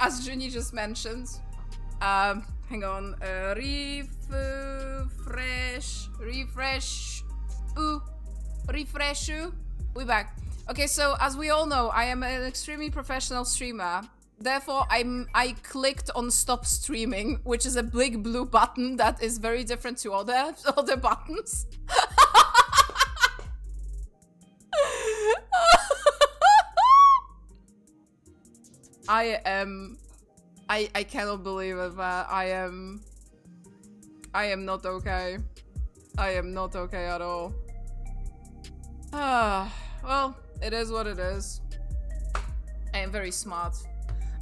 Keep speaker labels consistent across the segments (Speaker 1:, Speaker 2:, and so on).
Speaker 1: as Junie just mentioned. Hang on. Refresh. We back. Okay, so as we all know, I am an extremely professional streamer. Therefore, I clicked on stop streaming, which is a big blue button that is very different to other buttons. I cannot believe it, but I am not okay. I am not okay at all. Well, it is what it is. I am very smart.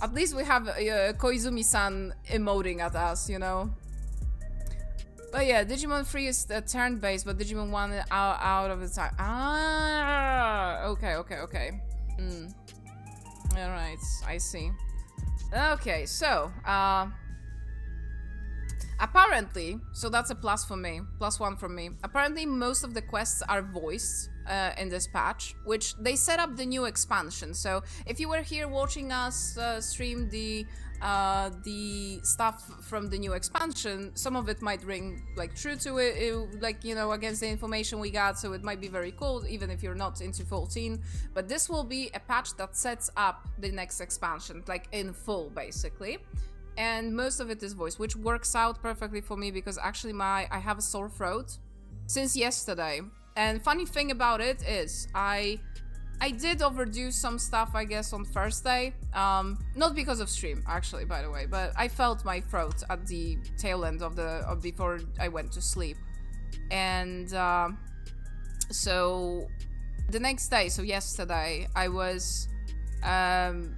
Speaker 1: At least we have Koizumi-san emoting at us, you know? But yeah, Digimon 3 is turn-based, but Digimon 1 out of the time. Ah, okay. Alright, I see. Okay, so, apparently, so that's a plus for me, +1 from me. Apparently, most of the quests are voiced in this patch, which they set up the new expansion. So if you were here watching us stream the stuff from the new expansion, some of it might ring like true to it, like, you know, against the information we got, so it might be very cool even if you're not into 14. But this will be a patch that sets up the next expansion, like in full basically. And most of it is voice, which works out perfectly for me because actually I have a sore throat since yesterday. And funny thing about it is I did overdo some stuff, I guess, on Thursday. Not because of stream, actually, by the way, but I felt my throat at the tail end of before I went to sleep. And so the next day, so yesterday, I was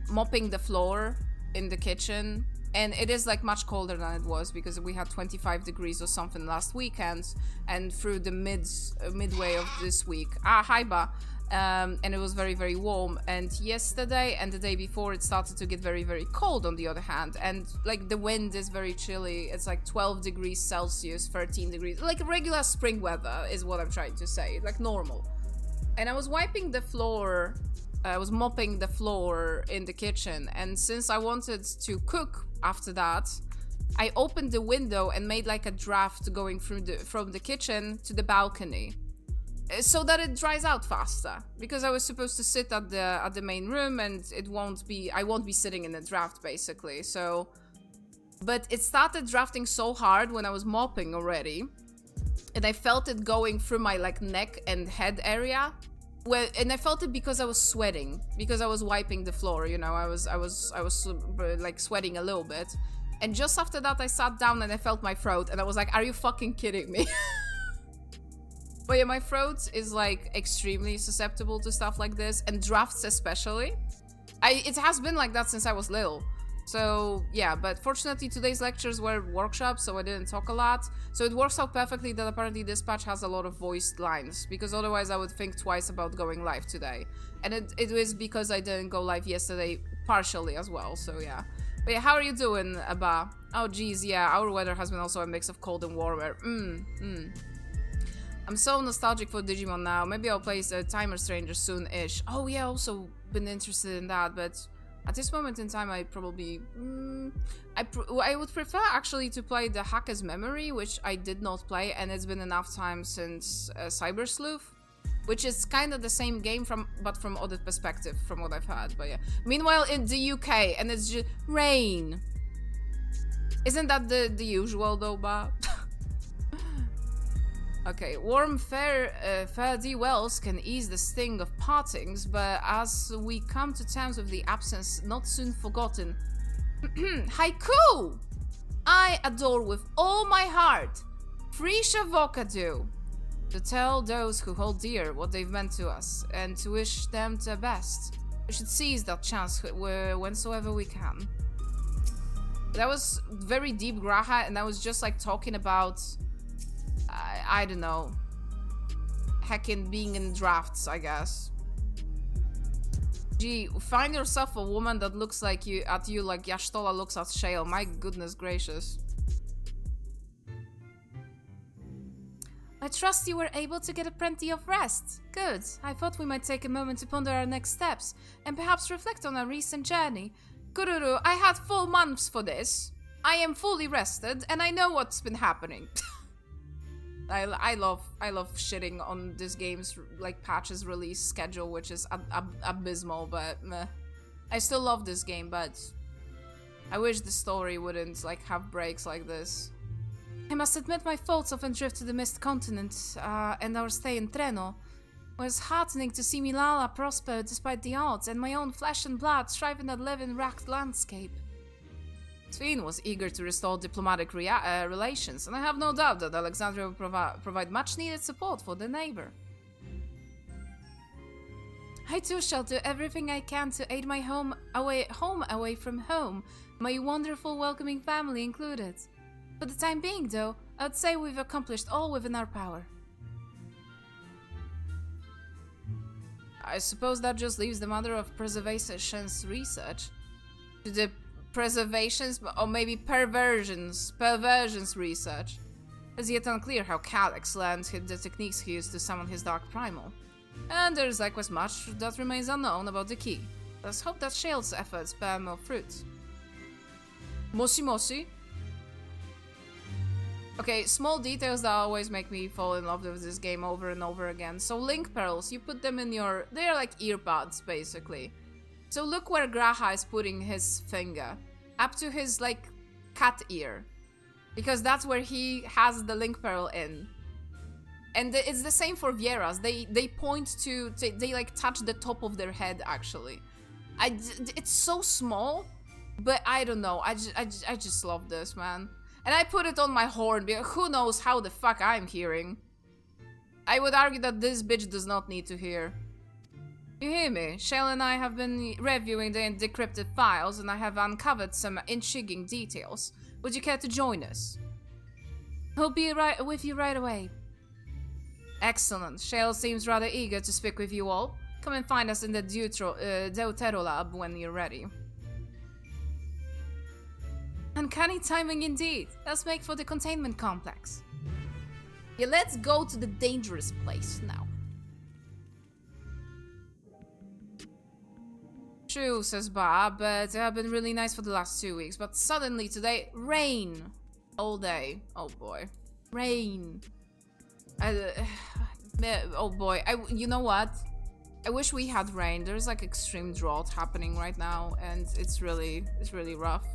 Speaker 1: mopping the floor in the kitchen. And it is like much colder than it was because we had 25 degrees or something last weekend, and through the midway of this week. Hi Ba. And it was very, very warm. And yesterday and the day before, it started to get very, very cold on the other hand. And like the wind is very chilly. It's like 12 degrees Celsius, 13 degrees. Like regular spring weather is what I'm trying to say. Like normal. And I was wiping the floor. I was mopping the floor in the kitchen. And since I wanted to cook after that, I opened the window and made like a draft going from the kitchen to the balcony, so that it dries out faster, because I was supposed to sit at the main room and I won't be sitting in the draft basically. So, but it started drafting so hard when I was mopping already, and I felt it going through my like neck and head area. Well, and I felt it because I was sweating, because I was wiping the floor, you know, I was like sweating a little bit. And just after that, I sat down and I felt my throat, and I was like, are you fucking kidding me? But yeah, my throat is like extremely susceptible to stuff like this, and drafts especially. It has been like that since I was little. So yeah, but fortunately today's lectures were workshops, so I didn't talk a lot. So it works out perfectly that apparently this patch has a lot of voiced lines, because otherwise I would think twice about going live today. And it was because I didn't go live yesterday partially as well, so yeah. But yeah, how are you doing, Abba? Oh geez, yeah, our weather has been also a mix of cold and warmer. I'm so nostalgic for Digimon now. Maybe I'll play Timer Stranger soon-ish. Oh yeah, also been interested in that, but at this moment in time, I probably... I would prefer actually to play the Hacker's Memory, which I did not play, and it's been enough time since Cyber Sleuth, which is kind of the same game, but from other perspective, from what I've heard, but yeah. Meanwhile, in the UK, and it's just rain. Isn't that the usual, though, Ba? Okay, warm fare-thee wells can ease the sting of partings, but as we come to terms with the absence not soon forgotten... Haiku! I adore with all my heart Frisha Vokadu, to tell those who hold dear what they've meant to us, and to wish them the best. We should seize that chance whensoever we can. That was very deep Graha, and I was just like talking about... I don't know, heckin' being in drafts, I guess. Gee, find yourself a woman that looks like you like Yashtola looks at Shale. My goodness gracious. I trust you were able to get plenty of rest. Good. I thought we might take a moment to ponder our next steps, and perhaps reflect on our recent journey. Kururu, I had full months for this. I am fully rested, and I know what's been happening. I love shitting on this game's like patches release schedule, which is abysmal, but meh. I still love this game, but I wish the story wouldn't like have breaks like this. I must admit my faults of drift to the Mist Continent and our stay in Treno. It was heartening to see Milala prosper despite the odds, and my own flesh and blood thrive in that living wrecked landscape. Sveen was eager to restore diplomatic relations, and I have no doubt that Alexandria will provide much-needed support for the neighbor. I too shall do everything I can to aid my home away from home, my wonderful welcoming family included. For the time being, though, I would say we've accomplished all within our power. I suppose that just leaves the matter of preservation's research. To the preservations, or maybe perversions research. It's yet unclear how Calyx learned the techniques he used to summon his Dark Primal. And there's likewise much that remains unknown about the key. Let's hope that Shale's efforts bear more fruit. Moshi Moshi? Okay, small details that always make me fall in love with this game over and over again. So link pearls, you put them in your... they're like earbuds, basically. So look where Graha is putting his finger. Up to his, like, cat ear. Because that's where he has the link pearl in. And it's the same for Viera's. They point to... They like, touch the top of their head, actually. It's so small, but I don't know. I just love this, man. And I put it on my horn, because who knows how the fuck I'm hearing. I would argue that this bitch does not need to hear. You hear me? Shale and I have been reviewing the decrypted files, and I have uncovered some intriguing details. Would you care to join us? He'll be right with you right away. Excellent. Shale seems rather eager to speak with you all. Come and find us in the Deutero Lab when you're ready. Uncanny timing indeed. Let's make for the containment complex. Yeah, let's go to the dangerous place now. True, says Bob, but I've been really nice for the last 2 weeks. But suddenly today, rain. All day. Oh boy. Rain. Oh boy. You know what? I wish we had rain. There's like extreme drought happening right now, and it's really rough.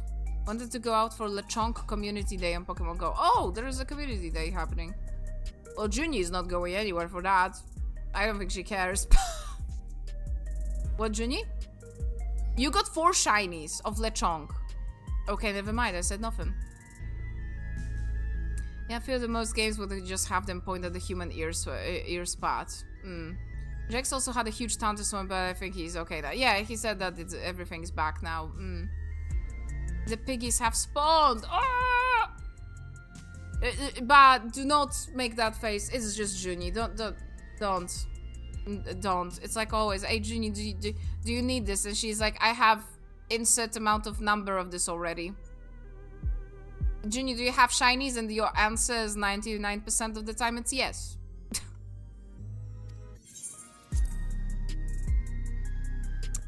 Speaker 1: Wanted to go out for Lechonk Community Day on Pokemon Go. Oh, there is a Community Day happening. Well, Junie is not going anywhere for that. I don't think she cares. What, Junie? You got 4 shinies of Lechonk. Okay, never mind. I said nothing. Yeah, I feel that most games would just have them point at the human ear spot. Jax also had a huge thunderstorm, but I think he's okay now. Yeah, he said that everything's back now. The piggies have spawned! Ah! But do not make that face. It's just Junie. Don't. It's like always. Hey, Junie, do you need this? And she's like, I have insert amount of number of this already. Junie, do you have shinies? And your answer is 99% of the time it's yes.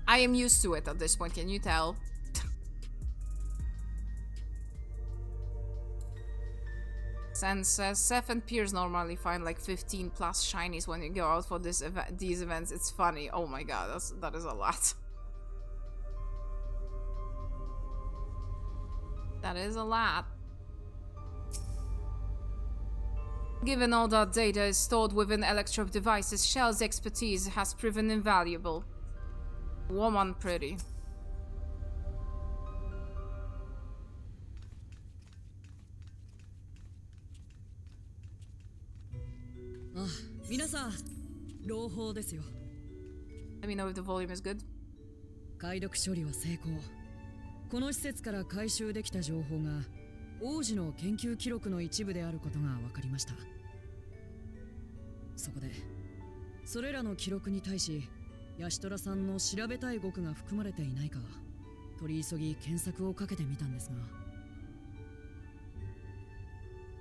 Speaker 1: I am used to it at this point, can you tell? And says Seth and Piers normally find like 15 plus shinies when you go out for these events. It's funny. Oh my god, that is a lot. That is a lot. Given all that data is stored within electrode devices, Shell's expertise has proven invaluable. Woman pretty. Let me know if the volume is good.
Speaker 2: 解読処理は成功。この施設から回収できた情報が王子の研究記録の一部であることが分かりました。そこでそれらの記録に対しヤシトラさんの調べたい語句が含まれていないか取り急ぎ検索をかけてみたんです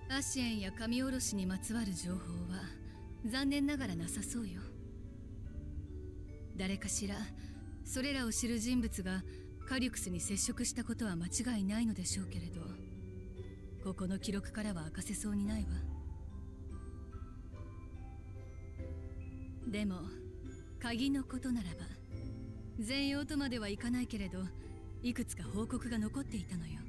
Speaker 2: が。
Speaker 3: アシエンや神おろしにまつわる情報は残念ながらなさそうよ。誰かしらそれらを知る人物がカリュクスに接触したことは間違いないのでしょうけれど、ここの記録からは明かせそうにないわ。でも鍵のことならば全容とまではいかないけれど、いくつか報告が残っていたのよ。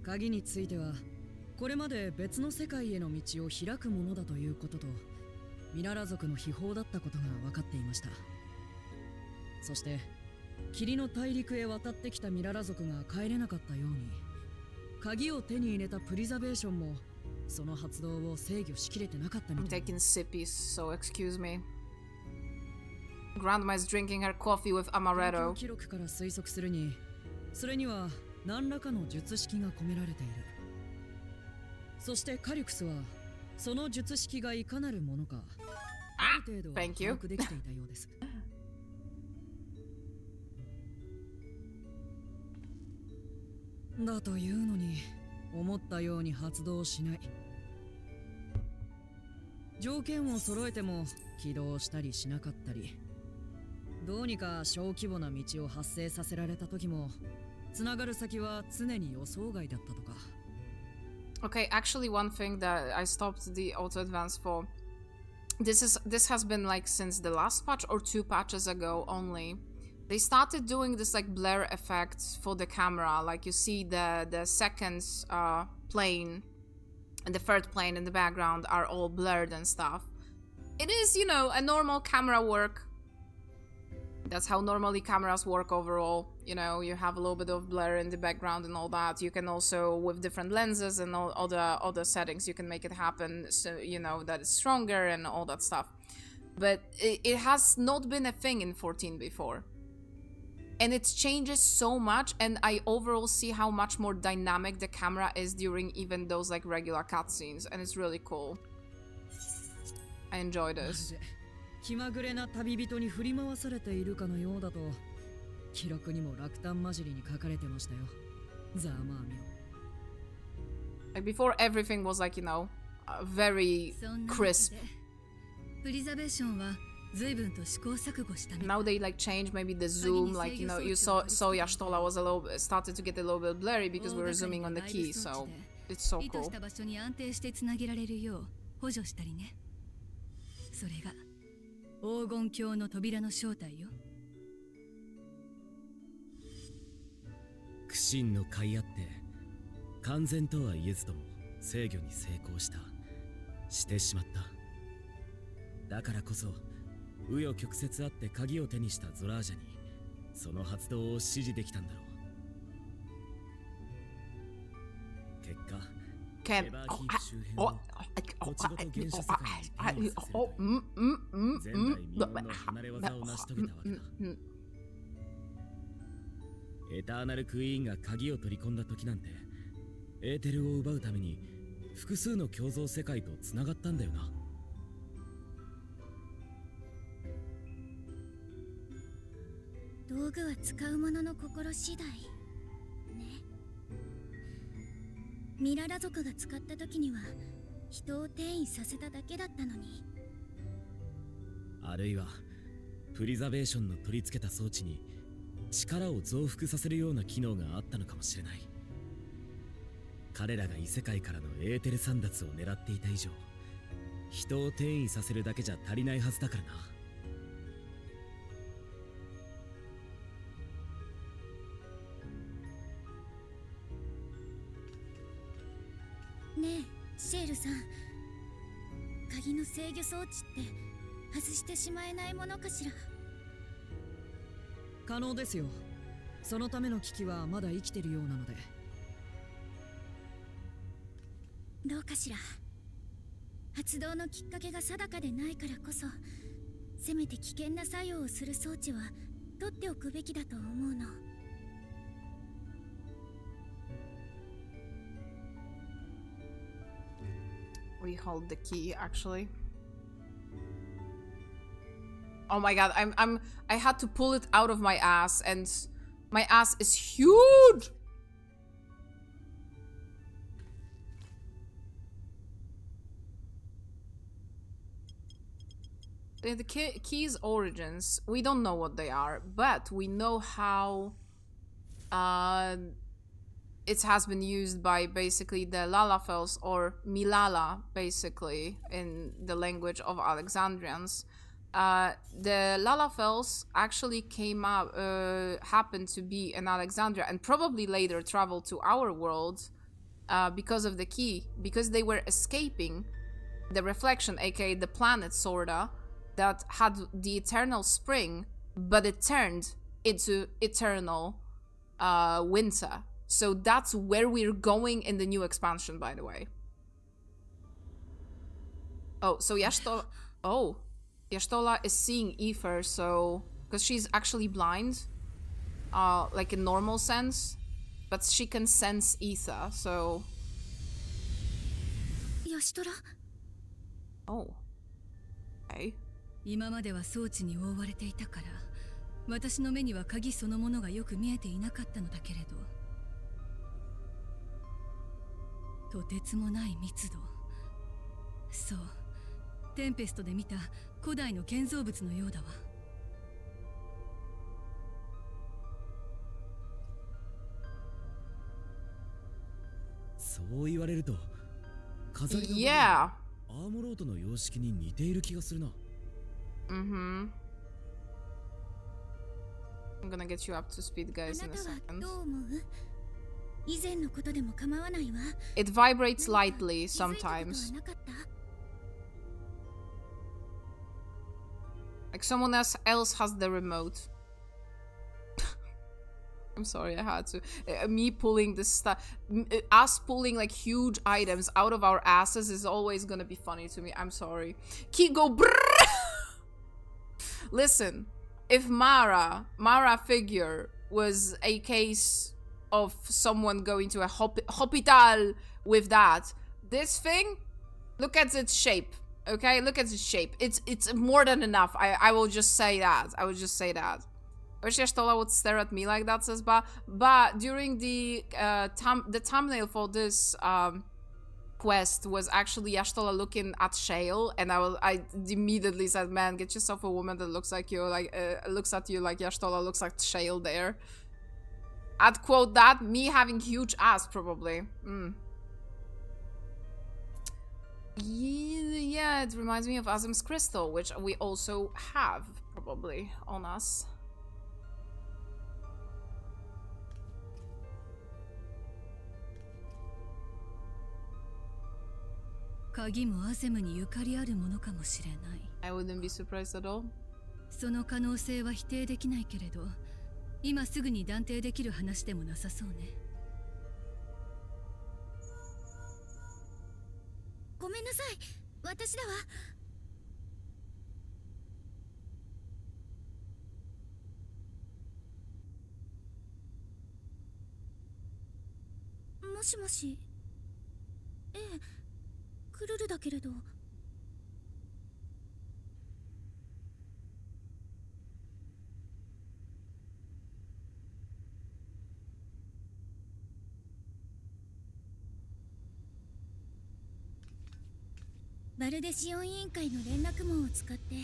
Speaker 2: 鍵についてはこれまで別の世界への道を開くものだということと、ミララ族の秘宝だったことが分かっていました。そして霧の大陸へ渡ってきたミララ族が帰れなかったように、鍵を手に入れたプリザベーションもその発動を制御しきれてなかったみ
Speaker 1: I'm
Speaker 2: たい。
Speaker 1: taking sippies, so excuse me. Grandma is drinking her coffee with
Speaker 2: 研
Speaker 1: amaretto.
Speaker 2: 究記録から推測するに、それには何らかの術式が込められている。そしてカリュクスはその術式がいかなるものかある程度は
Speaker 1: Thank you.
Speaker 2: 把握できていたようです。だというのに思ったように発動しない。条件を揃えても起動したりしなかったり、どうにか小規模な道を発生させられた時もつながる先は常に予想外だったとか。
Speaker 1: Okay, actually one thing that I stopped the auto advance for, this has been like since the last patch or 2 patches ago only. They started doing this like blur effect for the camera, like you see the second plane and the third plane in the background are all blurred and stuff. It is, you know, a normal camera work. That's how normally cameras work overall. You know, you have a little bit of blur in the background and all that. You can also, with different lenses and all the other settings, you can make it happen, so you know that it's stronger and all that stuff. But it has not been a thing in 14 before. And it changes so much, and I overall see how much more dynamic the camera is during even those like regular cutscenes, and it's really cool. I enjoy this.
Speaker 2: 気まぐれな旅人に振り回されているかのようだと記録にも落胆混じりに書かれてましたよ。ざまあみろ。
Speaker 1: Like before, everything was like, you know, very
Speaker 3: そんなわけで
Speaker 1: crisp.
Speaker 3: プリザベーションは随分と試行錯誤したみたい。
Speaker 1: Now they like change maybe the zoom, like, you know, you saw Yashtola was a little bit, started to get a little bit blurry because we were zooming on the key, so it's so
Speaker 3: 意図
Speaker 1: cool.
Speaker 3: した場所に安定してつなげられるよう補助したりね。それが黄金鏡の扉の正体よ。
Speaker 4: 苦心の甲斐あって完全とは言えずとも制御に成功してしまった。だからこそ紆余曲折あって鍵を手にしたゾラージャにその発動を指示できたんだろう。結果
Speaker 1: Can
Speaker 4: エバーキープ周辺を土地ごと原始世界に転移させるため前代未聞の離れ技を成し遂げたわけだ。エターナルクイーンが鍵を取り込んだ時なんてエーテルを奪うために複数の共造世界とつながったんだよな。
Speaker 5: 道具は使う者の心次第ね。ミララ族が使った時には人を転移させただけだったのに。
Speaker 4: あるいはプリザベーションの取り付けた装置に力を増幅させるような機能があったのかもしれない。彼らが異世界からのエーテル簒奪を狙っていた以上、人を転移させるだけじゃ足りないはずだからな。
Speaker 5: ねえシェールさん、鍵の制御装置って外してしまえないものかしら。
Speaker 2: 可能ですよ。そのための機器はまだ生きてるようなので。
Speaker 5: どうかしら。発動のきっかけが定かでないからこそ、せめて危険な作用をする装置は取っておくべきだと思うの。
Speaker 1: We hold the key actually. Oh my god, I had to pull it out of my ass, and my ass is huge. the key's origins, we don't know what they are, but we know how it has been used by basically the Lalafels, or Milala, basically, in the language of Alexandrians. The Lalafels actually came up, happened to be in Alexandria, and probably later traveled to our world because of the key, because they were escaping the reflection, aka the planet sorta, that had the eternal spring, but it turned into eternal winter. So that's where we're going in the new expansion, by the way. Oh, so Yashtola... Oh. Yashtola is seeing Ether, so... Because she's actually blind. Like in normal sense. But she can sense Ether, so...
Speaker 5: Yashtola?
Speaker 1: Oh. Okay.
Speaker 3: 今までは装置に覆われていたから、私の目には鍵そのものがよく見えていなかったのだけれど、とてつもない密度。そう、テンペストで見た古代の建造物のようだわ。
Speaker 4: そう言われると、飾りの部分、
Speaker 1: Yeah.
Speaker 4: アーモロートの様式に似ている気がするな。
Speaker 1: Mm-hmm. I'm gonna get you up to speed, guys, in a second.
Speaker 5: どう思う？以前のことでも構わないわ。
Speaker 1: It vibrates lightly sometimes. Like someone else has the remote. I'm sorry, I had to. Me pulling this stuff, us pulling like huge items out of our asses is always gonna be funny to me. I'm sorry. Kigo brrrr! Listen, if Mara figure was a case of someone going to a hospital with that, this thing, look at its shape. Okay, look at its shape. It's more than enough. I will just say that. I will just say that. Wish Yashtola would stare at me like that, says Ba. But during the thumbnail for this quest was actually Yashtola looking at Shale, and I immediately said, "Man, get yourself a woman that looks like you, like looks at you like Yashtola looks like Shale." There, I'd quote that. Me having huge ass, probably. Yeah, it reminds me of Azim's crystal, which we also have probably on us.
Speaker 3: I
Speaker 1: wouldn't be surprised at all.
Speaker 3: その可能性は否定できないけれど、今すぐに断定できる話でもなさそうね。
Speaker 5: ごめんなさい、私だわ。もしもし。ええ、クルルだけれど。バルデシオン委員会の連絡網を使って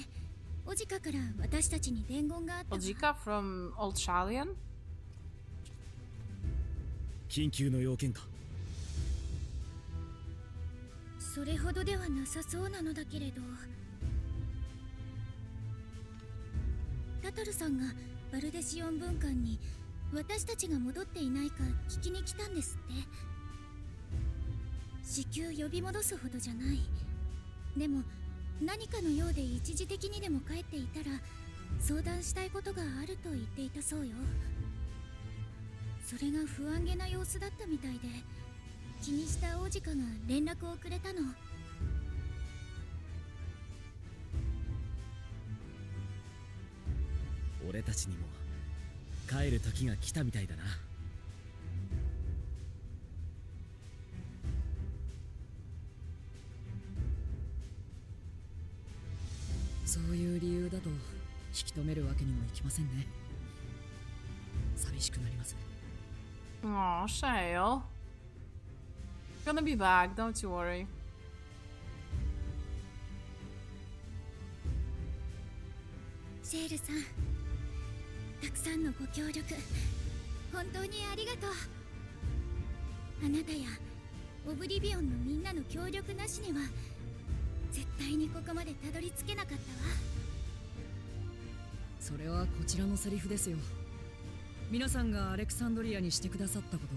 Speaker 5: オジカから私たちに伝言があったわ。
Speaker 1: Ojika from Old Shalian?
Speaker 4: 緊急の要件か。
Speaker 5: それほどではなさそうなのだけれど、タタルさんがバルデシオン分館に私たちが戻っていないか聞きに来たんですって。至急呼び戻すほどじゃない。でも何かのようで一時的にでも帰っていたら相談したいことがあると言っていたそうよ。それが不安げな様子だったみたいで、気にした王子かが連絡をくれたの。
Speaker 4: 俺たちにも帰る時が来たみたいだな。
Speaker 2: そういう理由だと引き止めるわけにもいきませんね。寂しくなります。
Speaker 1: Aw, Shale. Gonna be back, don't you worry.
Speaker 5: セールさん、たくさんのご協力本当にありがとう。あなたやオブリビオンのみんなの協力なしには絶対にここまでたどり着けなかったわ。
Speaker 2: それはこちらのセリフですよ。皆さんがアレクサンドリアにしてくださったこと、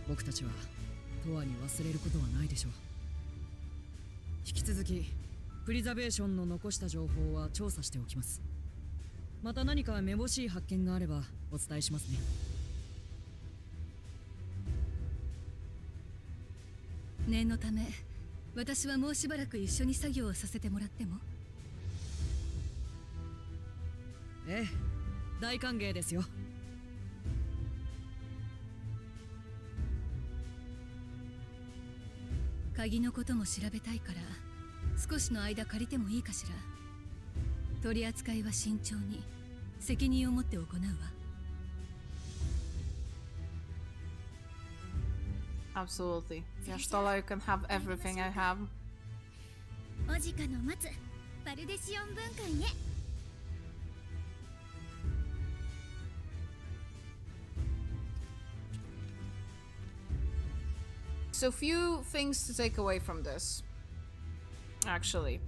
Speaker 2: 僕たちは永遠に忘れることはないでしょう。引き続きプリザベーションの残した情報は調査しておきます。また何かめぼしい発見があればお伝えしますね。
Speaker 3: 念のため私はもうしばらく一緒に作業をさせてもらっても。
Speaker 2: ええ、大歓迎ですよ。
Speaker 3: 鍵のことも調べたいから少しの間借りてもいいかしら。取り扱いは慎重に責任を持って行うわ。
Speaker 1: Absolutely. Yashtala, you can have everything I have.
Speaker 5: お時間の待つバルデシオン文館へ。
Speaker 1: So few things to take away from this. Actually,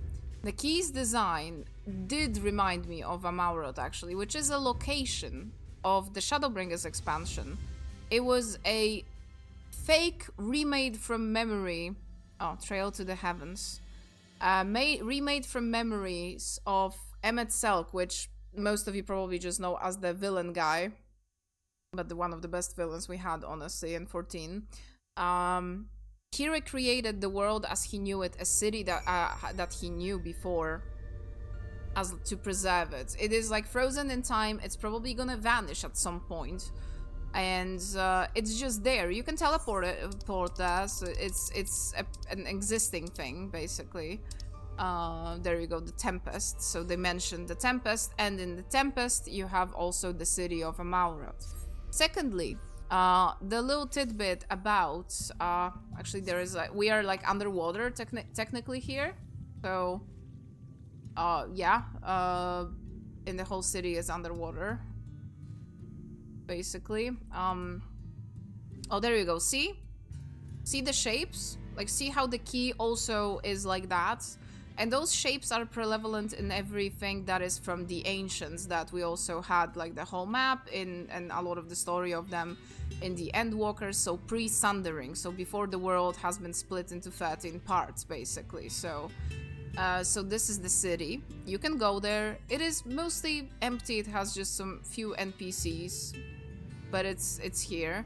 Speaker 1: the key's design did remind me of Amaurot, actually, which is a location of the Shadowbringers expansion. It was a fake remade from memory. Oh, Trail to the Heavens. Remade from memories of Emmet Selk, which most of you probably just know as the villain guy, but one of the best villains we had, honestly, in 14. He recreated the world as he knew it, a city that he knew before, as to preserve it. It is like frozen in time. It's probably gonna vanish at some point, and it's just there. You can teleport there, so it's an existing thing basically. There you go, the Tempest. So they mentioned the Tempest, and in the Tempest you have also the city of Amaurot. Secondly, the little tidbit about actually there is we are like underwater technically here, so yeah, and the whole city is underwater basically. Oh, there you go. See the shapes, like see how the key also is like that, and those shapes are prevalent in everything that is from the ancients that we also had, like the whole map and a lot of the story of them in the Endwalkers, so pre-Sundering, so before the world has been split into 13 parts basically. So so this is the city. You can go there. It is mostly empty. It has just some few NPCs, but it's here.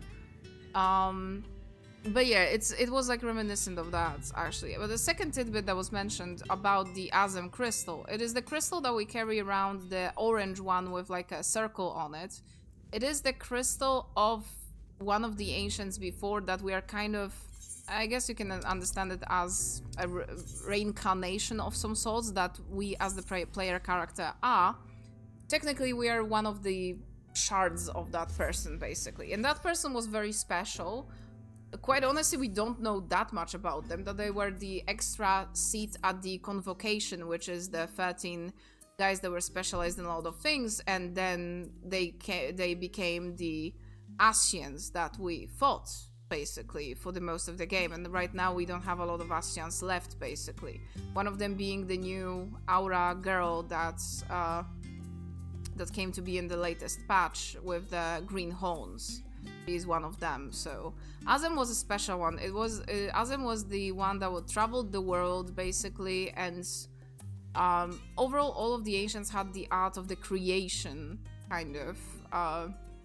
Speaker 1: But yeah, it was like reminiscent of that actually. But the second tidbit that was mentioned about the Azem crystal, it is the crystal that we carry around, the orange one with like a circle on it. It is the crystal of one of the ancients before that we are kind of, I guess you can understand it as a reincarnation of some sorts that we as the player character are. Technically we are one of the shards of that person basically, and that person was very special. Quite honestly, we don't know that much about them, that they were the extra seat at the Convocation, which is the 13 guys that were specialized in a lot of things, and then they became the Ascians that we fought, basically, for the most of the game, and right now we don't have a lot of Ascians left, basically. One of them being the new Aura girl that came to be in the latest patch with the green horns. Is one of them. So Azem was a special one. It was Azem was the one that would travel the world basically, and overall all of the ancients had the art of the creation kind of.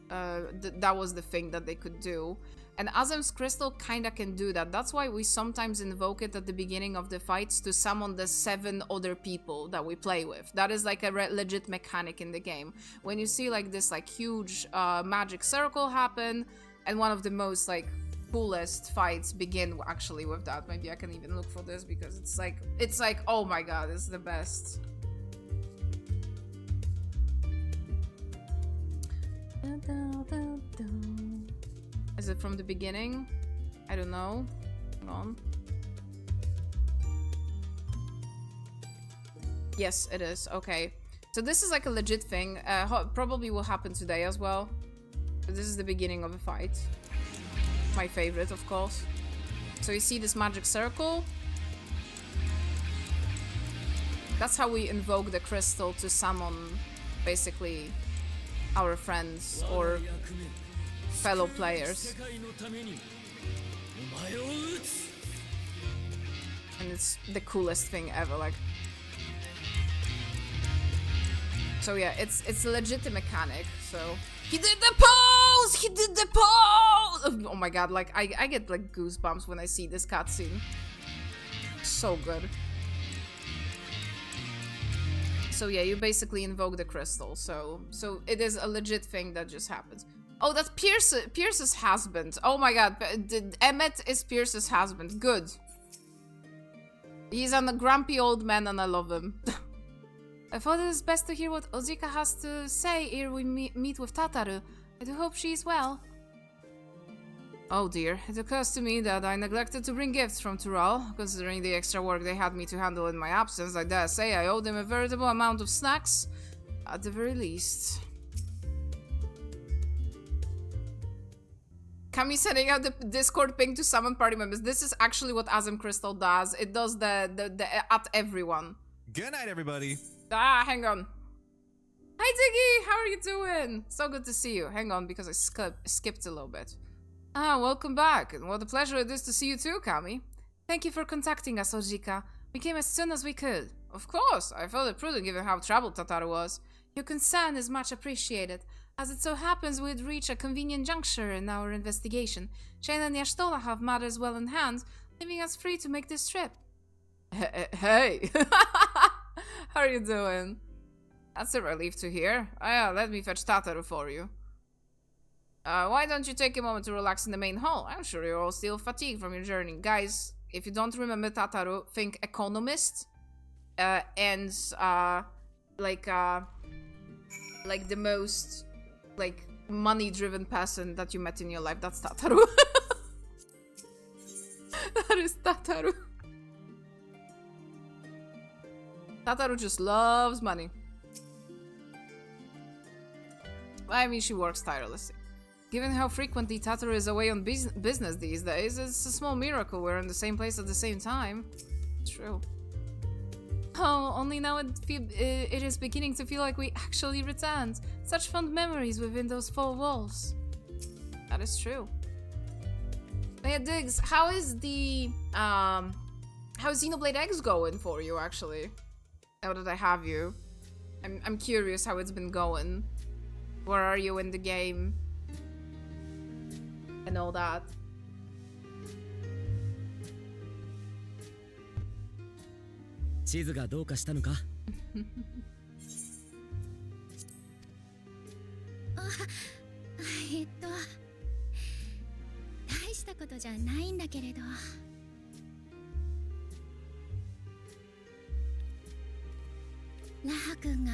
Speaker 1: That was the thing that they could do, and Azem's crystal kinda can do that. That's why we sometimes invoke it at the beginning of the fights to summon the 7 other people that we play with. That is like a legit mechanic in the game. When you see like this like huge magic circle happen, and one of the most like coolest fights begin actually with that. Maybe I can even look for this because it's like oh my god, it's the best. Is it from the beginning? I don't know. Hold on. Yes, it is. Okay. So this is like a legit thing. Probably will happen today as well. But this is the beginning of a fight. My favorite, of course. So you see this magic circle. That's how we invoke the crystal to summon, basically, our friends or fellow players. And it's the coolest thing ever, like. So yeah, it's a legit mechanic, so. He did the pose! He did the pose! Oh my god, like, I get like goosebumps when I see this cutscene. So good. So yeah, you basically invoke the crystal, so it is a legit thing that just happens. Oh, that's Pierce's husband. Oh my god, Emmett is Pierce's husband. Good. He's a grumpy old man and I love him. I thought it was best to hear what Ojika has to say ere we meet with Tataru. I do hope she is well. Oh dear, it occurs to me that I neglected to bring gifts from Tural. Considering the extra work they had me to handle in my absence, I dare say I owe them a veritable amount of snacks. At the very least. Kami sending out the Discord ping to summon party members. This is actually what Azim Crystal does. It does the at everyone.
Speaker 6: Good night, everybody.
Speaker 1: Ah, hang on. Hi Tiggy, how are you doing? So good to see you. Hang on, because I skipped a little bit. Ah, welcome back, and what a pleasure it is to see you too, Kami. Thank you for contacting us, Ojika. We came as soon as we could. Of course, I felt it prudent given how troubled Tataru was. Your concern is much appreciated. As it so happens, we'd reach a convenient juncture in our investigation. Shane and Yashtola have matters well in hand, leaving us free to make this trip. Hey! How are you doing? That's a relief to hear. Yeah, let me fetch Tataru for you. Why don't you take a moment to relax in the main hall? I'm sure you're all still fatigued from your journey. Guys, if you don't remember Tataru, think economist. And like the most, like, money-driven person that you met in your life. That's Tataru. That is Tataru. Tataru just loves money. I mean, she works tirelessly. Given how frequently Tataru is away on business these days, it's a small miracle we're in the same place at the same time. True. Oh, only now it is beginning to feel like we actually returned. Such fond memories within those four walls. That is true. But yeah, Diggs, how is the how's Xenoblade X going for you actually? Now that I have you, I'm curious how it's been going. Where are you in the game? And all that.
Speaker 4: Chizuがどうかしたのか?
Speaker 5: 大したことじゃないんだけれど。ラハ君が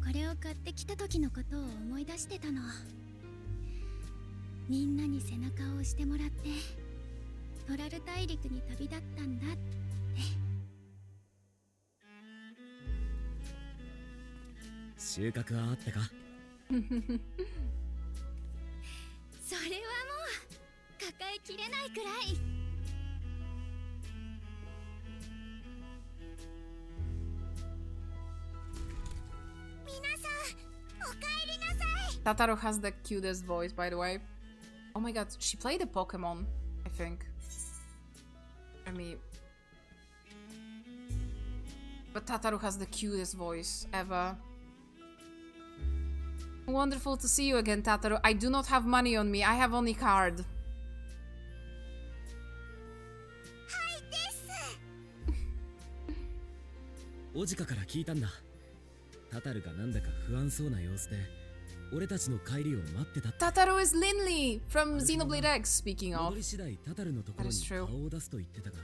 Speaker 5: これを買ってきた時のことを思い出してたの。みんなに背中を押してもらってトラル大陸に旅立ったんだって。
Speaker 4: 収穫はあったか?
Speaker 5: それはもう抱えきれないくらい。皆さんおかえりなさい。
Speaker 1: Tataru has the cutest voice, by the way. Oh my god, she played a Pokemon, I think. I mean... But Tataru has the cutest voice ever. Wonderful to see you again, Tataru. I do not have money on me, I have only card.
Speaker 5: はいです。
Speaker 4: オジカから聞いたんだ。タタルがなんだか不安そうな様子で、俺たちの帰りを待ってた。
Speaker 1: Tataru is Linley from Xenoblade X, speaking of.
Speaker 4: 戻り次第タタルのところに顔を出すと言ってたが、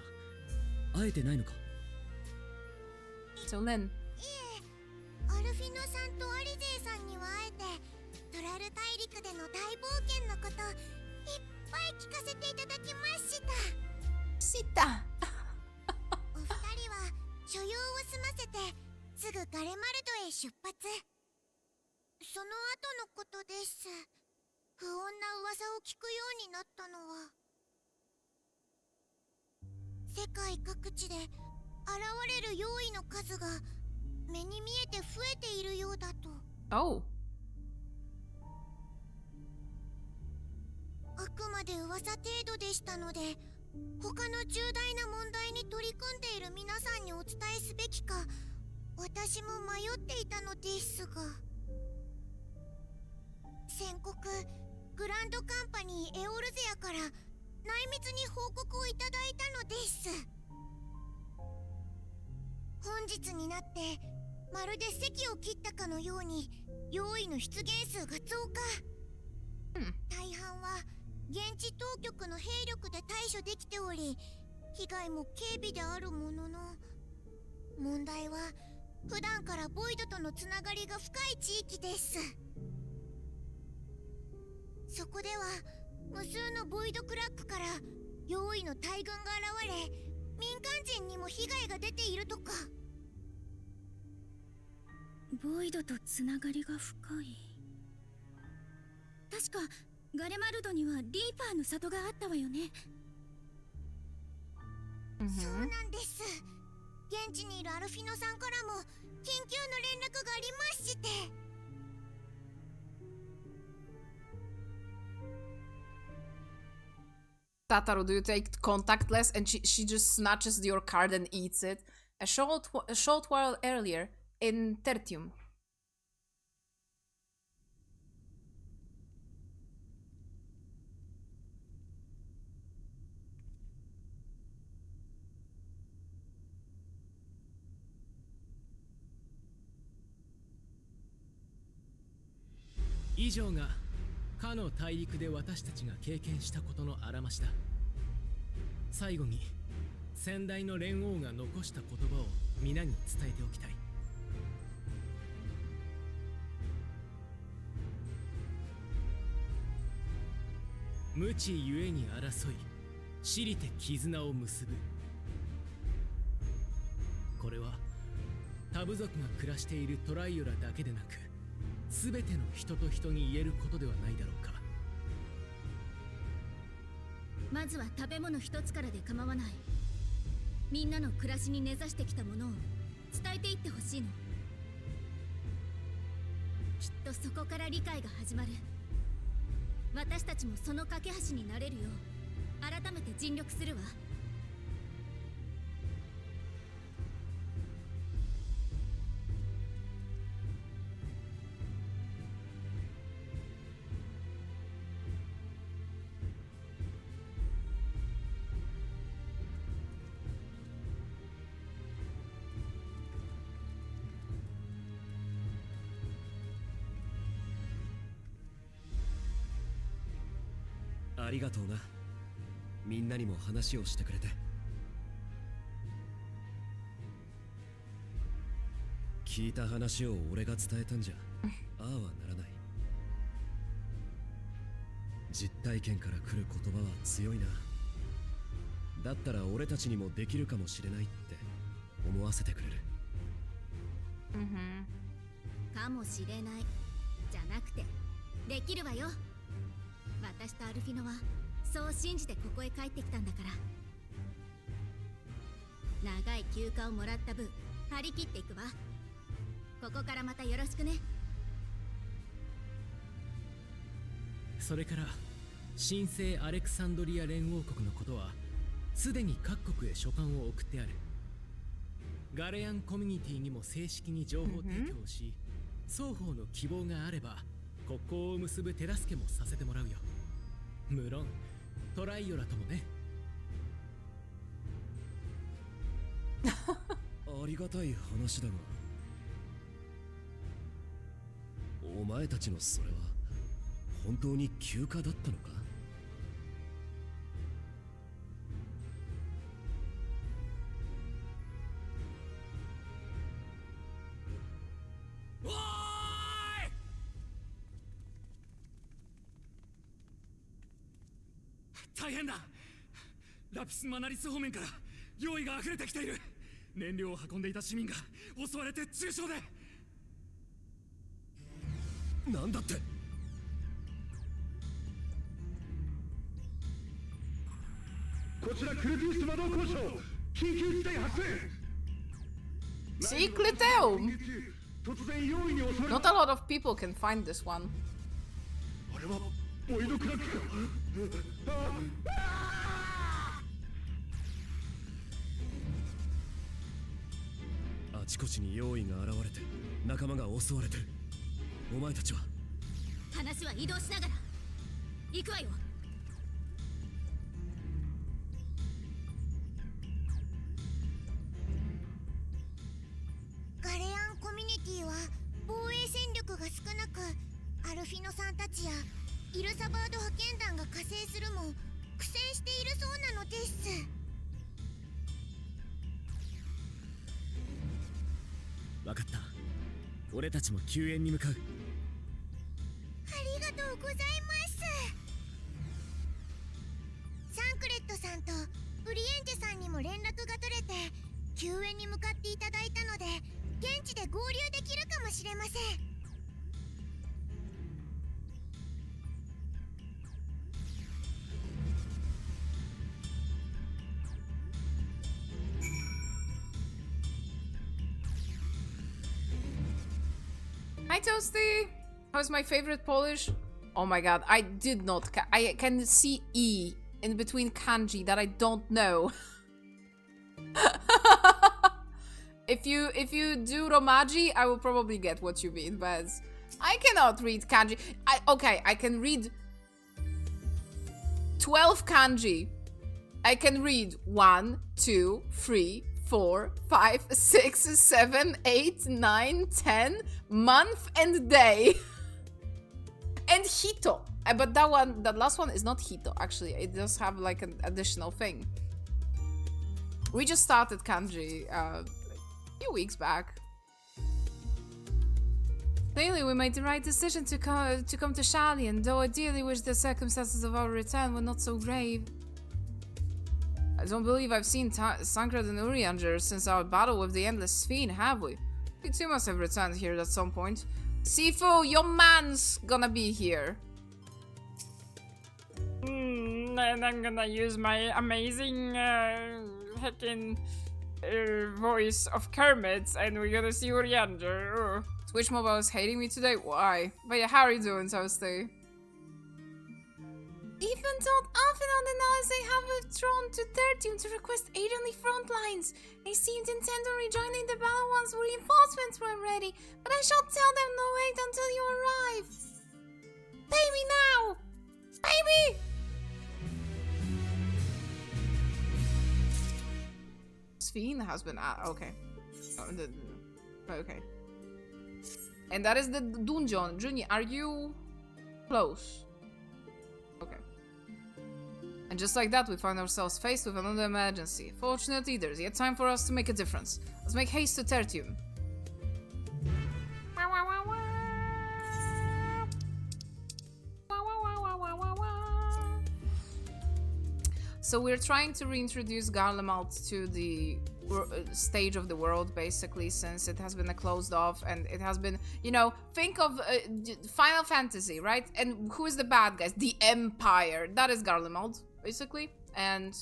Speaker 4: 会えてないのか?
Speaker 1: So Lin.
Speaker 5: いえ、アルフィノさんとアリゼイさんには会えて、トラル大陸での大冒険のこといっぱい聞かせていただきました。
Speaker 1: Sita.
Speaker 5: お二人は所用を済ませてすぐガレマルドへ出発。その後のことです。不穏な噂を聞くようになったのは、世界各地で現れる妖異の数が目に見えて増えているようだと。
Speaker 1: Oh.
Speaker 5: あくまで噂程度でしたので、他の重大な問題に取り組んでいる皆さんにお伝えすべきか、私も迷っていたのですが、先国グランドカンパニーエオルゼアから内密に報告をいただいたのです。本日になってまるで堰を切ったかのように妖異の出現数が増加。大半は現地当局の兵力で対処できており、被害も軽微であるものの、問題は普段からボイドとのつながりが深い地域です。そこでは無数のボイドクラックから妖異の大群が現れ、民間人にも被害が出ているとか。ボイドとつながりが深い。確かガレマルドにはリーパーの里があったわよね。そうなんです。現地にいるアルフィノさんからも緊急の連絡がありまして。
Speaker 1: Tataru, do you take contactless? And she just snatches your card and eats it. A short while earlier, in Tertium.
Speaker 4: 「以上がかの大陸で私たちが経験したことのあらましだ。最後に先代の蓮王が残した言葉を皆に伝えておきたい。無知ゆえに争い、私利て絆を結ぶ。これはタブ族が暮らしているトライオラだけでなく、すべての人と人に言えることではないだろうか。
Speaker 5: まずは食べ物一つからで構わない。みんなの暮らしに根ざしてきたものを伝えていってほしいの。きっとそこから理解が始まる。私たちもその架け橋になれるよう改めて尽力するわ。
Speaker 6: ありがとうな。みんなにも話をしてくれて。聞いた話を俺が伝えたんじゃああはならない。実体験から来る言葉は強いな。だったら俺たちにもできるかもしれないって思わせてくれる。
Speaker 5: かもしれないじゃなくて、できるわよ。私とアルフィノはそう信じてここへ帰ってきたんだから。長い休暇をもらった分張り切っていくわ。ここからまたよろしくね。
Speaker 4: それから神聖アレクサンドリア連王国のことはすでに各国へ書簡を送ってある。ガレアンコミュニティにも正式に情報提供をし、双方の希望があれば国交を結ぶ手助けもさせてもらうよ。無論トライオラともね。
Speaker 6: ありがたい話だが、お前たちのそれは本当に休暇だったのか？
Speaker 4: おーい！大変だ。ラピスマナリス方面から用意が溢れてきている。
Speaker 6: 燃料を運んでいた市民が襲われて重傷で。なんだって。こちらクルティウス魔導交渉、緊急事態発生。
Speaker 1: Secret Dome! Not a lot of people can find this one.
Speaker 6: あれは燃えのクラックか。あちこちに用意が現れて仲間が襲われてる。お前たちは。
Speaker 5: 話は移動しながら行くわよ。ガレアンコミュニティは防衛戦力が少なく、アルフィノさんたちやイルサバード派遣団が加勢するも苦戦しているそうなのです。
Speaker 4: わかった。俺たちも救援に向かう。
Speaker 5: ありがとうございます。サンクレットさんとブリエンテさんにも連絡が取れて救援に向かっていただいたので、現地で合流できるかもしれません。
Speaker 1: Hi Toasty! How's my favorite Polish? Oh my god, I did not. I can see E in between kanji that I don't know. If you do Romaji, I will probably get what you mean, but I cannot read kanji. Okay, I can read 12 kanji. I can read 1, 2, 3, 4, 5, 6, 7, 8, 9, 10, month and day. And Hito. But that last one is not Hito, actually. It does have like an additional thing. We just started kanji a few weeks back. Clearly, we made the right decision to come to Shalian, though I dearly wish the circumstances of our return were not so grave. I don't believe I've seen Sankred and Urianger since our battle with the Endless Fiend, have we? You two must have returned here at some point. Sifu, your man's gonna be here.
Speaker 7: And I'm gonna use my amazing heckin' voice of Kermit, and we're gonna see Urianger.
Speaker 1: Twitch Mobile is hating me today? Why? But yeah, how are you doing, Toasty? Even told Alphen on the knowledge they have withdrawn to their team to request aid on the front lines. They seemed intent on rejoining the battle once reinforcements were ready, but I shall tell them to wait until you arrive. Pay me now! Pay me! Sphene has been okay. Okay. And that is the dungeon. Juni, are you close? Okay. And just like that, we find ourselves faced with another emergency. Fortunately, there's yet time for us to make a difference. Let's make haste to Tertium. So we're trying to reintroduce Garlemald to the stage of the world, basically, since it has been closed off and it has been, you know, think of Final Fantasy, right? And who is the bad guys? The Empire. That is Garlemald, basically. And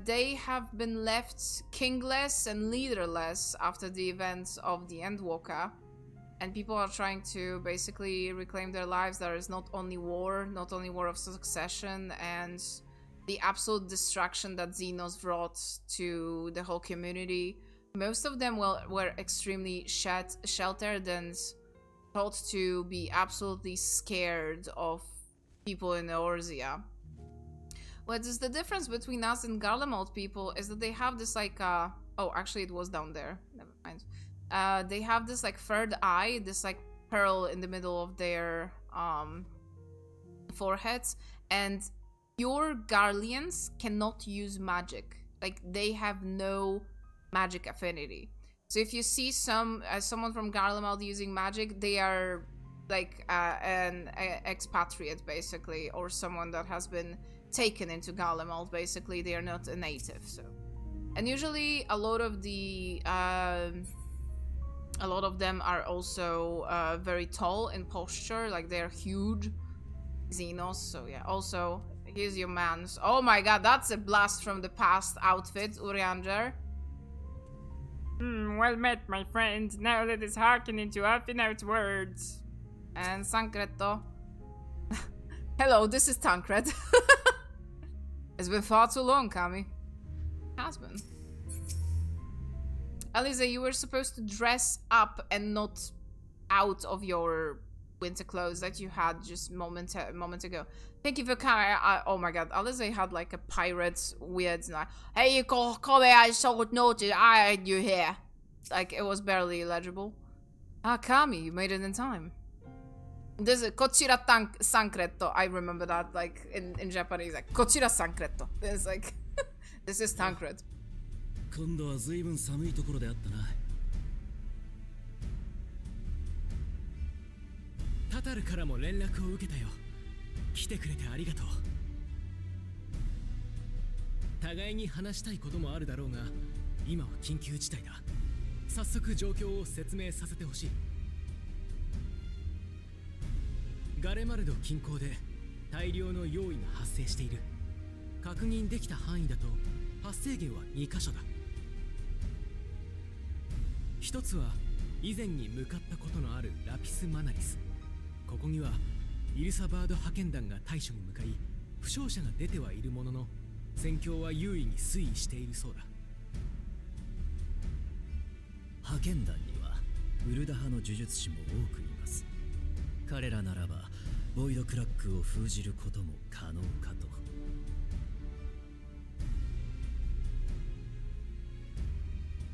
Speaker 1: they have been left kingless and leaderless after the events of the Endwalker. And people are trying to basically reclaim their lives. There is not only war of succession, and the absolute destruction that Xenos brought to the whole community. Most of them were extremely sheltered and thought to be absolutely scared of people in Eorzea. What is the difference between us and Garlemald people is that they have this like, oh, actually it was down there, never mind. They have this like third eye, this like pearl in the middle of their foreheads, and pure Garleans cannot use magic. Like, they have no magic affinity. So if you see someone from Garlemald using magic, they are like an expatriate, basically, or someone that has been taken into Garlemald, basically. They are not a native, so. And usually a lot of them are also very tall in posture, like they're huge Xenos. So yeah, also here's your man's. Oh my god, that's a blast from the past outfit, Urianger.
Speaker 7: Well met, my friend. Now let us hearken into out words.
Speaker 1: And Sancretto. Hello, this is Tancred. It's been far too long, Kami. Has been. Alize, you were supposed to dress up and not out of your winter clothes that you had just moment ago. Thank you for coming. Oh my god, Alize had like a pirate weird night. Hey, you come here, I saw notice I had you here. Like, it was barely legible. Ah, Kami, you made it in time. This is Kochira Sancretto. I remember that, like, in Japanese, like, Kochira Sancretto. It's like, this is Tancred.
Speaker 4: 今度は随分寒いところであったな。タタルからも連絡を受けたよ。来てくれてありがとう。互いに話したいこともあるだろうが、今は緊急事態だ。早速状況を説明させてほしい。ガレマルド近郊で大量の用意が発生している。確認できた範囲だと発生源は2カ所だ。一つは以前に向かったことのあるラピスマナリス。ここにはイルサバード派遣団が対処に向かい、負傷者が出てはいるものの、戦況は優位に推移しているそうだ。
Speaker 8: 派遣団にはウルダ派の呪術師も多くいます。彼らならばボイドクラックを封じることも可能かと。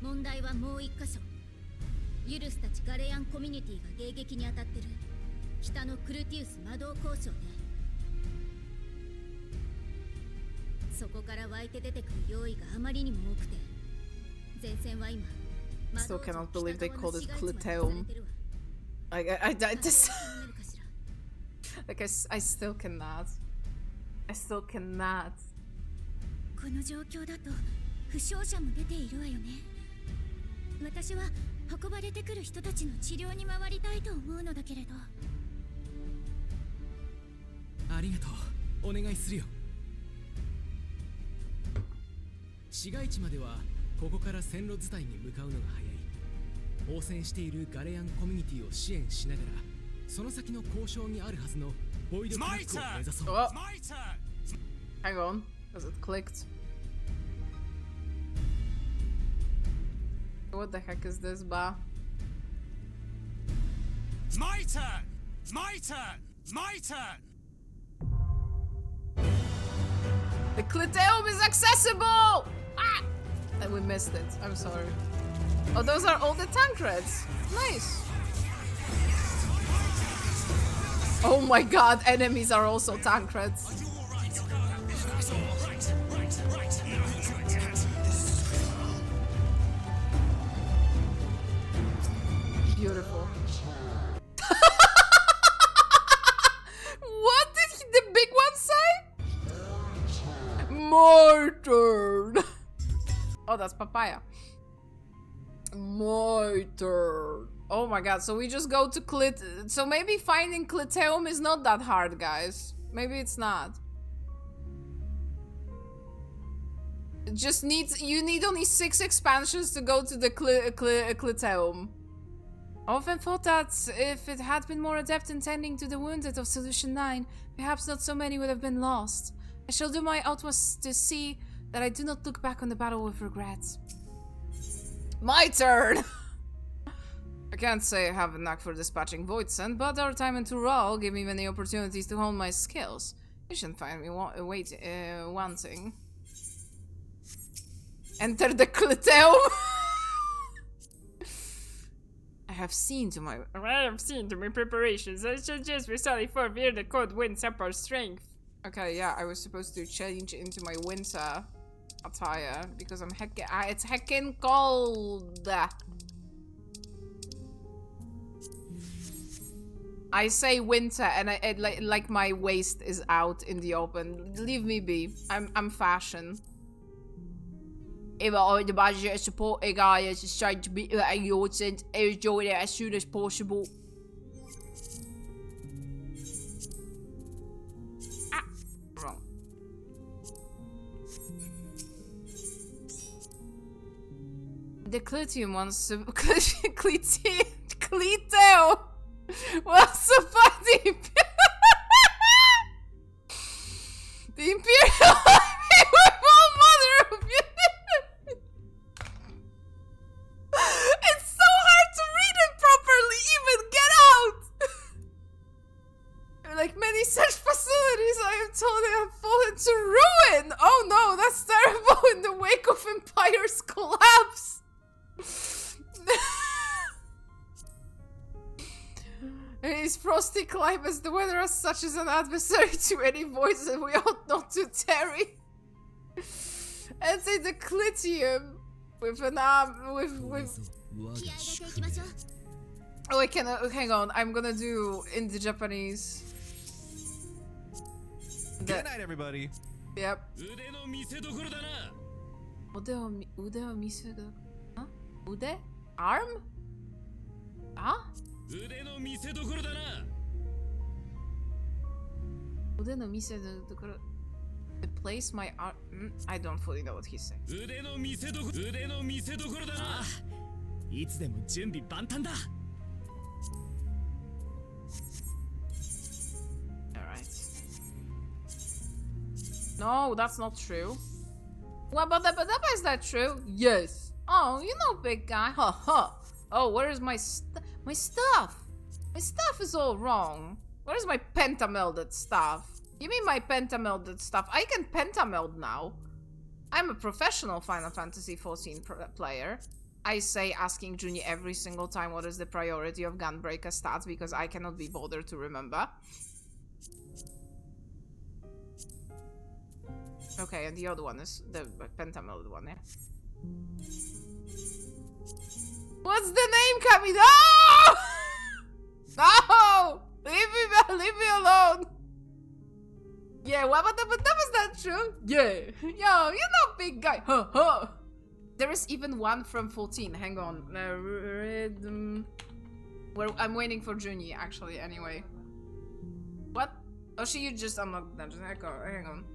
Speaker 5: 問題はもう一箇所。ユルスたちガレアンコミュニティが迎撃に当たってる北のクルティウス魔導交渉ね。そこから湧いて出てくる用意があまりにも多くて、前線は今
Speaker 1: Still cannot believe they called it Cluteum. I just like I still cannot. I still cannot.
Speaker 5: この状況だと負傷者も出ているわよね。私は運ばれてくる人たちの治療に回りたいと思うのだけれど。
Speaker 4: ありがとう。お願いするよ。市街地まではここから線路伝いに向かうのが早い。応戦しているガレアンコミュニティを支援しながら、その先の交渉にあるはずのボイドクラックを目指そう。
Speaker 1: Oh. Hang on, because it clicked. What the heck is this, Ba?
Speaker 9: It's my turn! It's my turn! It's my turn!
Speaker 1: The Cluteum is accessible! Ah! And we missed it. I'm sorry. Oh, those are all the Tancreds. Nice. Oh my god, enemies are also Tancreds. Beautiful. What did the big one say? My turn. Oh, that's papaya. My turn. Oh my god, so we just go to so maybe finding Cluteum is not that hard, guys. Maybe it's not. It just you need only 6 expansions to go to the Cluteum. I often thought that if it had been more adept in tending to the wounded of Solution 9, perhaps not so many would have been lost. I shall do my utmost to see that I do not look back on the battle with regret. My turn! I can't say I have a knack for dispatching Voidsent, but our time in Tural gave me many opportunities to hone my skills. You shouldn't find me wanting. Enter the Cluteum! I have seen to my
Speaker 7: preparations. I suggest we study for where the code wins up our strength.
Speaker 1: Okay, yeah, I was supposed to change into my winter attire because I'm it's heckin' cold. I say winter and like my waist is out in the open. Leave me be. I'm fashion. Even the budget support guys is trying to be yours and enjoy it as soon as possible. Ah, wrong. The Clitium wants to Cliteo wants to fight the Imperial Army with all mother of It's so hard to read it properly, even get out! Like many such facilities, I am told they have fallen to ruin! Oh no, that's terrible in the wake of Empire's collapse! His frosty climates, the weather as such is an adversary to any voice that we ought not to tarry. And say the Clitium with an arm with Oh, I can hang on, I'm gonna do in the Japanese.
Speaker 10: Good night, everybody.
Speaker 1: Yep. Huh? Ude? Arm? Huh? The place my arm. I don't fully know what he's saying. Alright. No, that's not true. Well, but is that true? Yes. Oh, you know, big guy. Ha ha. Oh, where is my stuff? My stuff is all wrong. Where is my pentamelded stuff? Give me my pentamelded stuff. I can pentameld now. I'm a professional Final Fantasy XIV player. I say asking Junie every single time what is the priority of Gunbreaker stats because I cannot be bothered to remember. Okay, and the other one is the pentamelded one, yeah? What's the name, Kami? No! No! Leave me alone! Yeah, what about was that true? Yeah. Yo, you know, big guy. Huh, huh. There is even one from 14. Hang on. Where I'm waiting for Junie, actually, anyway. What? Oh, you just unlocked dungeon. Hang on.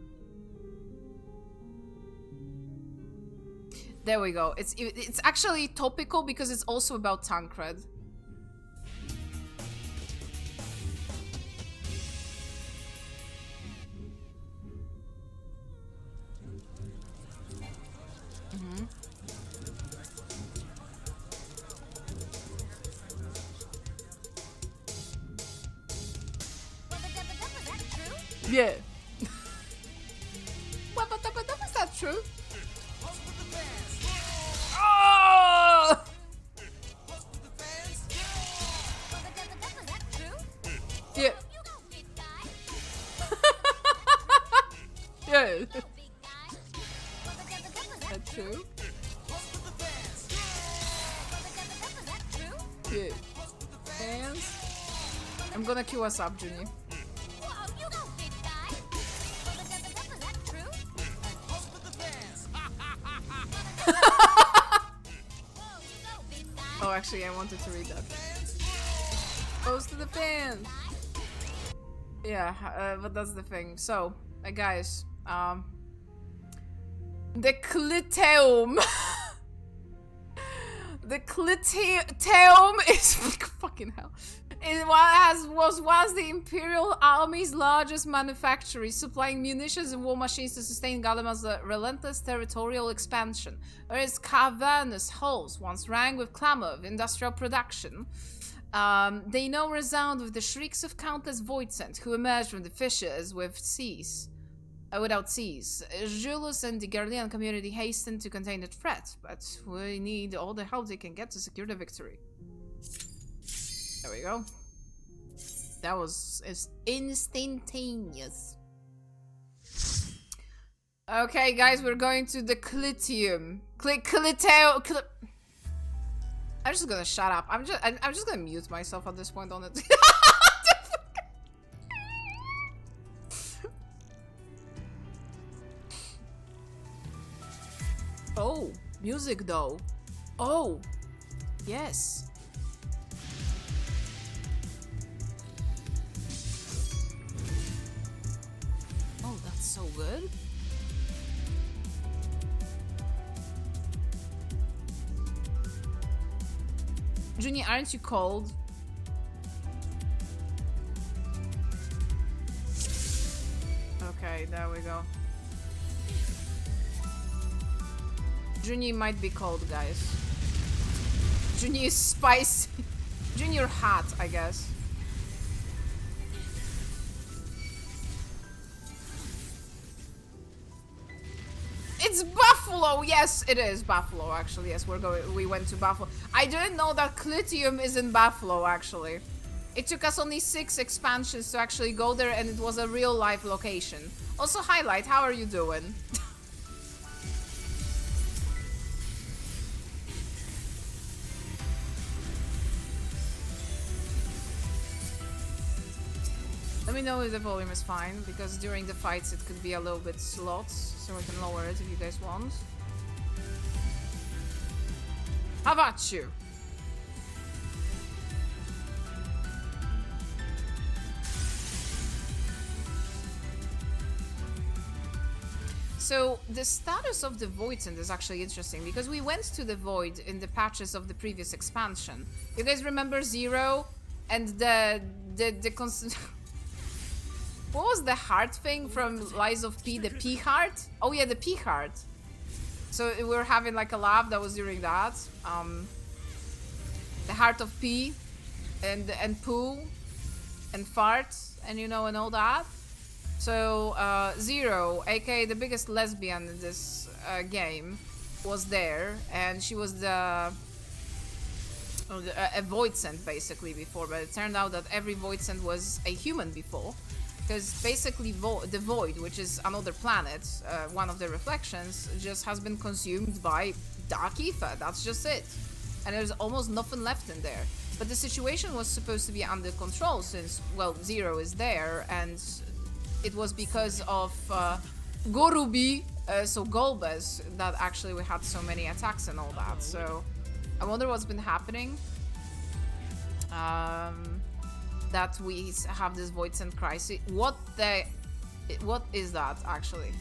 Speaker 1: There we go. It's actually topical because it's also about Tancred. Yeah. What? But was that true? Oh! Yeah. Yeah. That's true. Yeah. Fans. I'm gonna queue us up, Junie. Oh, actually, I wanted to read that. Post to the fans. Yeah, but that's the thing. So, guys, the Cliteum. The Cliteum is fucking hell. It was once the Imperial Army's largest manufactory, supplying munitions and war machines to sustain Gallima's relentless territorial expansion. Where its cavernous halls once rang with clamor of industrial production, they now resound with the shrieks of countless voidsent who emerged from the fissures without seas. Julius and the Guardian community hasten to contain the threat, but we need all the help they can get to secure the victory. There we go. That was instantaneous. Okay, guys, we're going to the Clitium. I'm just gonna shut up. I'm just gonna mute myself at this point on it. Oh. Music though. Oh, yes. Oh, that's so good. Junie, aren't you cold? Okay, there we go. Junie might be cold, guys. Junie is spicy. Junie, you're hot, I guess. It's Buffalo! Yes, it is Buffalo, actually. Yes, we went to Buffalo. I didn't know that Clitium is in Buffalo, actually. It took us only 6 expansions to actually go there, and it was a real-life location. Also, Highlight, how are you doing? Let me know if the volume is fine, because during the fights it could be a little bit slot, so I can lower it if you guys want. How about you? So the status of the Void Send is actually interesting, because we went to the Void in the patches of the previous expansion. You guys remember Zero and the what was the heart thing from Lies of P? The P heart? Oh yeah, the P heart. So we were having like a laugh that was during that. The heart of P and poo and fart and you know and all that. So Zero, aka the biggest lesbian in this game, was there, and she was a Void Send basically before, but it turned out that every Void Send was a human before. Because basically the Void, which is another planet, one of the reflections, just has been consumed by dark ether. That's just it. And there's almost nothing left in there. But the situation was supposed to be under control since, well, Zero is there, and it was because of Gorubi, so Golbez, that actually we had so many attacks and all that. So I wonder what's been happening. That we have this Void Send crisis. What is that actually?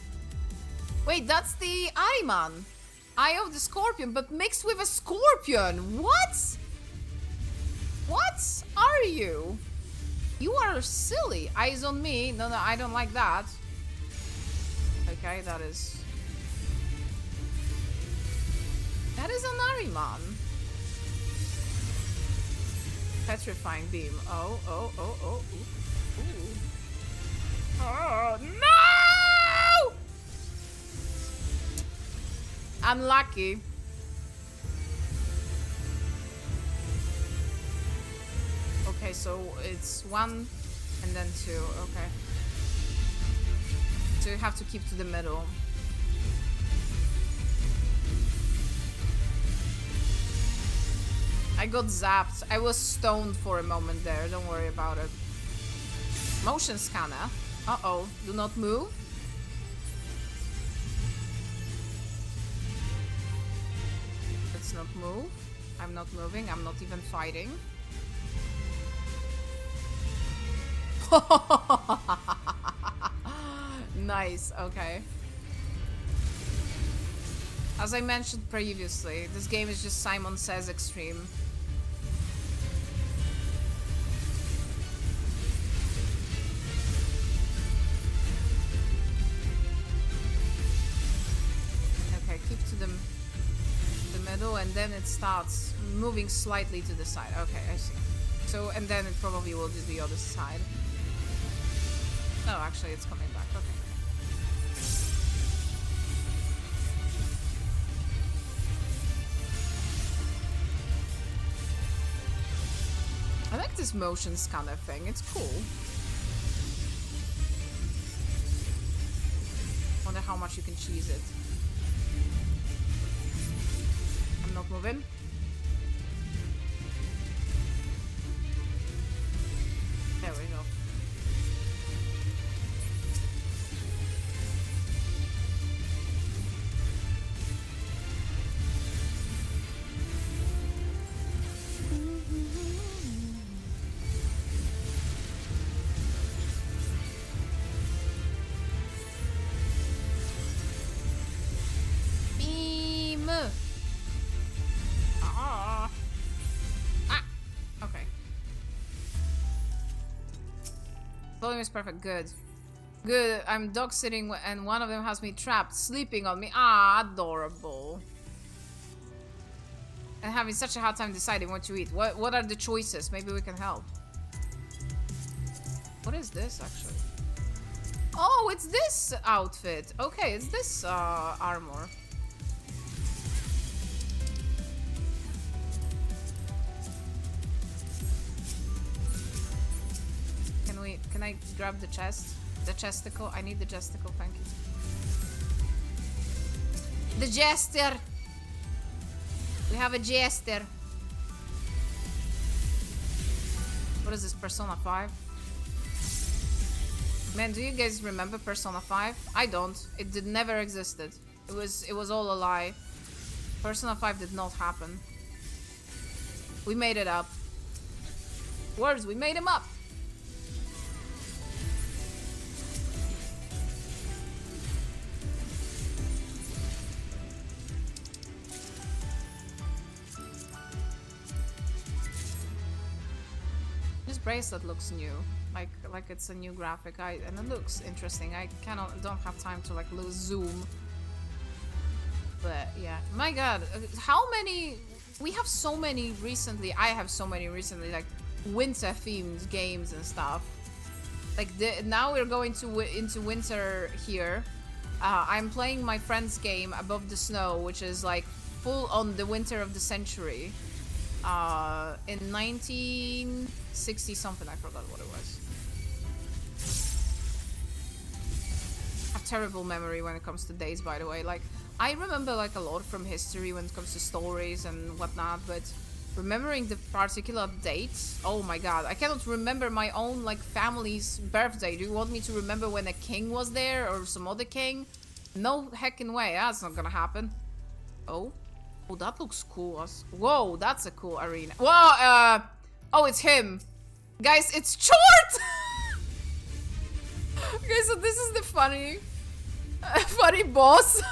Speaker 1: Wait, that's the Ahriman, Eye of the Scorpion, but mixed with a scorpion. What? What are you? You are silly. Eyes on me. No, I don't like that. Okay, that is an Ahriman. Petrifying beam. Oh. Ooh. Oh, no! Unlucky. Okay, so it's 1 and then 2. Okay. So you have to keep to the middle. I got zapped. I was stoned for a moment there. Don't worry about it. Motion scanner. Uh-oh. Do not move. Let's not move. I'm not moving. I'm not even fighting. Nice. Okay. As I mentioned previously, this game is just Simon Says Extreme. Okay, keep to the middle, and then it starts moving slightly to the side. Okay, I see. So, and then it probably will do the other side. Oh, actually, it's coming back. Okay. I like this motion scanner thing. It's cool. Wonder how much you can cheese it. I'm not moving. There we go. volume is perfect. Good. Good. I'm dog sitting and one of them has me trapped, sleeping on me. Ah, adorable. And having such a hard time deciding what to eat. What are the choices? Maybe we can help. What is this, actually? Oh, it's this outfit. Okay, it's this armor. Can I grab the chest? The chesticle? I need the chesticle, thank you. The jester! We have a jester. What is this, Persona 5? Man, do you guys remember Persona 5? I don't. It never existed. It was all a lie. Persona 5 did not happen. We made it up. Words, we made them up. This bracelet looks new, like it's a new graphic. And it looks interesting. I don't have time to like zoom. But yeah, my God, how many? We have so many recently. I have so many recently, like winter themed games and stuff. Like now we're going into winter here. I'm playing my friend's game Above the Snow, which is like full on the winter of the century. In 1960 something, I forgot what it was. I have terrible memory when it comes to days, by the way. Like, I remember like a lot from history when it comes to stories and whatnot, but remembering the particular dates, oh my God, I cannot remember my own like family's birthday. Do you want me to remember when a king was there or some other king? No heckin' way, that's not gonna happen. Oh. Oh, that looks cool. Whoa, that's a cool arena. Whoa, oh, it's him. Guys, it's Chort! Okay, so this is the funny boss.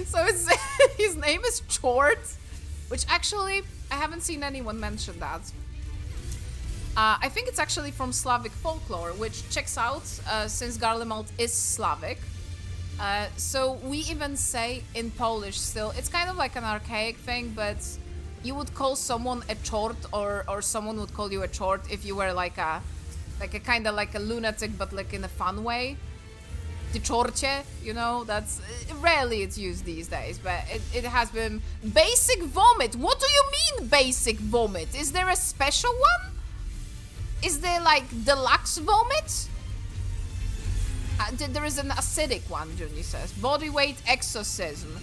Speaker 1: So it's his name is Chort, which actually, I haven't seen anyone mention that. I think it's actually from Slavic folklore, which checks out, since Garlemald is Slavic. So we even say in Polish still, it's kind of like an archaic thing, but you would call someone a chort or someone would call you a chort if you were like a kind of like a lunatic, but like in a fun way. The chorcie, you know, that's rarely it's used these days, but it has been. Basic vomit. What do you mean basic vomit? Is there a special one? Is there like deluxe vomit? There is an acidic one, Juni says. Body weight exorcism.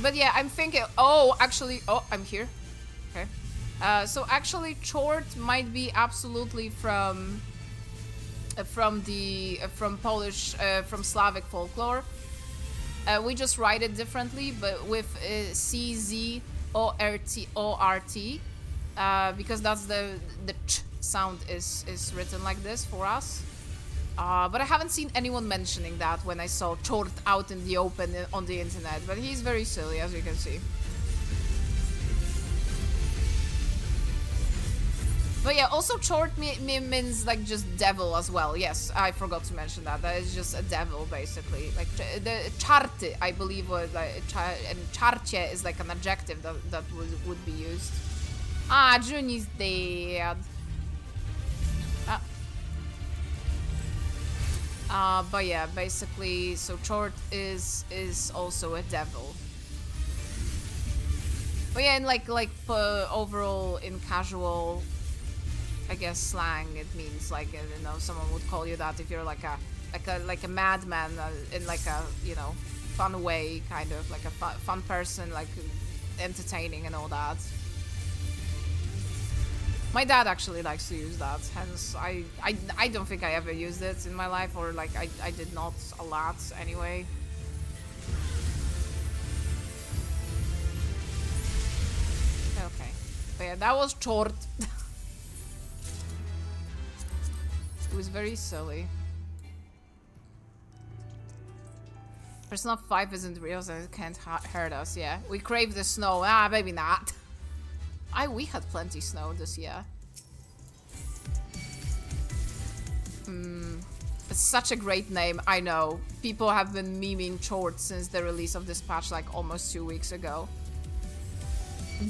Speaker 1: But yeah, I'm thinking, oh, actually, oh, I'm here. Okay. So actually, Chort might be absolutely from Polish, from Slavic folklore. We just write it differently, but with CZORT, because that's the ch sound is written like this for us. But I haven't seen anyone mentioning that when I saw Chort out in the open on the internet. But he's very silly, as you can see. But yeah, also Chort means like just devil as well. Yes, I forgot to mention that. That is just a devil, basically. Like the czarty, I believe, was like, and czarcie is like an adjective that would be used. Ah, Juni's dead. But yeah, basically, so Chort is also a devil. But yeah, in like overall in casual, I guess, slang, it means like, you know, someone would call you that if you're like a madman in like a, you know, fun way, kind of like a fun person, like entertaining and all that. My dad actually likes to use that, hence I don't think I ever used it in my life, or like I did not a lot anyway. Okay, but yeah, that was Chort. It was very silly. Persona 5 isn't real, so it can't hurt us, yeah. We crave the snow. Ah, maybe not. We had plenty snow this year. It's such a great name, I know. People have been memeing Chort since the release of this patch like almost 2 weeks ago.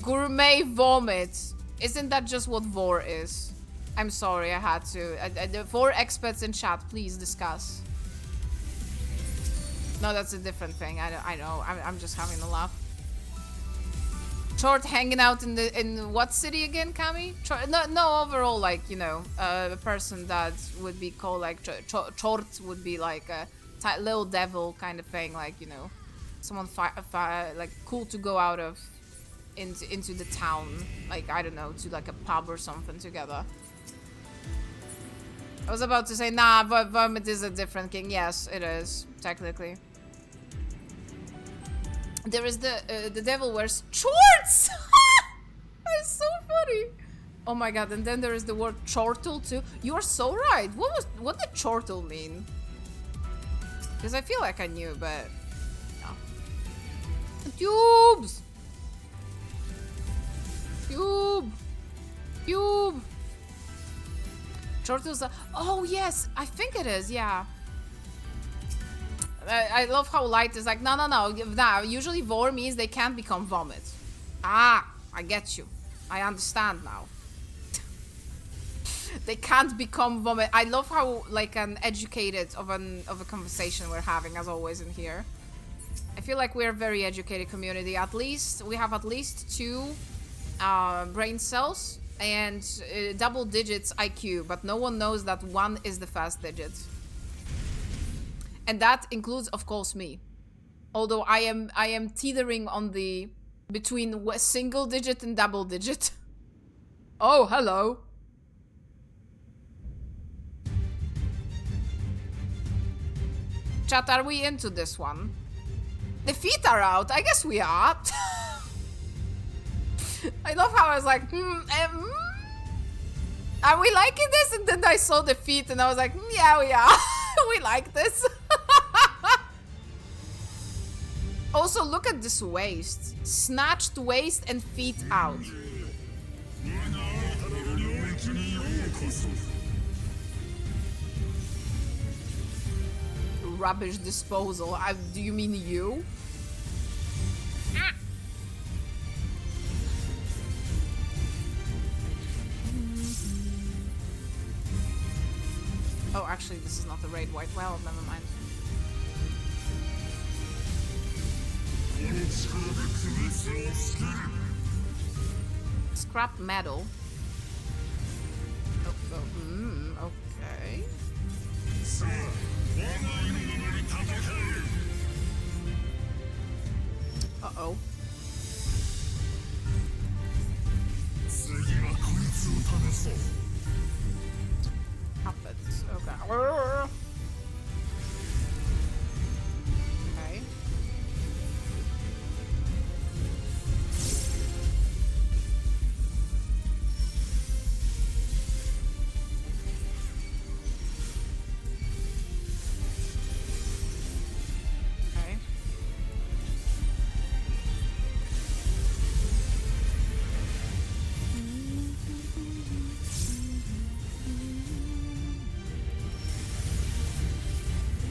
Speaker 1: Gourmet vomit. Isn't that just what vor is? I'm sorry, I had to. The vor experts in chat, please discuss. No, that's a different thing. I know. I'm just having a laugh. Chort hanging out in what city again, Kami? No, overall, like, you know, a person that would be called like Chort would be like a little devil kind of thing, like, you know, someone like cool to go out of into the town, like, I don't know, to like a pub or something together. I was about to say, nah, but vomit is a different king. Yes, it is technically. There is the devil wears shorts. That's so funny. Oh my god! And then there is the word chortle too. You are so right. What did chortle mean? Because I feel like I knew, but no. Tubes. Tube. Chortles. Oh yes, I think it is. Yeah. I love how Light is like, no. Nah, usually vor means they can't become vomit. Ah, I get you. I understand now. They can't become vomit. I love how like an educated of a conversation we're having as always in here. I feel like we're a very educated community. At least we have at least 2 brain cells and double digits IQ, but no one knows that 1 is the first digit. And that includes, of course, me. Although I am teetering on the between single digit and double digit. Oh, hello. Chat, are we into this one? The feet are out. I guess we are. I love how I was like, are we liking this? And then I saw the feet and I was like, yeah, we are. We like this. Also, look at this waist. Snatched waist and feet out. Rubbish disposal. Do you mean you? Oh, actually, this is not the raid white. Well, never mind. Scrap metal. Okay. Uh-oh. Puppets. Okay. Okay.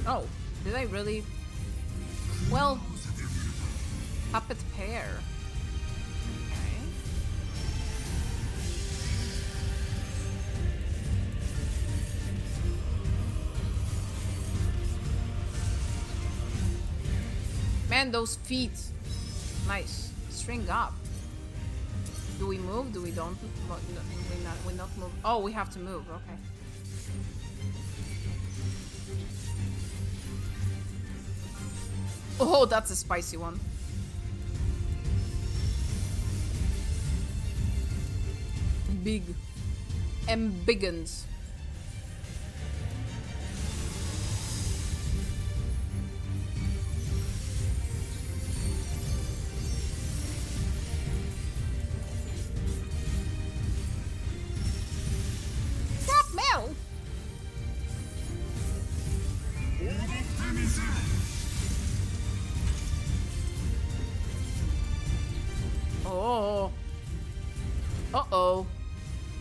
Speaker 1: Oh, did I really? Well, puppet pair. Okay. Man, those feet. Nice. String up. Do we move? Do we don't? We not move. Oh, we have to move. Okay. Oh, that's a spicy one. Big. Embiggens. Stop metal! Oh. Uh-oh.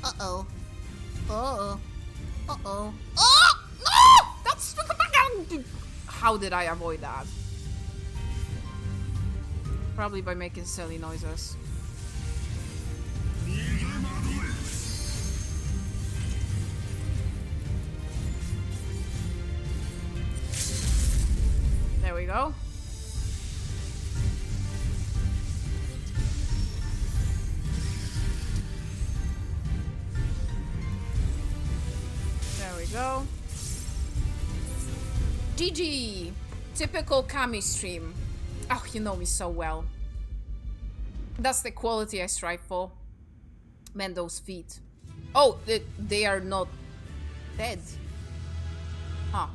Speaker 1: Uh-oh. Uh-oh. Uh-oh. Oh! How did I avoid that? Probably by making silly noises. There we go. There we go. GG! Typical Kami stream. Oh, you know me so well. That's the quality I strive for. Man, those feet. Oh, they are not dead. Huh.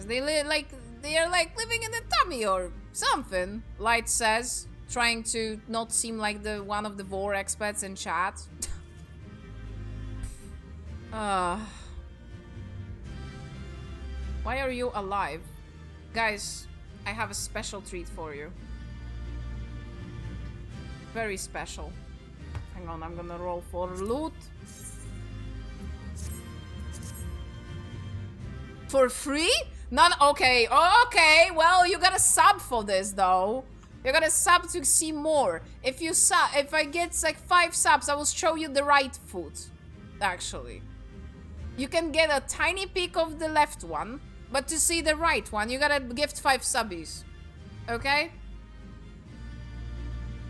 Speaker 1: They are like living in a tummy or something. Light says, trying to not seem like the one of the vor experts in chat. Why are you alive? Guys, I have a special treat for you. Very special. Hang on, I'm gonna roll for loot. For free? None? Okay. Okay. Well, you gotta sub for this, though. You gotta sub to see more. If you sub, if I get like 5 subs, I will show you the right foot. Actually, you can get a tiny peek of the left one, but to see the right one, you gotta gift 5 subbies. Okay?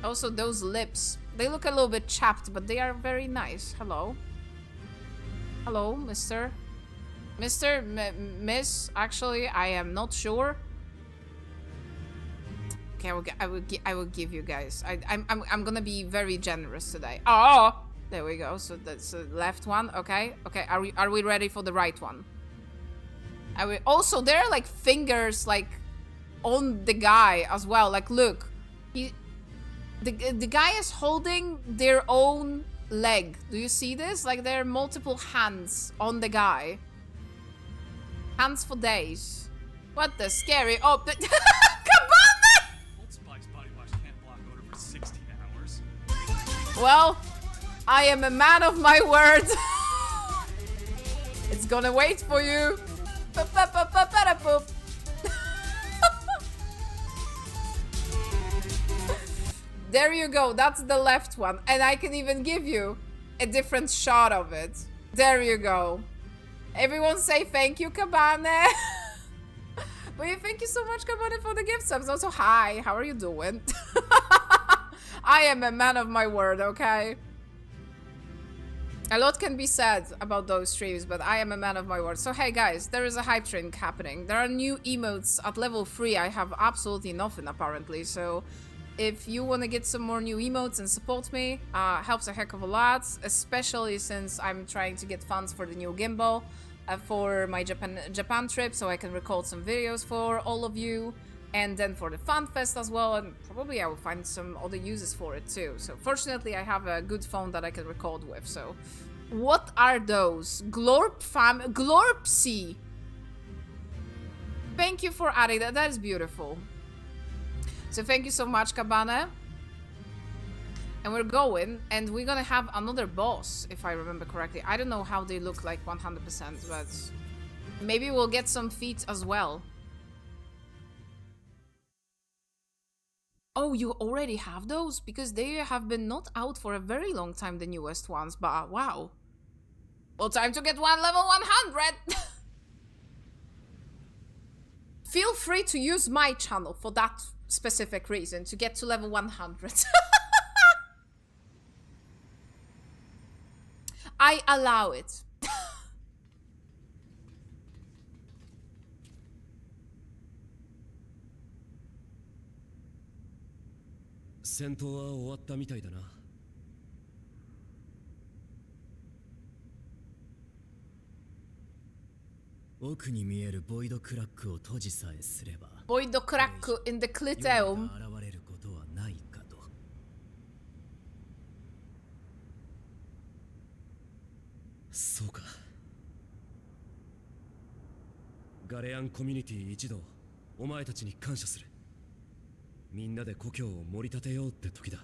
Speaker 1: Also, those lips. They look a little bit chapped, but they are very nice. Hello. Hello, mister. Miss, actually, I am not sure. Okay, I will give you guys. I'm gonna be very generous today. Oh, there we go. So that's the left one. Okay, okay. Are we ready for the right one? Also, there are like fingers like on the guy as well. Like, look, the guy is holding their own leg. Do you see this? Like, there are multiple hands on the guy. Hands for days. What the scary? Oh, come on!
Speaker 9: Old Spice body wash can't block odor for 16 hours.
Speaker 1: Well, I am a man of my word. It's gonna wait for you. There you go. That's the left one. And I can even give you a different shot of it. There you go. Everyone say thank you, Cabane. But thank you so much, Cabane, for the gift subs. Also, hi, how are you doing? I am a man of my word, okay? A lot can be said about those streams, but I am a man of my word. So, hey guys, there is a hype train happening. There are new emotes at level 3. I have absolutely nothing, apparently. So, if you want to get some more new emotes and support me, helps a heck of a lot. Especially since I'm trying to get funds for the new gimbal. For my Japan trip, so I can record some videos for all of you, and then for the fan fest as well, and probably I will find some other uses for it too. So fortunately I have a good phone that I can record with. So what are those? Glorpsy. Thank you for adding that. That is beautiful. So thank you so much, Cabane. And we're going, and we're gonna have another boss, if I remember correctly. I don't know how they look like 100%, but maybe we'll get some feet as well. Oh, you already have those? Because they have been not out for a very long time, the newest ones, but wow. Well, time to get one level 100! Feel free to use my channel for that specific reason, to get to level 100. I allow it.
Speaker 6: 戦闘は終わったみたいだな。
Speaker 8: 奥に見えるボイドクラックを閉じさえすれば、
Speaker 1: Void crack in the cliteum.
Speaker 8: 現れることはないかと。
Speaker 6: そうか。ガレアンコミュニティ一同、お前たちに感謝する。みんなで故郷を盛り立てようって時だ。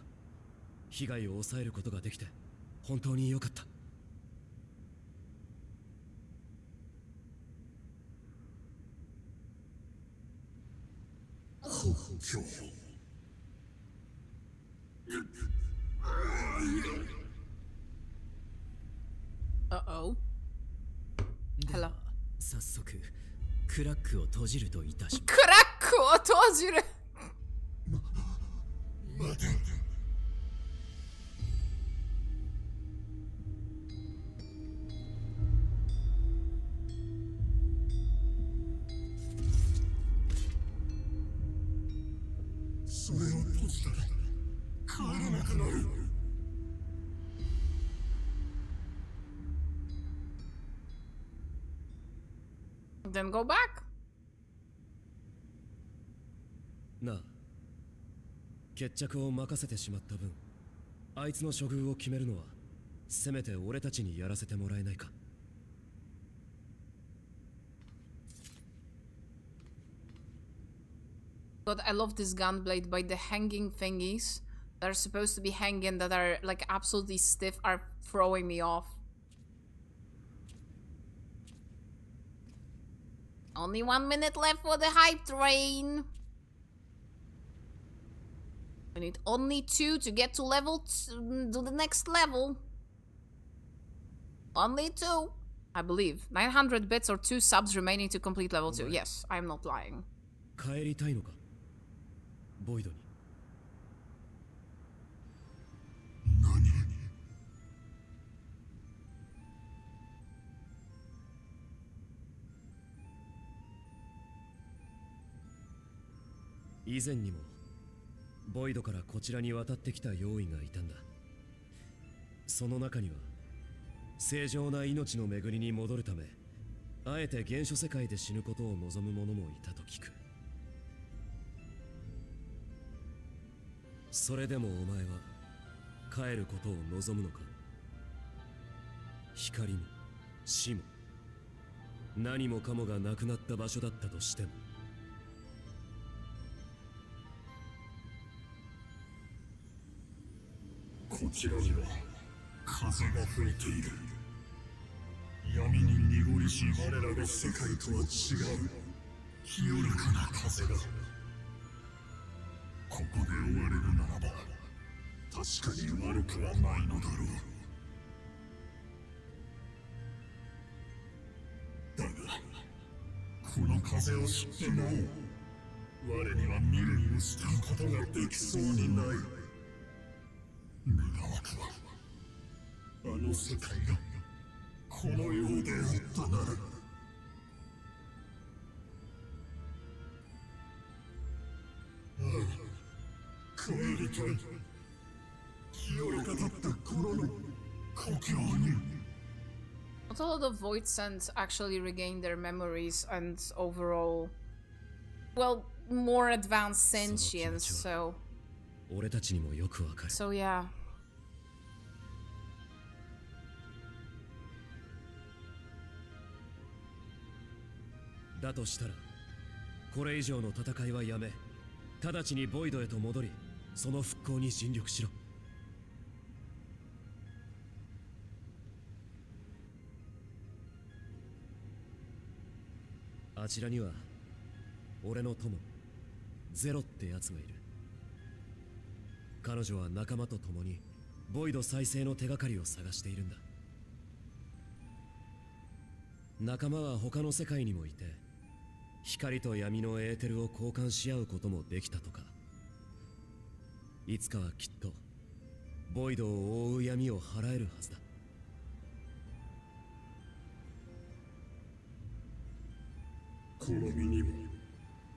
Speaker 6: 被害を抑えることができて本当に良かった。
Speaker 9: 境
Speaker 1: Uh-oh.
Speaker 8: では早速クラックを閉じるといたします。
Speaker 1: クラックを閉じる。
Speaker 9: 待て。それを閉じたら帰らなくなる。
Speaker 1: Then go back.
Speaker 6: なあ、決着を任せてしまった分、あいつの処遇を決めるのはせめて俺たちにやらせてもらえないか。
Speaker 1: God, I love this gun blade by the hanging thingies that are supposed to be hanging that are like absolutely stiff are throwing me off. Only 1 minute left for the hype train. We need only 2 to get to to the next level. Only 2. I believe. 900 bits or 2 subs remaining to complete level 2. Yes, I'm not lying.
Speaker 6: 帰りたいのか、ボイドに。
Speaker 9: 何？
Speaker 6: 以前にもボイドからこちらに渡ってきた用意がいたんだ。その中には正常な命の巡りに戻るため、あえて原初世界で死ぬことを望む者もいたと聞く。それでもお前は帰ることを望むのか？光も死も何もかもがなくなった場所だったとしても。
Speaker 9: こちらには風が吹いている。闇に濁りし我らの世界とは違う清らかな風が。ここで終われるならば確かに悪くはないのだろう。だがこの風を知っても我には見るにも捨てることができそうにない。願わくはあの世界がこのようであったなら。ああ、帰りたい。清らかだった頃の故郷に。
Speaker 1: Not a lot of Void Sense actually regain their memories and overall, well, more advanced sentience, so...
Speaker 6: 俺たちにもよくわかる。
Speaker 1: So yeah.
Speaker 6: だとしたら、これ以上の戦いはやめ、直ちにボイドへと戻り、その復興に尽力しろ。あちらには俺の友ゼロってやつがいる。彼女は仲間と共にボイド再生の手がかりを探しているんだ。仲間は他の世界にもいて、光と闇のエーテルを交換し合うこともできたとか。いつかはきっとボイドを覆う闇を払えるはずだ。
Speaker 9: この身にも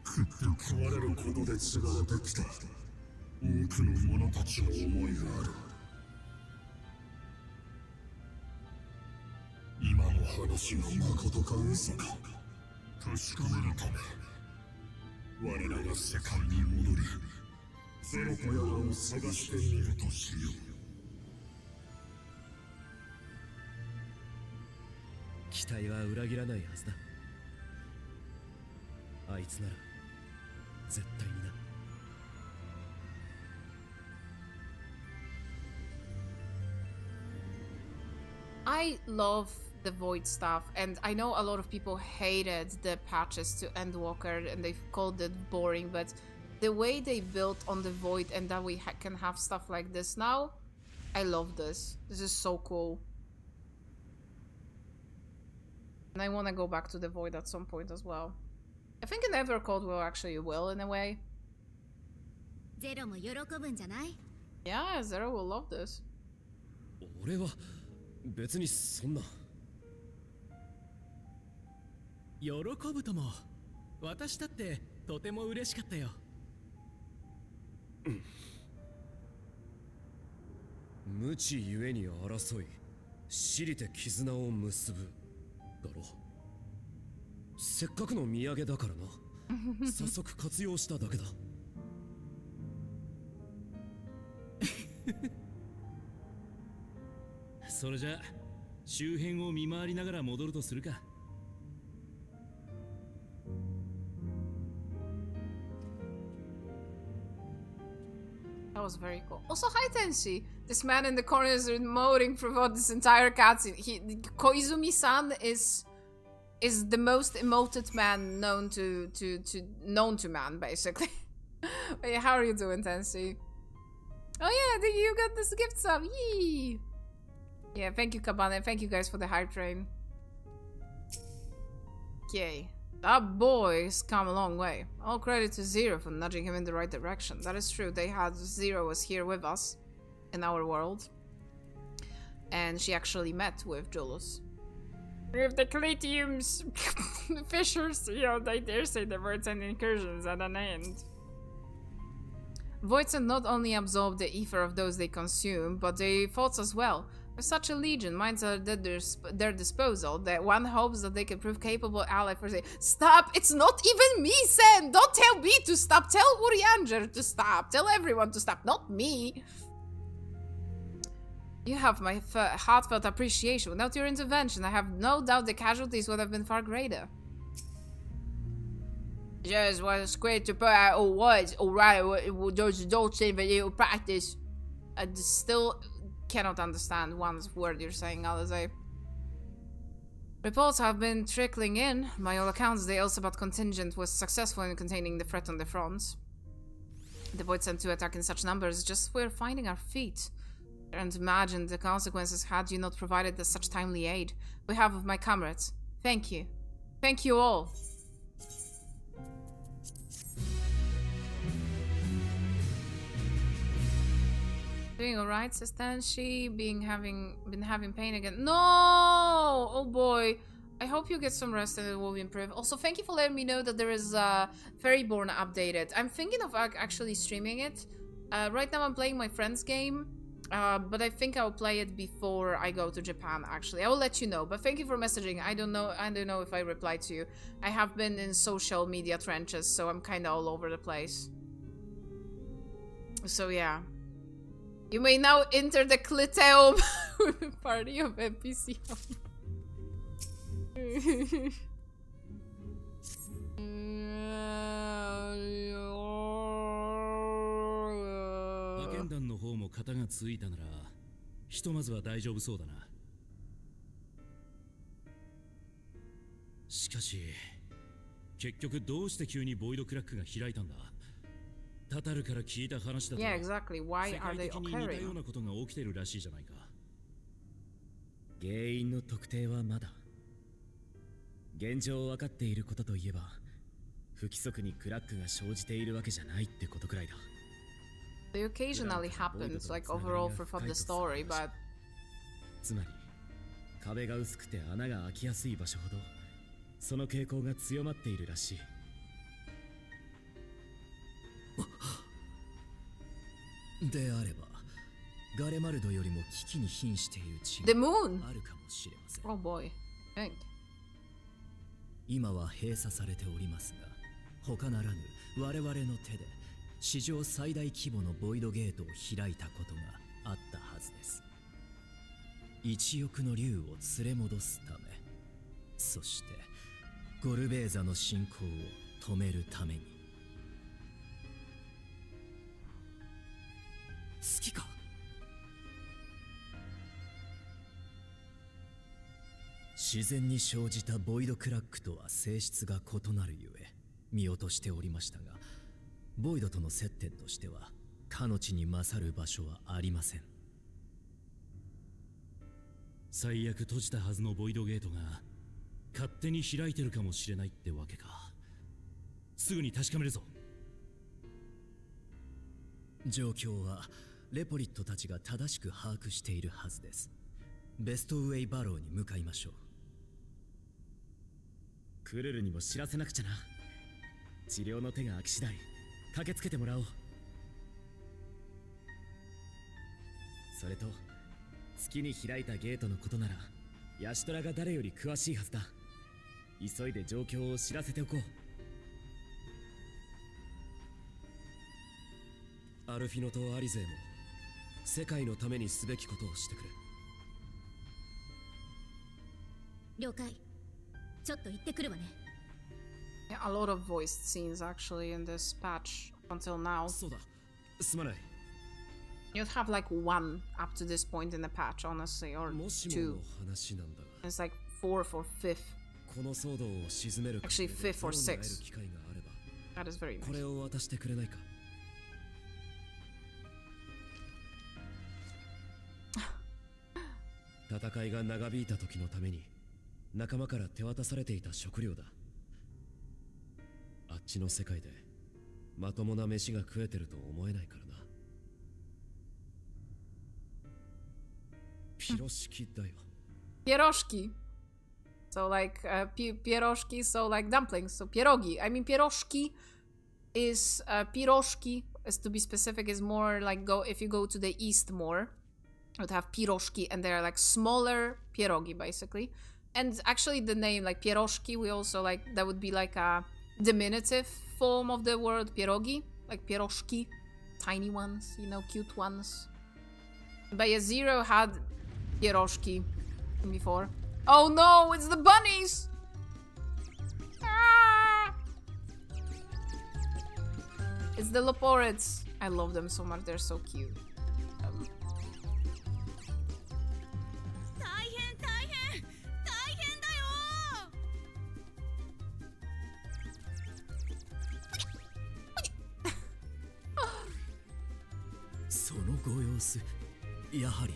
Speaker 9: 食って食われることで継がれてきた多くの者たちの思いがある。今の話が誠か嘘か確かめるため我らが世界に戻りゼロとやらを探してみるとしよ
Speaker 6: う。期待は裏切らないはずだ。あいつなら絶対にな。
Speaker 1: I love the Void stuff, and I know a lot of people hated the patches to Endwalker and they've called it boring, but The way they built on the void and that we can have stuff like this now, I love this. This is so cool. And I want to go back to the void at some point as well. I think an Evercode will actually will in a way.
Speaker 5: ゼロも喜ぶんじゃない？
Speaker 1: Yeah, Zero will love this.
Speaker 6: 俺は別にそんな。
Speaker 8: 喜ぶとも。私だってとても嬉しかったよ。
Speaker 6: 無知ゆえに争い、私利て絆を結ぶだろ。せっかくの土産だからな。早速活用しただけだ。
Speaker 8: それじゃ周辺を見回りながら戻るとするか。
Speaker 1: That was very cool. Also, hi Tenshi! This man in the corner is emoting throughout this entire cutscene. Koizumi-san is the most emoted man known to man, basically. Hey, how are you doing, Tenshi? Oh yeah, you got this gift sub. Yee! Yeah, thank you, Kabane. Thank you guys for the hype train. Okay. That boy's come a long way. All credit to Zero for nudging him in the right direction. That is true. Zero was here with us in our world. And she actually met with Julius.
Speaker 7: With the Clitium's fissures, you know, they dare say the words and incursions at an end.
Speaker 1: Voids not only absorb the ether of those they consume, but their thoughts as well. With such a legion, minds are at their disposal, that one hopes that they can prove capable ally for say, stop! It's not even me, Sen! Don't tell me to stop! Tell Urianger to stop! Tell everyone to stop, not me! You have my heartfelt appreciation. Without your intervention, I have no doubt the casualties would have been far greater. Just was great to put out all words, alright, those adults in the little practice. I still cannot understand one word you're saying, Alizé. Reports have been trickling in. By all accounts, the Elsabat contingent was successful in containing the threat on the fronts. The Void sent to attack in such numbers just we're finding our feet. And imagine the consequences had you not provided us such timely aid. We have of my comrades. Thank you. Thank you all. Doing alright, says Tenshi. Been having pain again. No! Oh boy. I hope you get some rest and it will improve. Also, thank you for letting me know that there is Fairyborn updated. I'm thinking of actually streaming it. Right now I'm playing my friend's game. But I think I'll play it before I go to Japan, actually. I will let you know. But thank you for messaging. I don't know if I replied to you. I have been in social media trenches, so I'm kind of all over the place. So yeah. You may now enter the Cliteum with a party of NPC.
Speaker 8: 派遣団の方も型がついたなら、ひとまずは大丈夫そうだな。しかし、結局どうして急にボイドクラックが開いたんだ。タタルから聞いた話だと、
Speaker 1: yeah, exactly. Why are they
Speaker 8: 世界的に似たようなことが起きてるらしいじゃないか。
Speaker 4: 原因の特定はまだ。現状分かっていることといえば、不規則にクラックが生じているわけじゃないってことくらいだ。
Speaker 1: They occasionally happens, like overall for the story, but
Speaker 4: つまり壁が薄くて穴が開きやすい場所ほどその傾向が強まっているらしい。
Speaker 8: であれば、ガレマルドよりも危機に瀕している地
Speaker 1: The moon!
Speaker 8: があるかもしれません。
Speaker 1: Oh boy. Thank.
Speaker 8: 今は閉鎖されておりますが、他ならぬ我々の手で史上最大規模のボイドゲートを開いたことがあったはずです。一翼の竜を連れ戻すため、そしてゴルベーザの進行を止めるために。好きか？自然に生じたボイドクラックとは性質が異なるゆえ見落としておりましたが、ボイドとの接点としてはかの地に勝る場所はありません。
Speaker 4: 最悪閉じたはずのボイドゲートが勝手に開いてるかもしれないってわけか。すぐに確かめるぞ。
Speaker 8: 状況はレポリットたちが正しく把握しているはずです。ベストウェイバローに向かいましょう。
Speaker 4: クルルにも知らせなくちゃな。治療の手が空き次第駆けつけてもらおう。それと月に開いたゲートのことならヤシトラが誰より詳しいはずだ。急いで状況を知らせておこう。
Speaker 6: アルフィノとアリゼーも世界のためにすべきことをしてくれ。
Speaker 5: 了解。ちょっと行ってくるわね。
Speaker 1: Yeah, a lot of voiced scenes actually in this patch until now.
Speaker 6: そうだ、すまない。
Speaker 1: You'd have like one up to this point in the patch, honestly, or
Speaker 6: もしも
Speaker 1: two.
Speaker 6: の話なんだが、
Speaker 1: It's like fourth or fifth.
Speaker 6: この騒動を鎮める
Speaker 1: Actually, fifth or
Speaker 6: ゼロに会える
Speaker 1: sixth.
Speaker 6: 機会があれば、
Speaker 1: That is very
Speaker 6: これ
Speaker 1: nice.
Speaker 6: を渡してくれないか。戦いが長引いた時のために仲間から手渡されていた食料だ。あっちの世界でまともな飯が食えてると思えないからな。ピロシキだよ。
Speaker 1: Pierożki. So like pierożki, so like dumplings. So pierogi. I mean pierożki is pirożki, is to be specific, is more like if you go to the east more, you would have pirożki, and they're like smaller pierogi basically. And actually the name like pierożki, we also like that would be like a diminutive form of the word pierogi, like pierożki, tiny ones, you know, cute ones. But yeah, Zero had pierożki before. Oh no, it's the bunnies! Ah! It's the Loporids. I love them so much, they're so cute.
Speaker 5: 大変大変大変だよ。
Speaker 8: そのご様子、やはり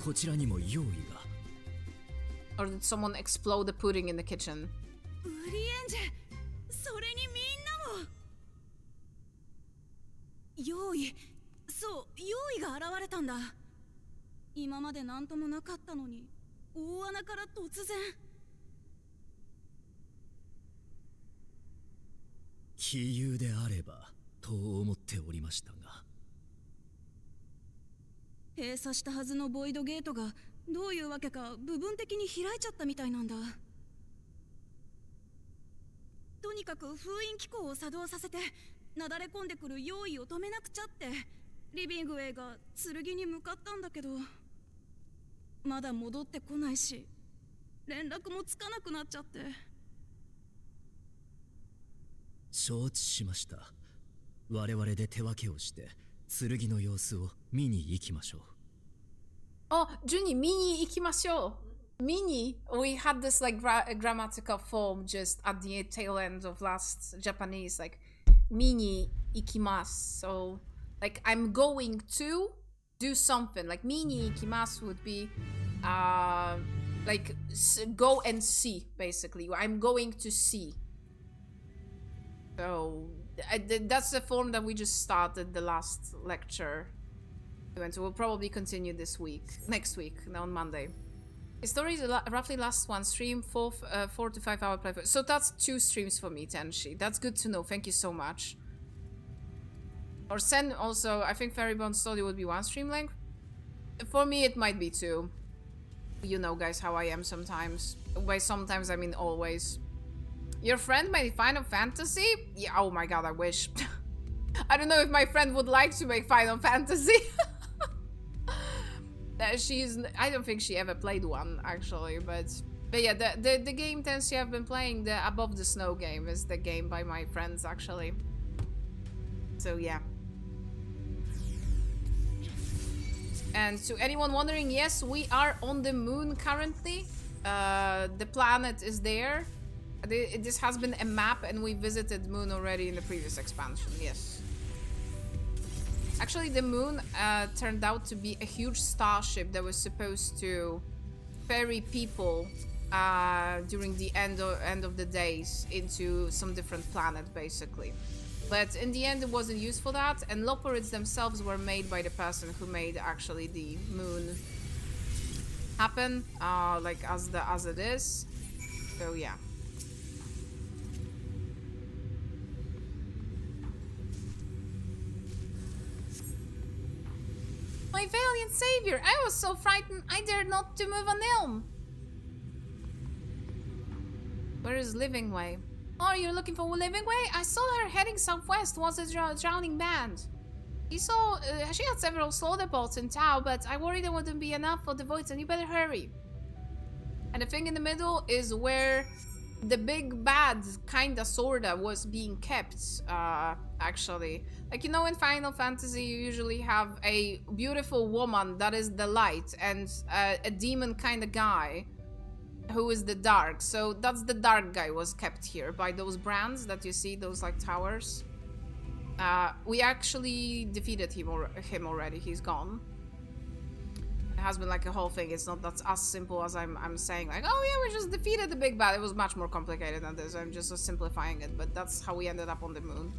Speaker 8: こちらにも用意が。
Speaker 1: Or did someone explode the pudding in the kitchen?
Speaker 5: ウリエンジェ、それにみんなも。用意、そう用意が現れたんだ。今まで何ともなかったのに大穴から突然。
Speaker 8: 杞憂であればと思っておりましたが。
Speaker 3: 閉鎖したはずのボイドゲートがどういうわけか部分的に開いちゃったみたいなんだ。とにかく封印機構を作動させてなだれ込んでくる用意を止めなくちゃってリビングウェイが剣に向かったんだけど、まだ戻ってこないし連絡もつかなくなっちゃって。
Speaker 8: 承知しました。我々で手分けをして剣の様子を見に行きましょう。
Speaker 1: Oh, Juni, mini ikimasho. Mini. We had this like grammatical form just at the tail end of last Japanese, like mini ikimasu. So, like I'm going to do something. Like mini ikimasu would be, like go and see. Basically, I'm going to see. So that's the form that we just started the last lecture. So we'll probably continue this week, next week, on Monday. The stories roughly last one stream, 4 to 5 hour playthrough. So that's 2 streams for me, Tenshi. That's good to know. Thank you so much. Or Sen also, I think Fairybound Story would be 1 stream length. For me, it might be 2. You know, guys, how I am sometimes. By sometimes, I mean always. Your friend made Final Fantasy? Yeah, oh my god, I wish. I don't know if my friend would like to make Final Fantasy. I don't think she ever played one, actually, but yeah, the game Tensi I've been playing, the Above the Snow game, is the game by my friends, actually. So yeah. And to anyone wondering, yes, we are on the moon currently. The planet is there. This has been a map, and we visited moon already in the previous expansion, yes. Actually, the moon turned out to be a huge starship that was supposed to ferry people during the end of the days into some different planet, basically. But in the end, it wasn't used for that, and Loporids themselves were made by the person who made actually the moon happen, like as it is. So yeah. My valiant savior! I was so frightened I dared not to move an elm. Where is Living Way? Oh, you're looking for Living Way? I saw her heading southwest towards the drowning band. She had several slaughter boats in tow, but I worried there wouldn't be enough for the voids, and you better hurry. And the thing in the middle is where the big bad kinda sorta was being kept, actually. Like, you know, in Final Fantasy you usually have a beautiful woman that is the light, and a demon kinda guy who is the dark. So that's the dark guy was kept here by those brands that you see, those like towers. We actually defeated him already. He's gone. It has been like a whole thing. It's not that's as simple as I'm saying, like, oh yeah, we just defeated the big bad. It was much more complicated than this. I'm just simplifying it, but that's how we ended up on the moon.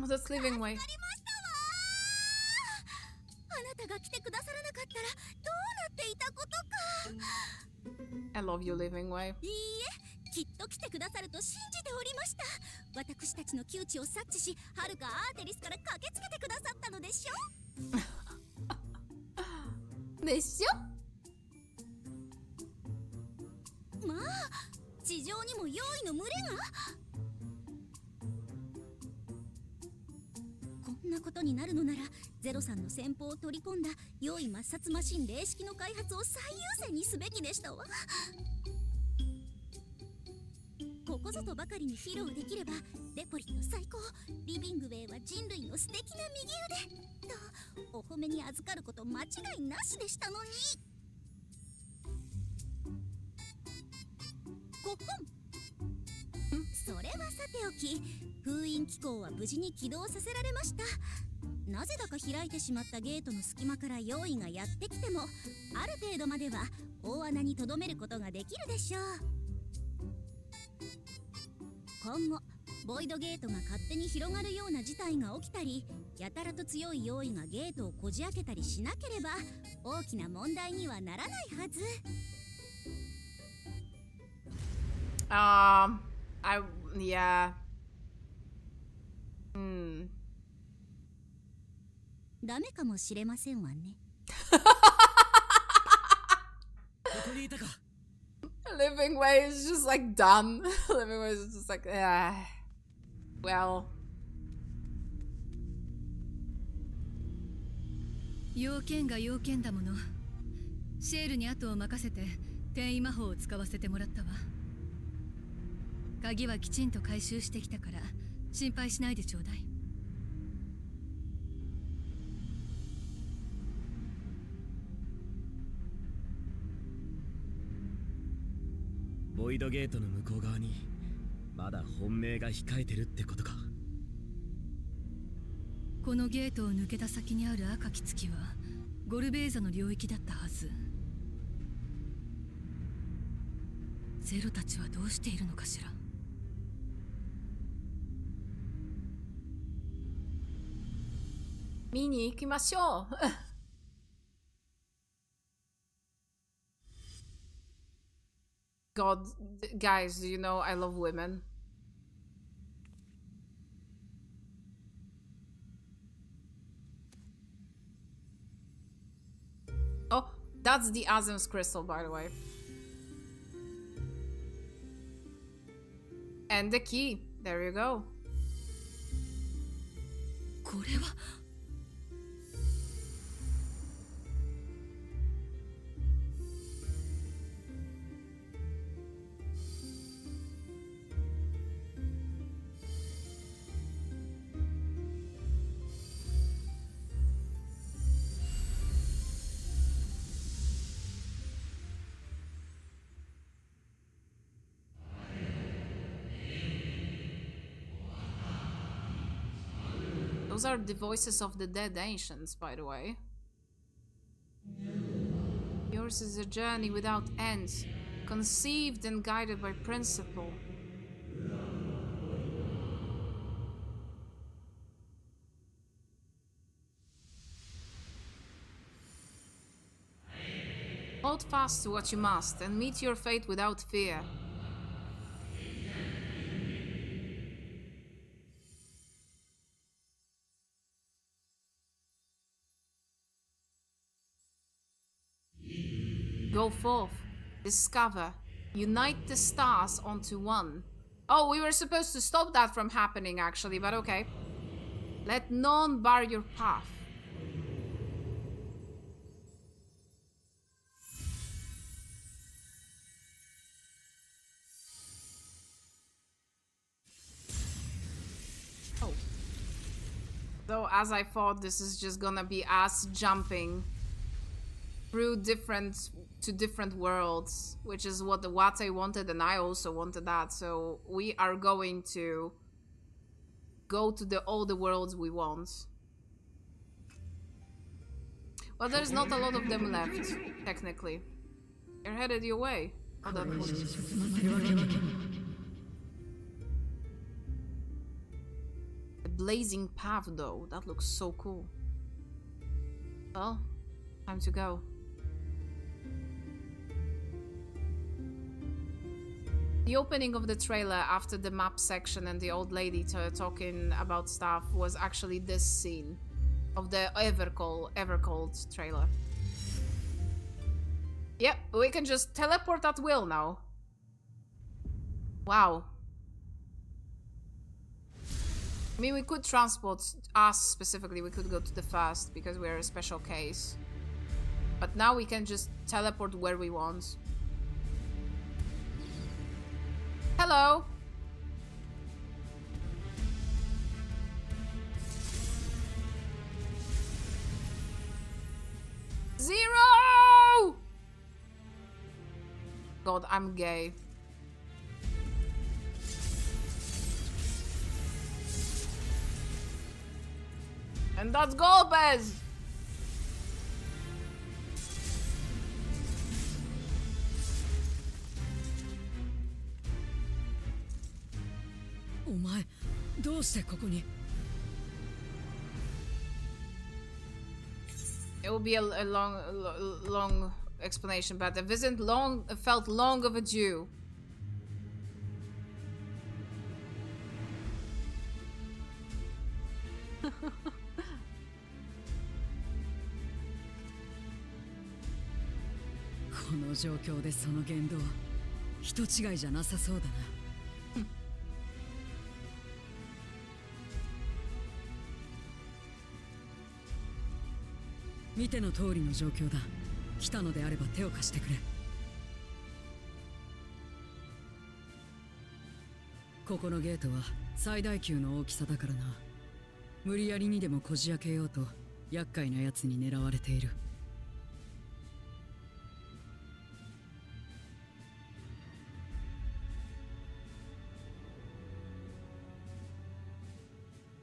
Speaker 1: Oh, that's Living Way.
Speaker 5: あなたが来てくださらなかったらどうなっていたことか。
Speaker 1: I love you, Living Way.
Speaker 5: いいえ、きっと来てくださると信じておりました。私たちの窮地を察知し、はるかアーテリスから駆けつけてくださったのでしょ。
Speaker 1: でしょ。
Speaker 5: まあ、地上にも用意の群れが。こんなことになるのなら、ゼロさんの先方を取り込んだ用意抹殺マシン霊式の開発を最優先にすべきでしたわ。ここぞとばかりに披露できれば、デポリット最高、リビングウェイは人類の素敵な右腕とお褒めに預かること間違いなしでしたのに。5本。それはさておき、封印機構は無事に起動させられました。なぜだか開いてしまったゲートの隙間から用意がやってきても、ある程度までは大穴に留めることができるでしょう。今後ボイドゲートが勝手に広がるような事態が起きたり、やたらと強い用意がゲートをこじ開けたりしなければ大きな問題にはならないはず。
Speaker 1: Yeah.
Speaker 5: ダメかもしれませんわね。
Speaker 4: ここにいたか。
Speaker 1: Living Way is just like done. Living Way is just like, well.
Speaker 2: 要件が要件だもの。シェールに後を任せて転移魔法を使わせてもらったわ。鍵はきちんと回収してきたから心配しないでちょうだい。
Speaker 4: ボイドゲートの向こう側にまだ本命が控えてるってことか。
Speaker 2: このゲートを抜けた先にある赤き月はゴルベーザの領域だったはず。ゼロたちはどうしているのかしら。
Speaker 1: 見に行きましょう。God, guys, you know I love women. Oh, that's the Azim's crystal, by the way. And the key. There you go.
Speaker 2: これは
Speaker 1: Those are the voices of the dead ancients, by the way. Yours is a journey without end, conceived and guided by principle. Hold fast to what you must, and meet your fate without fear. Go forth, discover, unite the stars onto one. Oh, we were supposed to stop that from happening, actually, but okay. Let none bar your path. Oh. So, as I thought, this is just gonna be us jumping through different worlds, which is what the Wate wanted, and I also wanted that. So we are going to go to all the worlds we want. Well, there's not a lot of them left, technically. You're headed your way. Oh, that was... The blazing path, though. That looks so cool. Well, time to go. The opening of the trailer after the map section and the old lady talking about stuff was actually this scene of the Evercold trailer. Yep, we can just teleport at will now. Wow. I mean, we could transport us specifically, we could go to the first because we're a special case. But now we can just teleport where we want. Hello. Zero! God, I'm gay. And that's Golbez! It will be a long explanation, but the visit felt long overdue.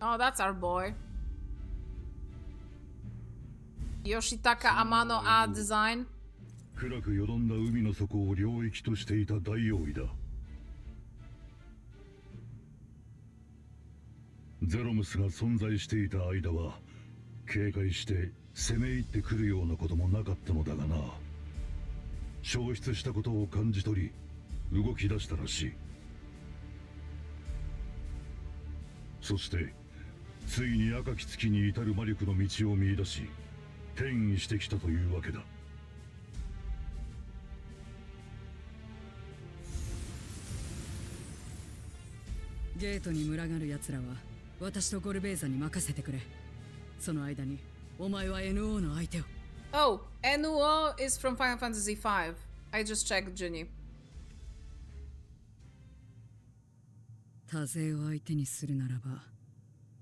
Speaker 1: Oh, that's our boy. Yoshitaka Amano art design.
Speaker 9: 暗くよどんだ海の底を領域としていた大王位だ。ゼロムスが存在していた間は警戒して攻め入ってくるようなこともなかったのだがな。消失したことを感じ取り動き出したらしい。そしてついに赤き月に至る魔力の道を見出し転移してきたというわけだ。
Speaker 2: ゲートに群がる奴らは私とゴルベーザに任せてくれ。その間にお前は NO の相手を。
Speaker 1: Oh, NO is from Final Fantasy V. I just checked, Junny.
Speaker 2: 多勢を相手にするならば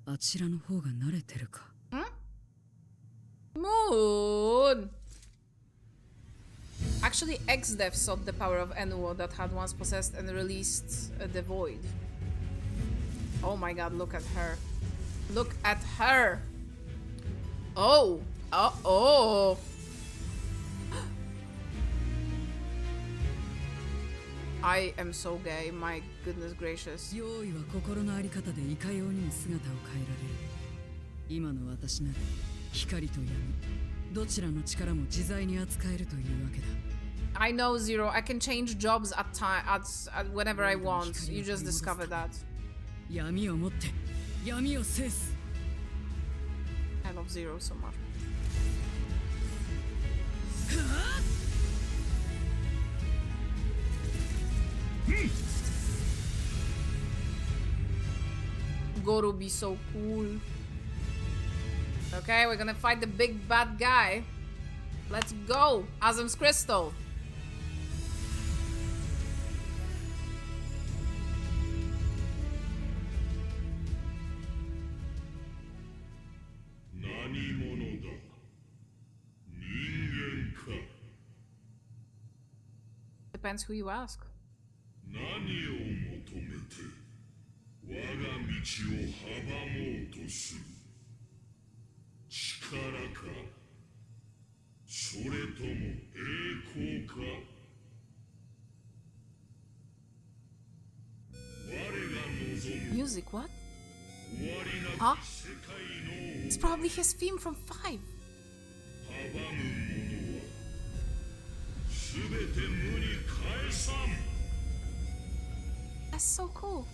Speaker 2: あちらの方が慣れてるか。
Speaker 1: Moon! Actually, XDev sought the power of NO that had once possessed and released the void. Oh my god, look at her. Look at her. Oh. Oh. I am so gay. My goodness gracious.
Speaker 2: 用意は心のあり方でいかようにも姿を変えられる。今の私なら光と闇どちらの力も自在に扱えるというわけだ。
Speaker 1: I know, Zero. I can change jobs at whenever I want. You just discovered that.
Speaker 2: 闇をもって闇を制す。
Speaker 1: I love Zero so much. Goro be so cool. Okay, we're gonna fight the big bad guy. Let's go! Azim's Crystal. Depends who you ask.
Speaker 9: 何を求めて我が道を阻もうとする力かそれとも栄光か我が望む
Speaker 1: Music, what?
Speaker 9: 終わりな
Speaker 1: Huh?
Speaker 9: き世界の
Speaker 1: It's probably his theme from 5.
Speaker 9: 阻む者はすべて無に返さん
Speaker 1: That's so cool.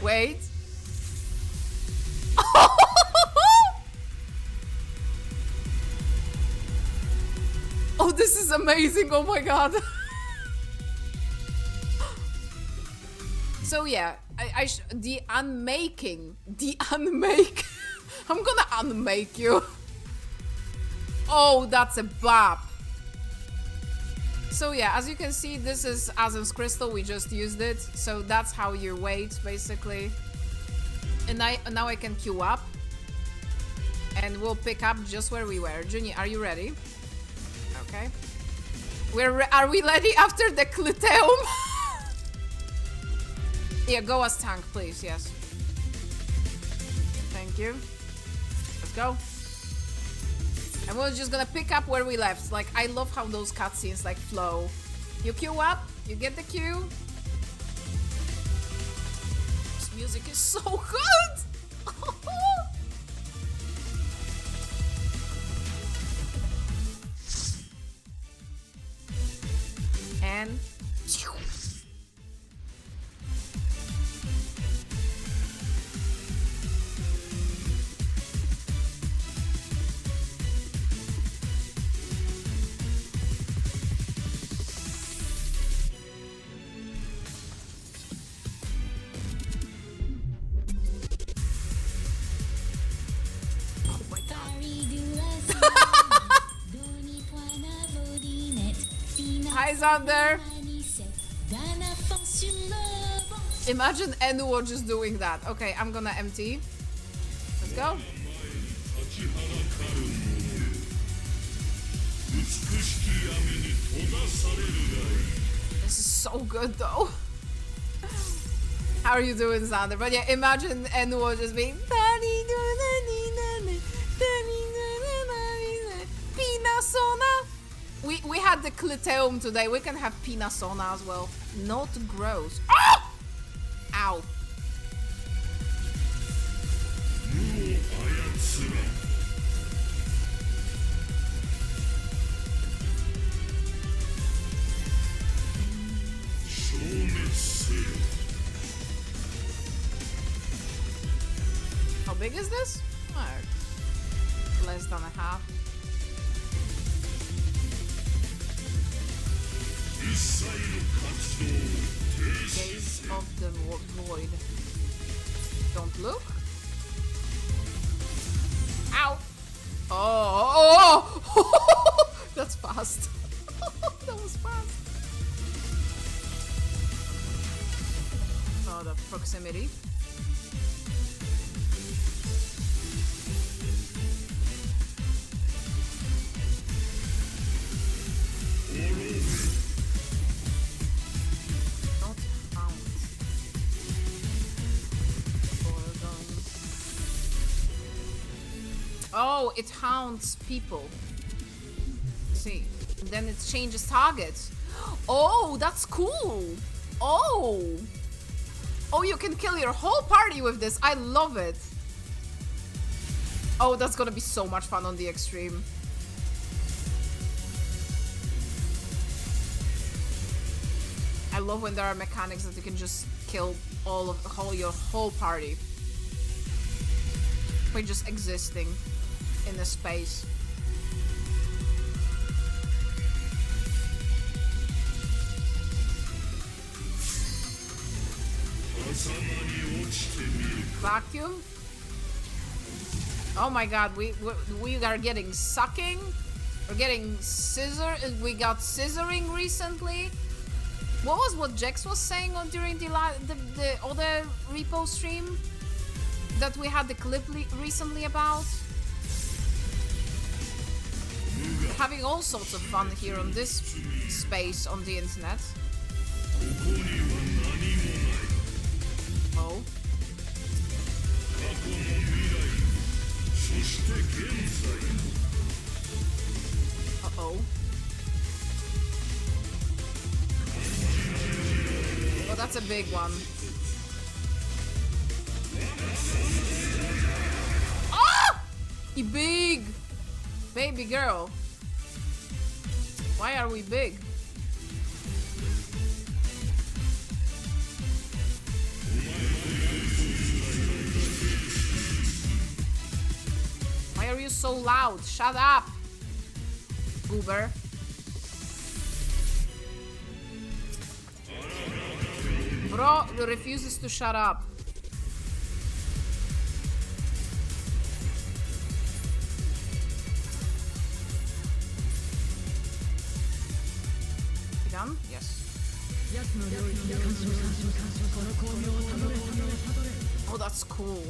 Speaker 1: Wait. Oh, this is amazing. Oh my god. So yeah, the unmaking. I'm gonna unmake you. Oh, that's a bop. So yeah, as you can see, this is Azim's Crystal. We just used it. So that's how you wait, basically. And now I can queue up. And we'll pick up just where we were. Junie, are you ready? Okay. Are we ready after the Cluteum? Yeah, go as tank, please. Yes. Thank you. Let's go. And we're just gonna pick up where we left. Like, I love how those cutscenes like flow. You queue up, you get the queue. This music is so good! And hi, Xander. Imagine Enuo just doing that. Okay, I'm gonna empty. Let's go. This is so good though. How are you doing, Xander? But yeah, imagine Enuo just being Pinasona. We had the Cluteum today. We can have Pinasona as well. Not gross. Ah! Ow. How big is this? Oh, less than a half. Gaze of the void. Don't look. Ow! Oh! That's fast. That was fast. Oh, the proximity. Not found. Oh, it hounds people. See. And then it changes targets. Oh, that's cool. Oh. Oh, you can kill your whole party with this. I love it. Oh, that's gonna be so much fun on the extreme. I love when there are mechanics that you can just kill your whole party by just existing in the space. Vacuum. Oh my god, we are getting sucking. We're getting scissor. We got scissoring recently. What was what Jex was saying on during the other repo stream that we had the clip recently about? Having all sorts of fun here on this space on the internet. Oh. Uh-oh. Oh, that's a big one. Ah! You big! Baby girl. Why are we big? Why are you so loud? Shut up! Goober. Bro refuses to shut up. You done? Yes. Oh, that's cool.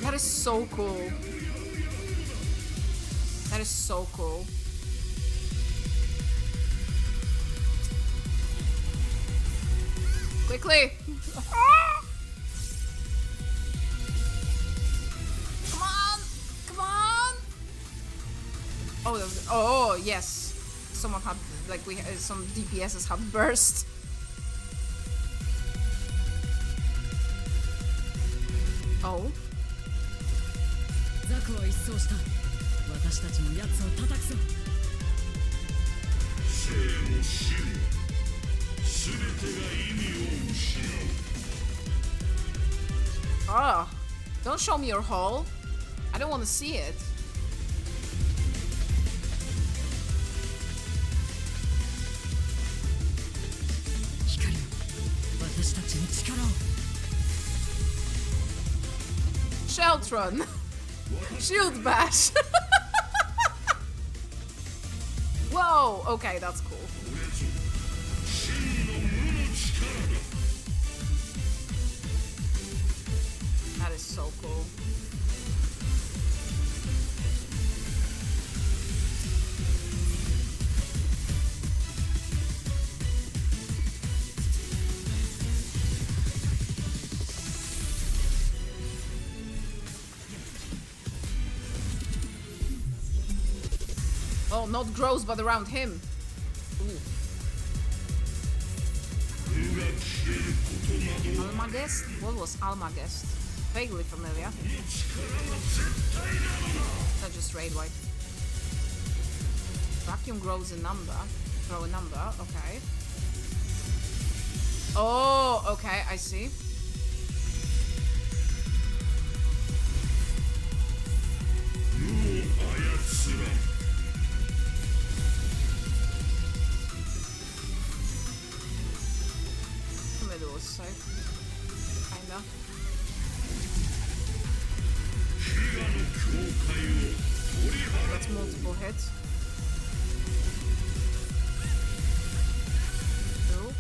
Speaker 1: That is so cool. That is so cool. Quickly! Come on! Come on! Oh, yes. Someone had, like, some DPSs had burst. Oh. Oh, don't show me your hole. I don't want to see it. Sheltron. Shield bash. Whoa, okay, that's cool. That is so cool. Oh, not gross, but around him. Ooh. Almagest? What was Almagest? Vaguely familiar. That's just raid wipe. Vacuum grows a number. Grow a number, okay. Oh, okay, I see. Middle was safe. Kinda. That's multiple hits. 2,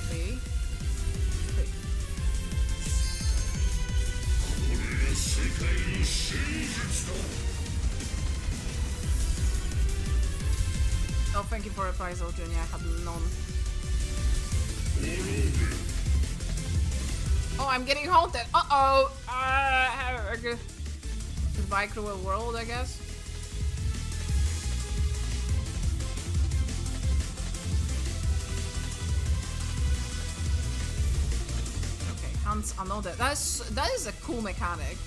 Speaker 1: 3, 3. Oh, thank you for reprisal, Junior. I had none. Oh, I'm getting haunted. Uh-oh. Goodbye, cruel world, I guess. Okay, Hans another. That is a cool mechanic.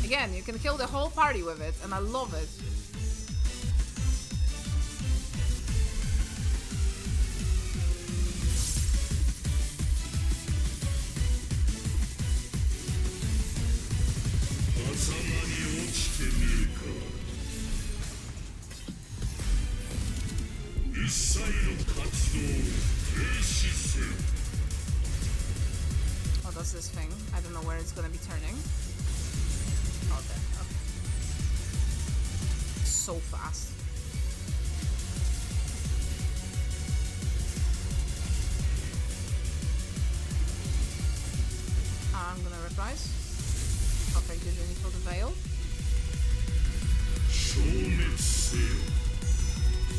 Speaker 1: Again, you can kill the whole party with it, and I love it. What does this thing? I don't know where it's gonna be turning. Oh, there. Okay. So fast. I'm gonna reprise. Okay, did you need for the veil?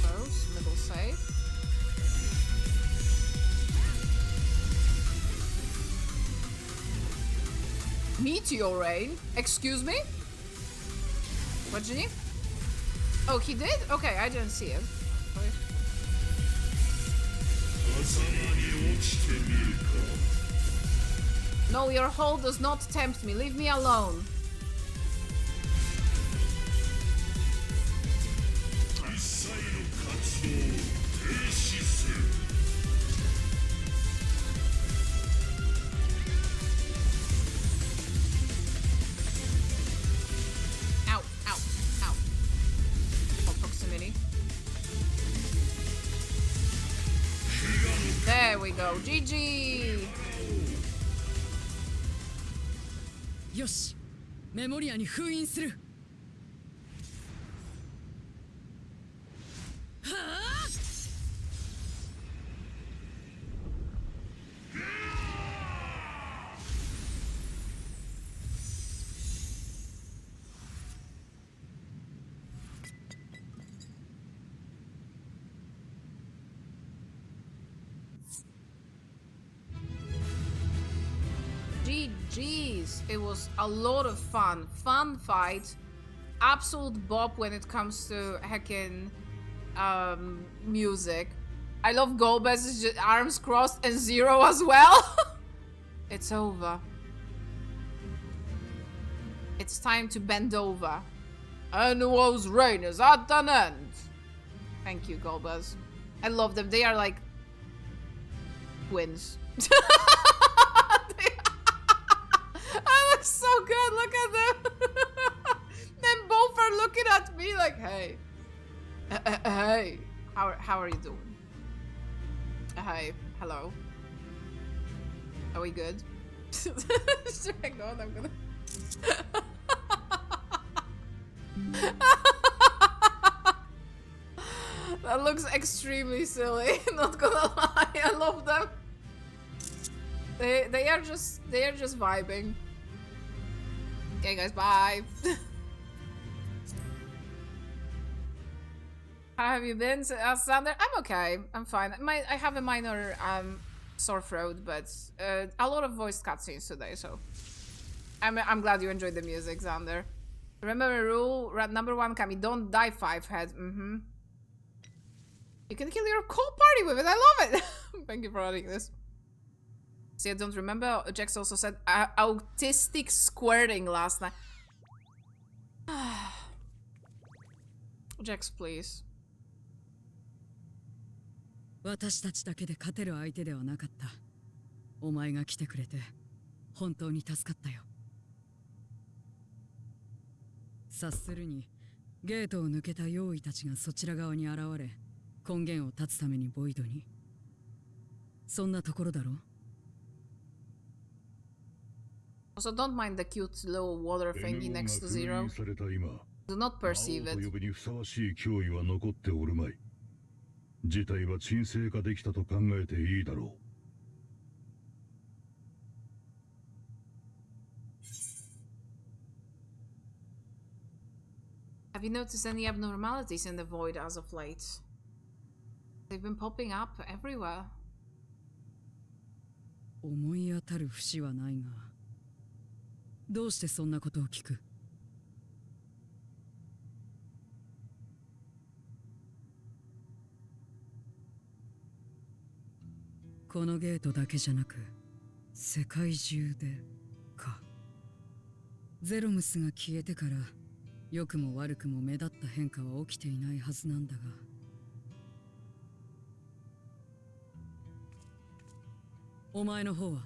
Speaker 1: Close, middle save. Meteor rain? Excuse me? What did you need? Oh, he did? Okay, I didn't see it. No, your hold does not tempt me. Leave me alone. Ow, ow, ow. Oh, proximity. There we go. GG!
Speaker 2: よし、メモリアに封印する。はあ
Speaker 1: GG's. It was a lot of fun. Fun fight. Absolute bop when it comes to heckin' music. I love Golbez's just arms crossed and Zero as well. It's over. It's time to bend over. Annual's reign is at an end. Thank you, Golbez. I love them. They are like twins. I look so good. Look at them. Then both are looking at me like, hey. Hey. How are you doing? Hey. Hello. Are we good? Hang on, I'm gonna... That looks extremely silly. Not gonna lie. I love them. They are just vibing. Okay, guys, bye. How have you been, Sander? I'm okay. I'm fine. I have a minor sore throat, but a lot of voiced cutscenes today, so I'm glad you enjoyed the music, Xander. Remember rule number 1, Kami, don't die 5-head. You can kill your whole party with it. I love it. Thank you for adding this. See, I don't remember. Jax also said autistic squirting last night. Jax, please.
Speaker 2: 私たちだけで勝てる相手ではなかった。お前が来てくれて本当に助かったよ。察するにゲートを抜けた妖異たちがそちら側に現れ、根源を断つためにボイドに。そんなところだろう。
Speaker 1: Also, don't mind the cute little water thingy next to Zero. Do not perceive it.
Speaker 9: 事態は沈静化できたと考えていいだろ
Speaker 1: う。Have you noticed any abnormalities in the void as of late? They've been popping up everywhere.
Speaker 2: 思い当たる節はないが、どうしてそんなことを聞く？このゲートだけじゃなく世界中でか。ゼロムスが消えてから良くも悪くも目立った変化は起きていないはずなんだが、お前の方は？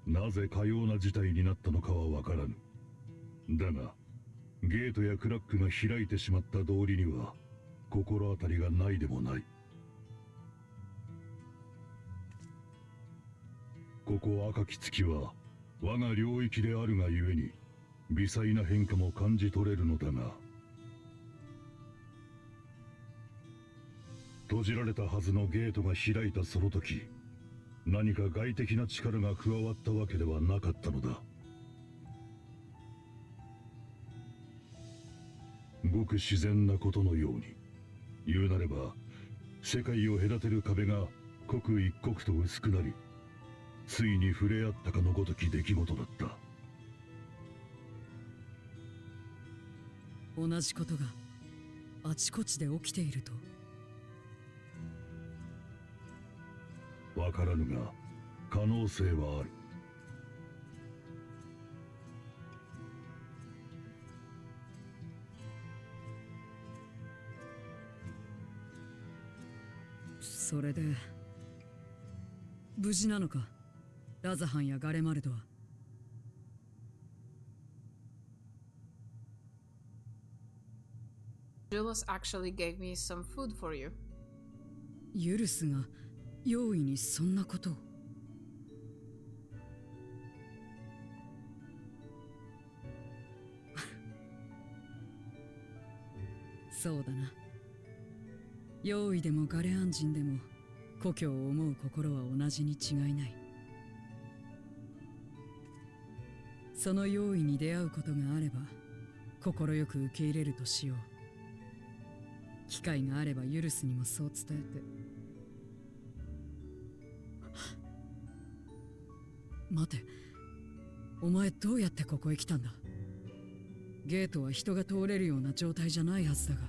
Speaker 9: なぜかような事態になったのかはわからぬ。だがゲートやクラックが開いてしまった道理には心当たりがないでもない。ここ赤き月は我が領域であるがゆえに微細な変化も感じ取れるのだが、閉じられたはずのゲートが開いたその時、何か外的な力が加わったわけではなかったのだ。ごく自然なことのように、言うなれば世界を隔てる壁が刻一刻と薄くなり、ついに触れ合ったかのごとき出来事だった。
Speaker 2: 同じことがあちこちで起きていると？
Speaker 9: わからぬが可能性はある。
Speaker 2: それで無事なのか、ラザハンやガレマルドは。
Speaker 1: Julius actually gave me some food for you.
Speaker 2: ユルスが容易にそんなことを？そうだな。用意でもガレアン人でも故郷を思う心は同じに違いない。その用意に出会うことがあれば快く受け入れるとしよう。機会があればユルスにもそう伝えて。待て、お前どうやってここへ来たんだ？ゲートは人が通れるような状態じゃないはずだが。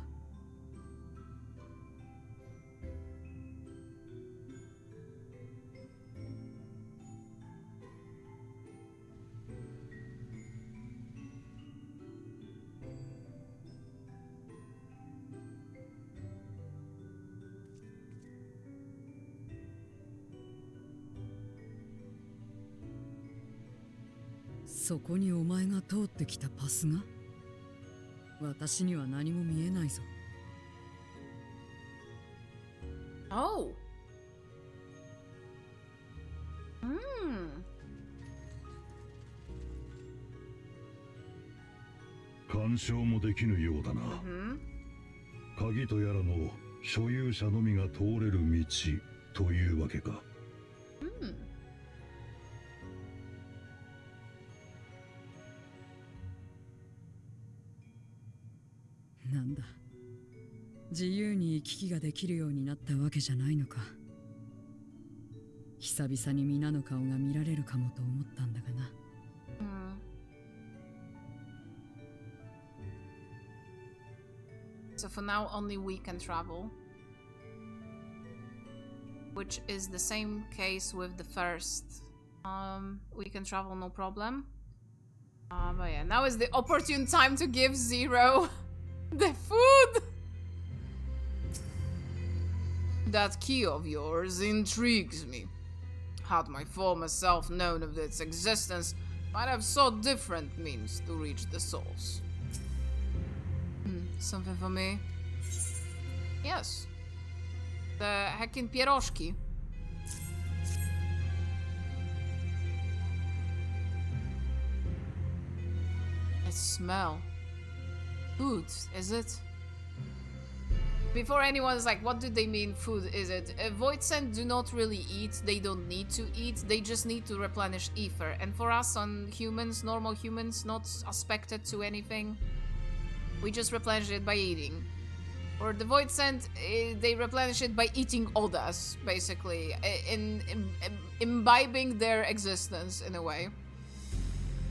Speaker 2: そこにお前が通ってきたパスが？私には何も見えないぞ。
Speaker 1: Oh.
Speaker 9: 干渉もできぬようだな。鍵とやらの所有者のみが通れる道というわけか。
Speaker 2: なんだ、自由に行き来ができるようになったわけじゃないのか。久々に皆の顔が見られるかもと思ったんだがな。
Speaker 1: So for now only we can travel, which is the same case with the first. We can travel no problem. But yeah, now is the opportune time to give Zero the food. That key of yours intrigues me. Had my former self known of its existence, might have sought different means to reach the source. Something for me? Yes. The heckin' pierożki. It smell. Food, is it? Before anyone's like, what do they mean food is it? Voidsent do not really eat, they don't need to eat, they just need to replenish ether. And for us on humans, normal humans, not aspected to anything, we just replenish it by eating. Or the Voidsent, they replenish it by eating odas, basically, in imbibing their existence in a way.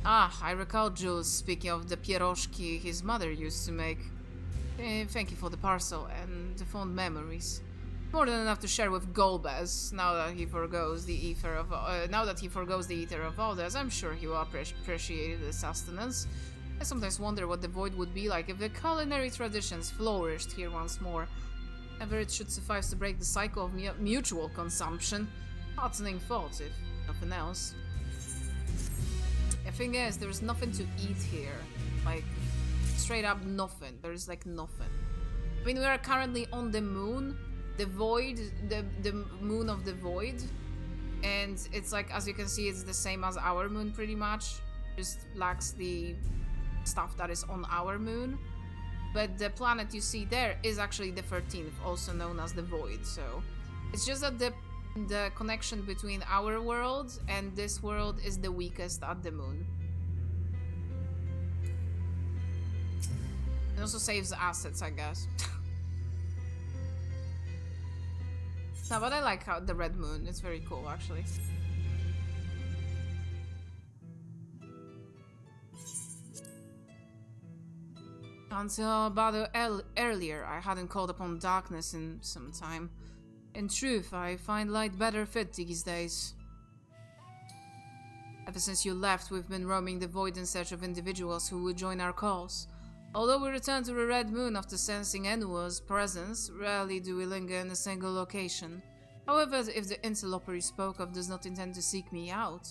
Speaker 1: Ah, I recall Jules speaking of the pierogi his mother used to make. Thank you for the parcel and the fond memories. More than enough to share with Golbez. Now that he forgoes the ether of others, I'm sure he will appreciate the sustenance. I sometimes wonder what the void would be like if the culinary traditions flourished here once more. Ever it should suffice to break the cycle of mutual consumption. Heartening thought, if nothing else. The thing is, there's nothing to eat here. Like, straight up nothing. There's like nothing. I mean, we are currently on the moon. The void, the moon of the void. And it's like, as you can see, it's the same as our moon pretty much. Just lacks the stuff that is on our moon. But the planet you see there is actually the 13th, also known as the void. So it's just that the connection between our world and this world is the weakest at the moon. It also saves assets, I guess. No, but I like how the red moon. It's very cool, actually. Until about earlier, I hadn't called upon darkness in some time. In truth, I find light better fit these days. Ever since you left, we've been roaming the void in search of individuals who would join our cause. Although we return to the Red Moon after sensing Enua's presence, rarely do we linger in a single location. However, if the interloper you spoke of does intend to seek me out,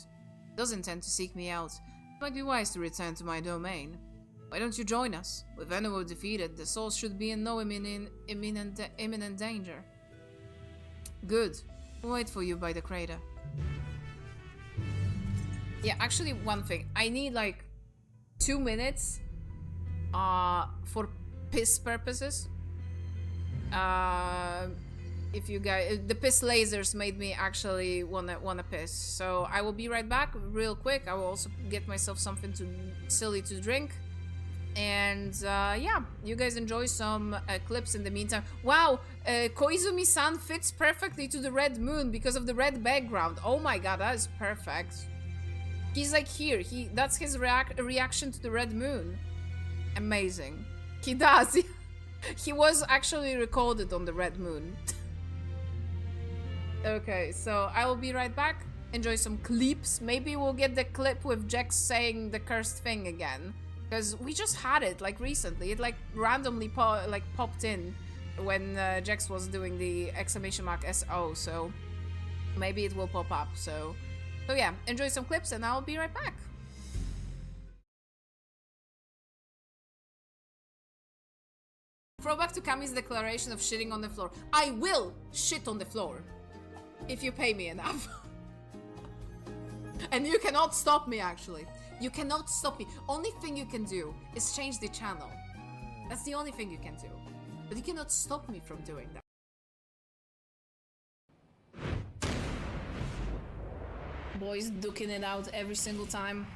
Speaker 1: it might be wise to return to my domain. Why don't you join us? With Enua defeated, the souls should be in no imminent danger. Good. We'll wait for you by the crater. Yeah, actually, one thing. I need like 2 minutes for piss purposes. If you guys, the piss lasers made me actually wanna piss. So I will be right back real quick. I will also get myself something silly to drink. And yeah, you guys enjoy some clips in the meantime. Wow, Koizumi-san fits perfectly to the red moon because of the red background. Oh my god, that is perfect. He's like here. That's his reaction to the red moon. Amazing. He does. He was actually recorded on the red moon. Okay, so I will be right back. Enjoy some clips. Maybe we'll get the clip with Jax saying the cursed thing again. Because we just had it, like, recently. It, like, randomly popped in when Jax was doing the ! SO, so maybe it will pop up, so yeah, enjoy some clips and I'll be right back. Throwback to Kami's declaration of shitting on the floor. I will shit on the floor if you pay me enough. And you cannot stop me, actually. You cannot stop me. Only thing you can do is change the channel. That's the only thing you can do. But you cannot stop me from doing that. Boys duking it out every single time.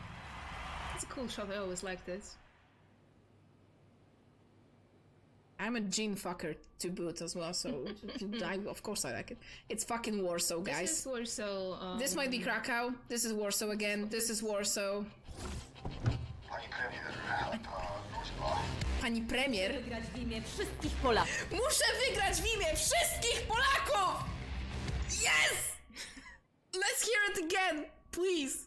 Speaker 1: It's a cool shot. I always liked it. I'm a gene fucker to boot as well, so of course I like it. It's fucking Warsaw, guys.
Speaker 10: This is Warsaw.
Speaker 1: This might be Krakow. This is Warsaw again. This is Warsaw. Pani premier. Muszę wygrać w imię wszystkich Polaków! Yes! Let's hear it again, please.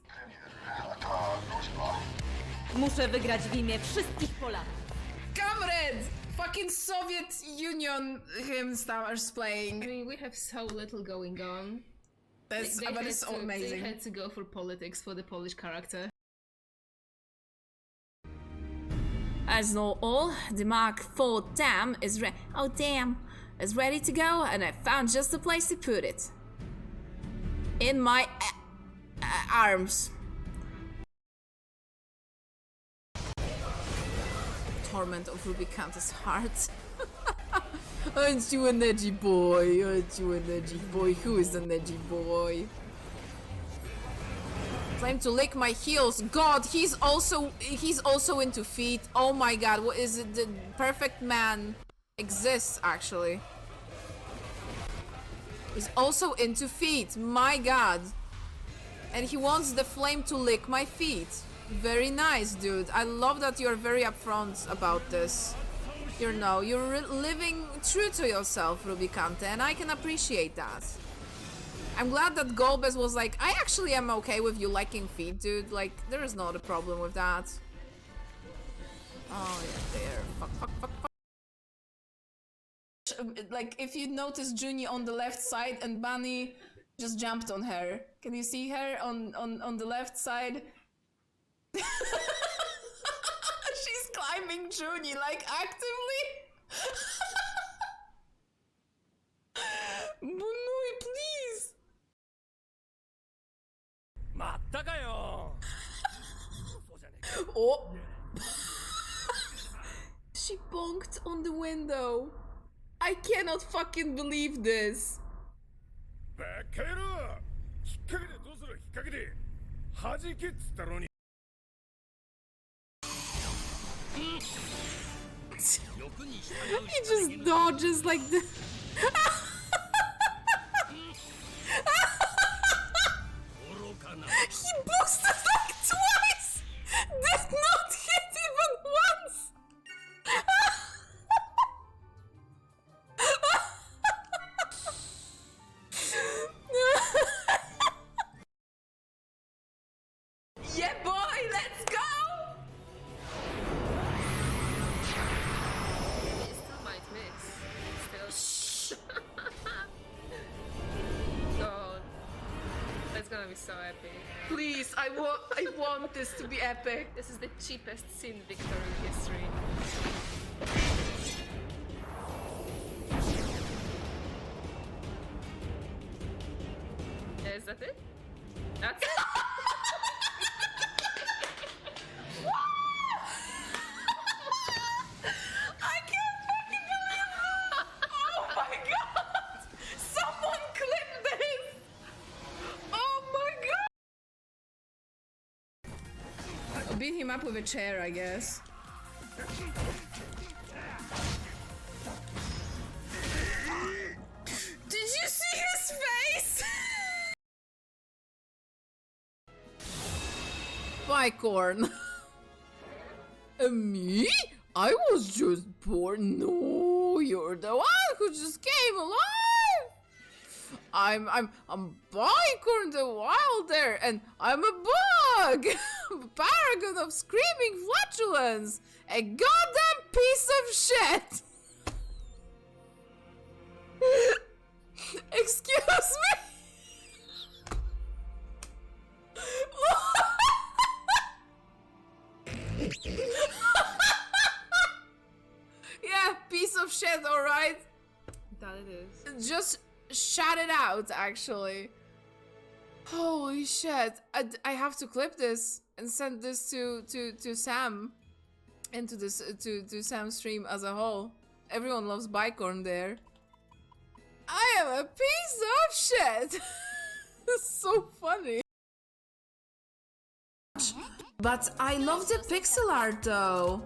Speaker 10: Muszę wygrać w imię wszystkich Polaków.
Speaker 1: Comrade! Fucking Soviet Union hymn starts playing.
Speaker 10: I mean, we have so little going on.
Speaker 1: But it's so amazing.
Speaker 10: They had to go for politics for the Polish character.
Speaker 1: As know all, the Mark IV dam is ready to go, and I found just the place to put it. In my arms. Torment of Ruby Countess' heart. Aren't you an edgy boy? Aren't you an edgy boy? Who is an edgy boy? Claim to lick my heels. God, he's also into feet. Oh my god, what is it? The perfect man exists actually. He's also into feet. My god. And he wants the flame to lick my feet. Very nice, dude. I love that you're very upfront about this. You're living true to yourself, Rubicante, and I can appreciate that. I'm glad that Golbez was like, I actually am okay with you liking feet, dude. Like, there is not a problem with that. Oh, yeah, there. Fuck. Like, if you notice Junie on the left side and Bunny just jumped on her. Can you see her on the left side? She's climbing Junie, like, actively. Bunui, please. Oh. She bonked on the window. I cannot fucking believe this. He just dodges like the. He boosted like twice! Did not hit even once! Yeah, boy, let's go!
Speaker 10: He still might miss. Still. God. That's gonna be so epic.
Speaker 1: Please, I want this to be epic.
Speaker 10: This is the cheapest sin victory in history. Is that it? That's it?
Speaker 1: I can't fucking believe it! Oh my god! Someone clip this! Oh my god! Beat him up with a chair, I guess. Did you see his face? Bicorn. Me? I was just born. No, you're the one who just came alive. I'm Bicorn the Wilder, and I'm a bug, a paragon of screaming flatulence, a goddamn piece of shit. Excuse me. Yeah, piece of shit, alright?
Speaker 10: That it is.
Speaker 1: Just shout it out, actually. Holy shit. I have to clip this and send this to Sam. And to this to Sam's stream as a whole. Everyone loves Bicorn there. I am a piece of shit. It's so funny. But I love the pixel art though.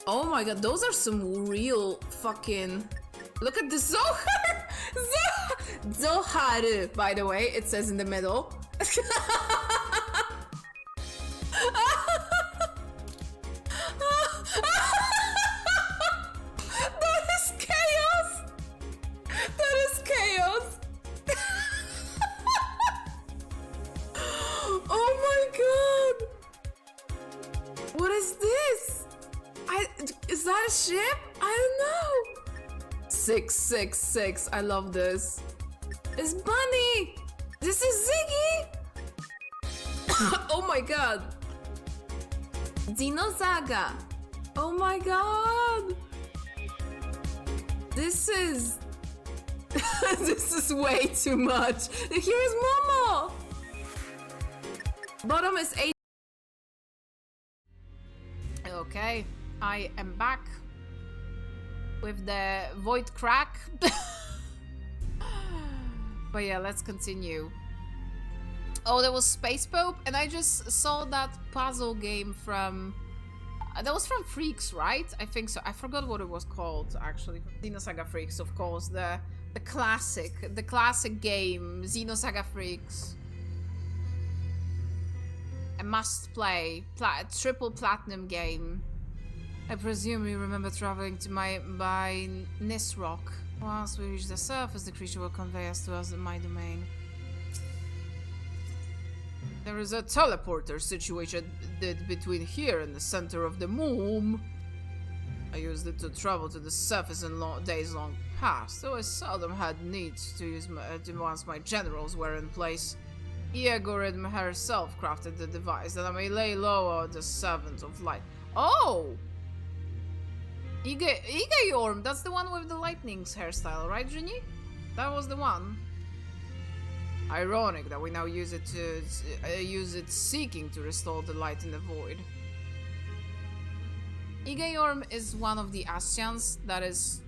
Speaker 1: Oh my god, those are some real fucking... Look at the Zohar! Zoharu, by the way, it says in the middle. That is chaos! That is chaos! Oh my god! What is this? Is that a ship? I don't know. 666. I love this. It's Bunny. This is Ziggy. Oh my god. Dinosaga. Oh my god. This is... this is way too much. Here is Momo. Bottom is 8. Okay, I am back with the void crack. But yeah, let's continue. Oh, there was Space Pope, and I just saw that puzzle game from... that was from Freaks, right? I think so. I forgot what it was called, actually. Xenosaga Freaks, of course. The classic game, Xenosaga Freaks. a must-play triple platinum game. I presume you remember traveling to by Nisrock. Once we reach the surface, the creature will convey us to my domain. There is a teleporter situated between here and the center of the moon. I used it to travel to the surface in days long past, though I seldom had need to use once my generals were in place. Eagoridm herself crafted the device that I may lay low on the servant of light. Oh! Igayorm, that's the one with the lightning's hairstyle, right, Ginny? That was the one. Ironic that we now use it seeking to restore the light in the void. Igayorm is one of the Ascians that is...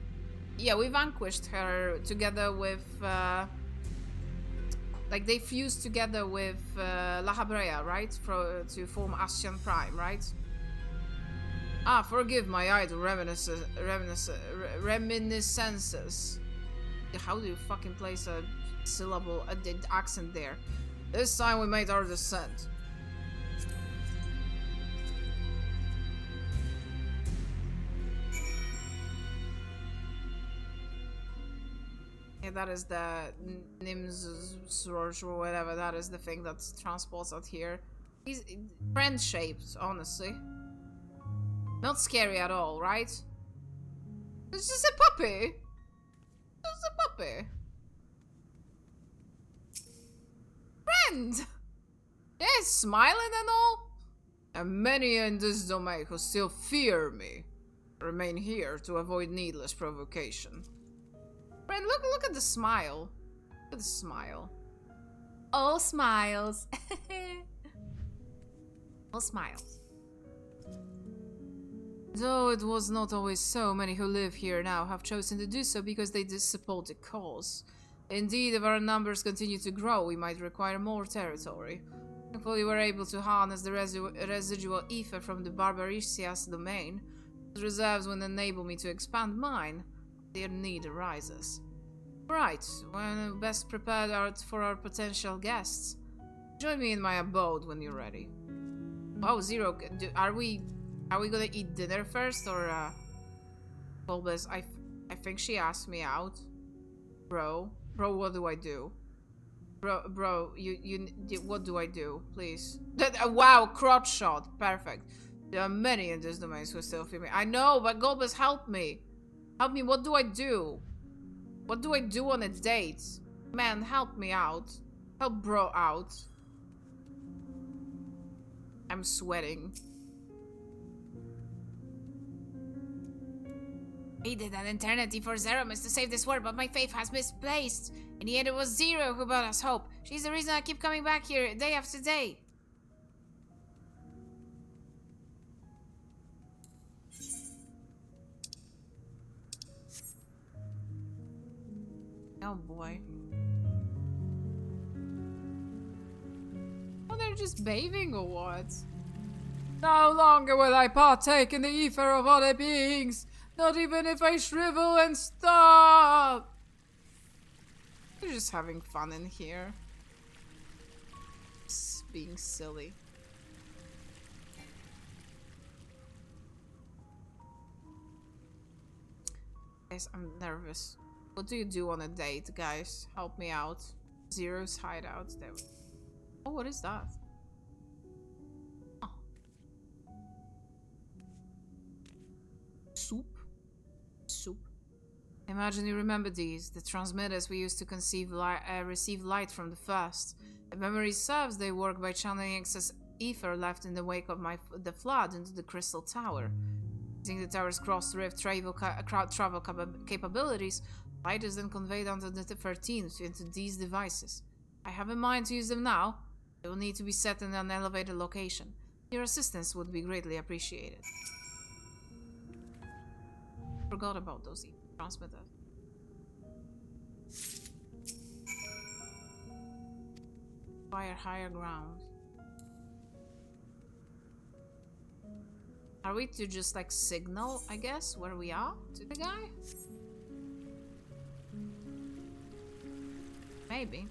Speaker 1: Yeah, we vanquished her together with... like, they fused together with La Habrea, right? To form Ascian Prime, right? Ah, forgive my idle reminiscences. How do you fucking place a syllable, the accent there? This time we made our descent. Yeah, that is the Nim's or whatever, that is the thing that transports out here. He's friend-shaped, honestly. Not scary at all, right? It's just a puppy. Just a puppy. Friend! Yes, smiling and all. And many in this domain who still fear me remain here to avoid needless provocation. Friend, look at the smile. Look at the smile. All smiles. All smiles. Though it was not always so, many who live here now have chosen to do so because they support the cause. Indeed, if our numbers continue to grow, we might require more territory. Thankfully, we were able to harness the residual ether from the Barbaricia's domain. Those reserves will enable me to expand mine. Their need arises. Right, when best prepared for our potential guests. Join me in my abode when you're ready. Oh, Zero, are we gonna eat dinner first, or Bulbous? I think she asked me out. Bro, what do I do? Bro, you what do I do? Please. Wow, crotch shot, perfect. There are many in this domain who still feel me. I know, but Bulbous, help me. Help me, what do I do? What do I do on a date? Man, help me out. Help bro out. I'm sweating. Waited an eternity for Zeromus to save this world, but my faith has misplaced. And yet it was Zero who brought us hope. She's the reason I keep coming back here day after day. Oh boy. Oh, they're just bathing or what? No longer will I partake in the ether of other beings, not even if I shrivel and starve. They're just having fun in here. Just being silly. Guys, I'm nervous. What do you do on a date, guys? Help me out. Zero's hideout. There we go. Oh, what is that? Oh. Soup? Soup. Imagine you remember these. The transmitters we used to receive light from the first. If memory serves, they work by channeling excess ether left in the wake of the flood into the crystal tower. Using the tower's cross-rift travel capabilities, light is then conveyed onto the 13th into these devices. I have in mind to use them now. They will need to be set in an elevated location. Your assistance would be greatly appreciated. Forgot about those transmitters. Fire higher ground. Are we to just like signal, I guess, where we are to the guy? Maybe.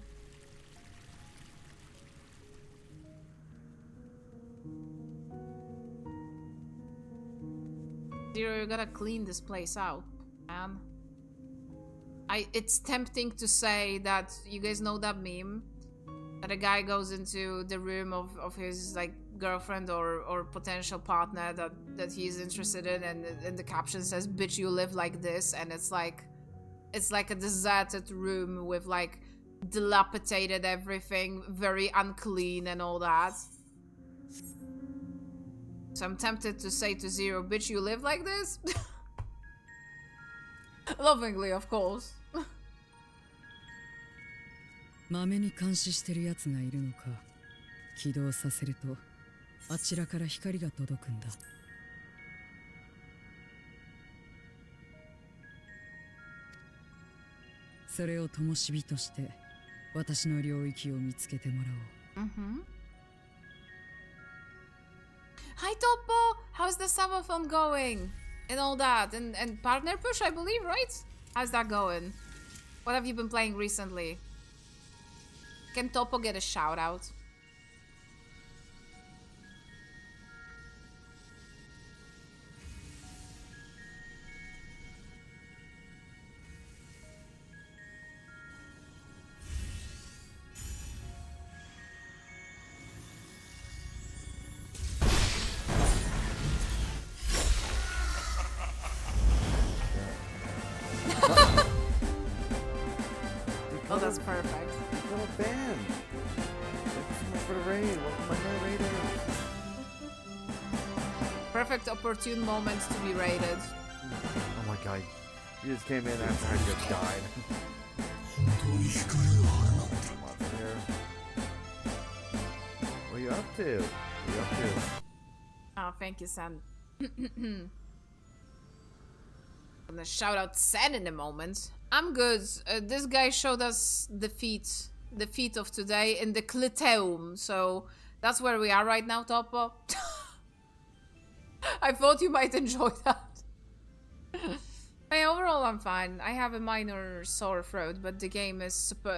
Speaker 1: You gotta clean this place out, man. It's tempting to say that you guys know that meme that a guy goes into the room of his like girlfriend or potential partner that he's interested in, and the caption says, "Bitch, you live like this," and it's like a deserted room with like dilapidated everything, very unclean and all that. So I'm tempted to say to Zero, "Bitch, you live like this?" Lovingly, of course.
Speaker 2: まめに監視してるやつがいるのか。起動させるとあちらから光が届くんだ。それを灯火として私の領域を見つけてもらおう。
Speaker 1: Hi Topo, how's the subathon going? And all that, and partner push, I believe, right? How's that going? What have you been playing recently? Can Topo get a shout out? Oh, that's perfect.
Speaker 11: Little band. Thank you so much for the raid. Welcome my new raiders.
Speaker 1: Perfect opportune moment to be raided.
Speaker 11: Oh my god. You just came in after I just died. What are you up to? What are you up to?
Speaker 1: Oh, thank you, Sen. I'm gonna shout out Sen in a moment. I'm good. This guy showed us the feat of today in the Cliteum, so that's where we are right now, Topo. I thought you might enjoy that. Hey, overall I'm fine. I have a minor sore throat, but the game is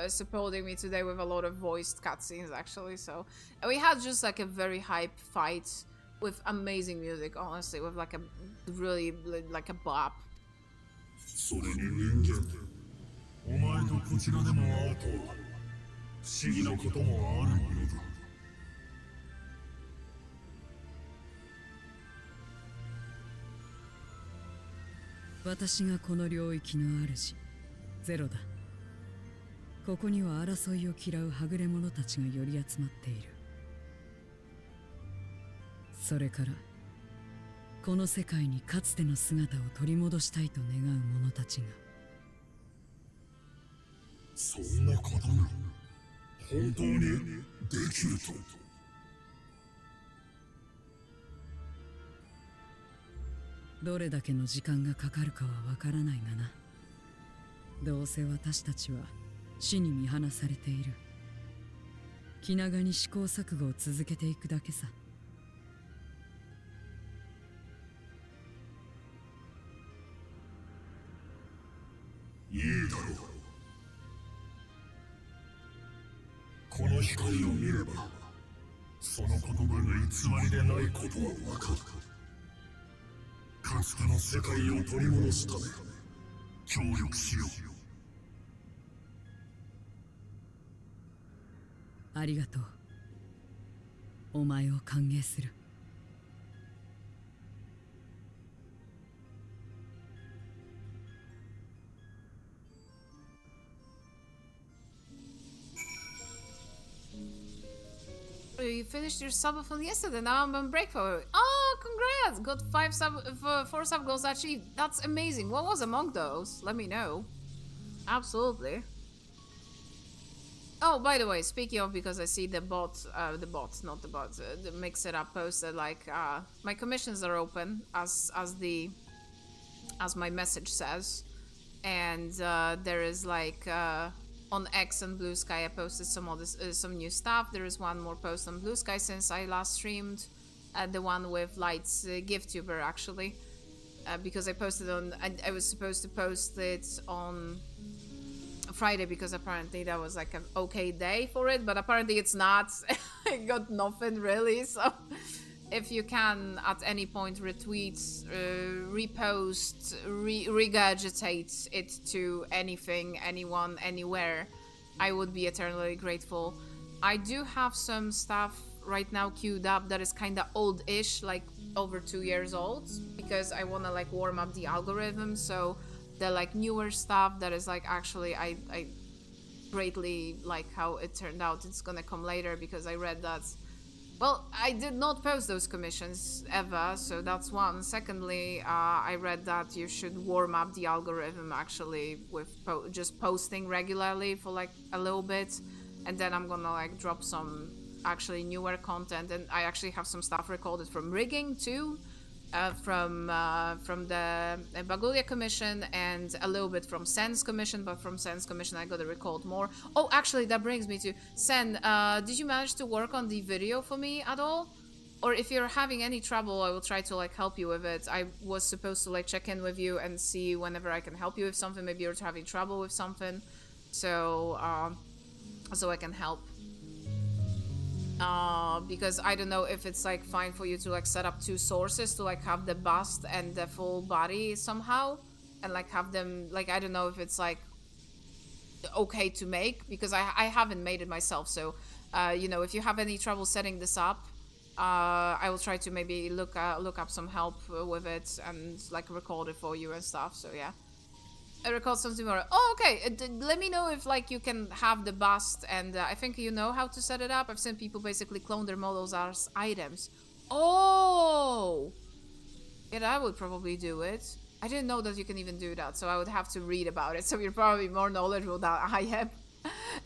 Speaker 1: supporting me today with a lot of voiced cutscenes, actually, so... And we had just like a very hype fight with amazing music, honestly, with like a really, like a bop.
Speaker 9: それに人間お前とこちらでも会うとは不思議なこともあるものだ
Speaker 2: 私がこの領域の主ゼロだ。ここには争いを嫌うはぐれ者たちが寄り集まっている。それからこの世界にかつての姿を取り戻したいと願う者たちが。
Speaker 9: そんなことが本当にできると
Speaker 2: どれだけの時間がかかるかはわからないがな。どうせ私たちは死に見放されている。気長に試行錯誤を続けていくだけさ。
Speaker 9: いいだろうこの光を見ればその言葉が偽りでないことはわかるかつての世界を取り戻すため協力しよ
Speaker 2: う。ありがとう。お前を歓迎する。
Speaker 1: You finished your subathon yesterday, now I'm on break for it. Oh, congrats! Got 4 sub goals achieved. That's amazing. What was among those? Let me know. Absolutely. Oh, by the way, speaking of, because I see the Mix It Up posted, like, my commissions are open, as my message says. And, there is, like, on X and Blue Sky I posted some new stuff. There is one more post on Blue Sky since I last streamed, the one with Light's GiftTuber actually, because I posted on. I was supposed to post it on Friday because apparently that was like an okay day for it, but apparently it's not. I got nothing really, so if you can at any point retweet, repost, regurgitate it to anything, anyone, anywhere, I would be eternally grateful. I do have some stuff right now queued up that is kind of old-ish, like over 2 years old, because I want to like warm up the algorithm. So the like newer stuff that is like actually I greatly like how it turned out, it's gonna come later, because I read that, well, I did not post those commissions ever, so that's one. Secondly, I read that you should warm up the algorithm actually with just posting regularly for like a little bit, and then I'm gonna like drop some actually newer content. And I actually have some stuff recorded from rigging too, from the Bagulia commission, and a little bit from Sen's commission, but from Sen's commission I gotta record more. Oh, actually that brings me to Sen, did you manage to work on the video for me at all? Or if you're having any trouble, I will try to like help you with it. I was supposed to like check in with you and see whenever I can help you with something. Maybe you're having trouble with something, so I can help. Because I don't know if it's like fine for you to like set up 2 sources to like have the bust and the full body somehow, and like have them like, I don't know if it's like okay to make, because I haven't made it myself. So you know, if you have any trouble setting this up, I will try to maybe look up some help with it and like record it for you and stuff. So yeah, I record something more. Oh, okay. Let me know if like you can have the bust, and I think you know how to set it up. I've seen people basically clone their models as items. Oh, yeah, that would probably do it. I didn't know that you can even do that, so I would have to read about it. So you're probably more knowledgeable than I am.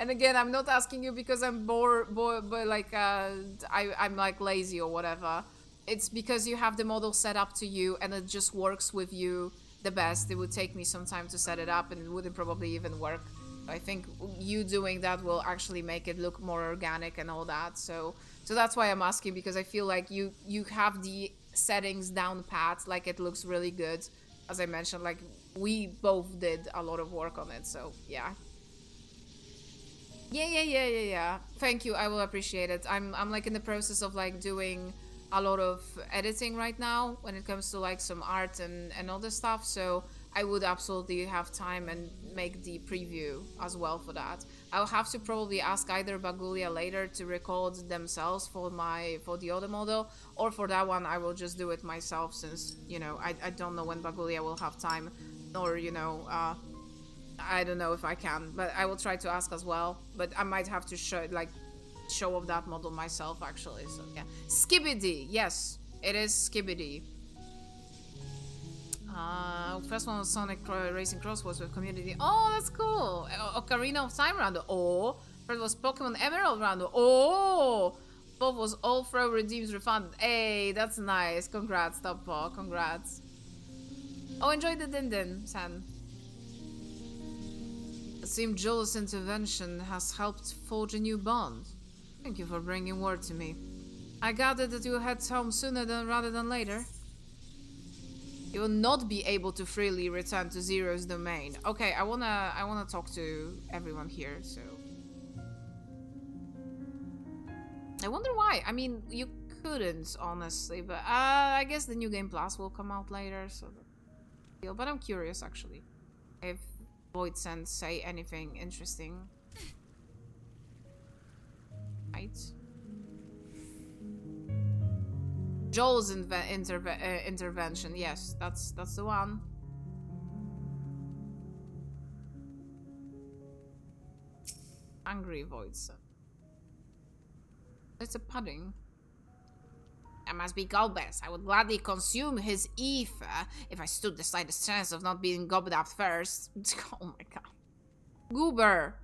Speaker 1: And again, I'm not asking you because I'm bored, but like I'm like lazy or whatever. It's because you have the model set up to you, and it just works with you the best. It would take me some time to set it up, and it wouldn't probably even work. I think you doing that will actually make it look more organic and all that. So that's why I'm asking, because I feel like you have the settings down pat, like it looks really good. As I mentioned, like we both did a lot of work on it. So yeah. Yeah. Thank you. I will appreciate it. I'm like in the process of like doing a lot of editing right now when it comes to like some art and all this stuff, so I would absolutely have time and make the preview as well for that. I'll have to probably ask either Bagulia later to record themselves for the other model, or for that one I will just do it myself, since you know I don't know when Bagulia will have time, or you know I don't know if I can, but I will try to ask as well. But I might have to show off that model myself actually. So yeah, Skibidi, yes, it is Skibidi. First one was Sonic Racing Cross was with community. Oh, that's cool. Ocarina of Time round. Oh, first was Pokemon Emerald round. Oh, both was all throw redeems refunded. Hey, that's nice. Congrats, Toppo. Congrats. Oh, enjoy the din-din, San. It seems Joel's intervention has helped forge a new bond. Thank you for bringing word to me. I gathered that you head home sooner rather than later. You will not be able to freely return to Zero's domain. Okay, I wanna talk to everyone here, so. I wonder why. I mean, you couldn't, honestly, but I guess the New Game Plus will come out later, so. But I'm curious, actually, if Void Sense say anything interesting. Right. Joel's intervention, yes, that's the one. Angry Voids. It's a pudding. I must be Golbez. I would gladly consume his ether if I stood the slightest chance of not being gobbled up first. Oh my god. Goober!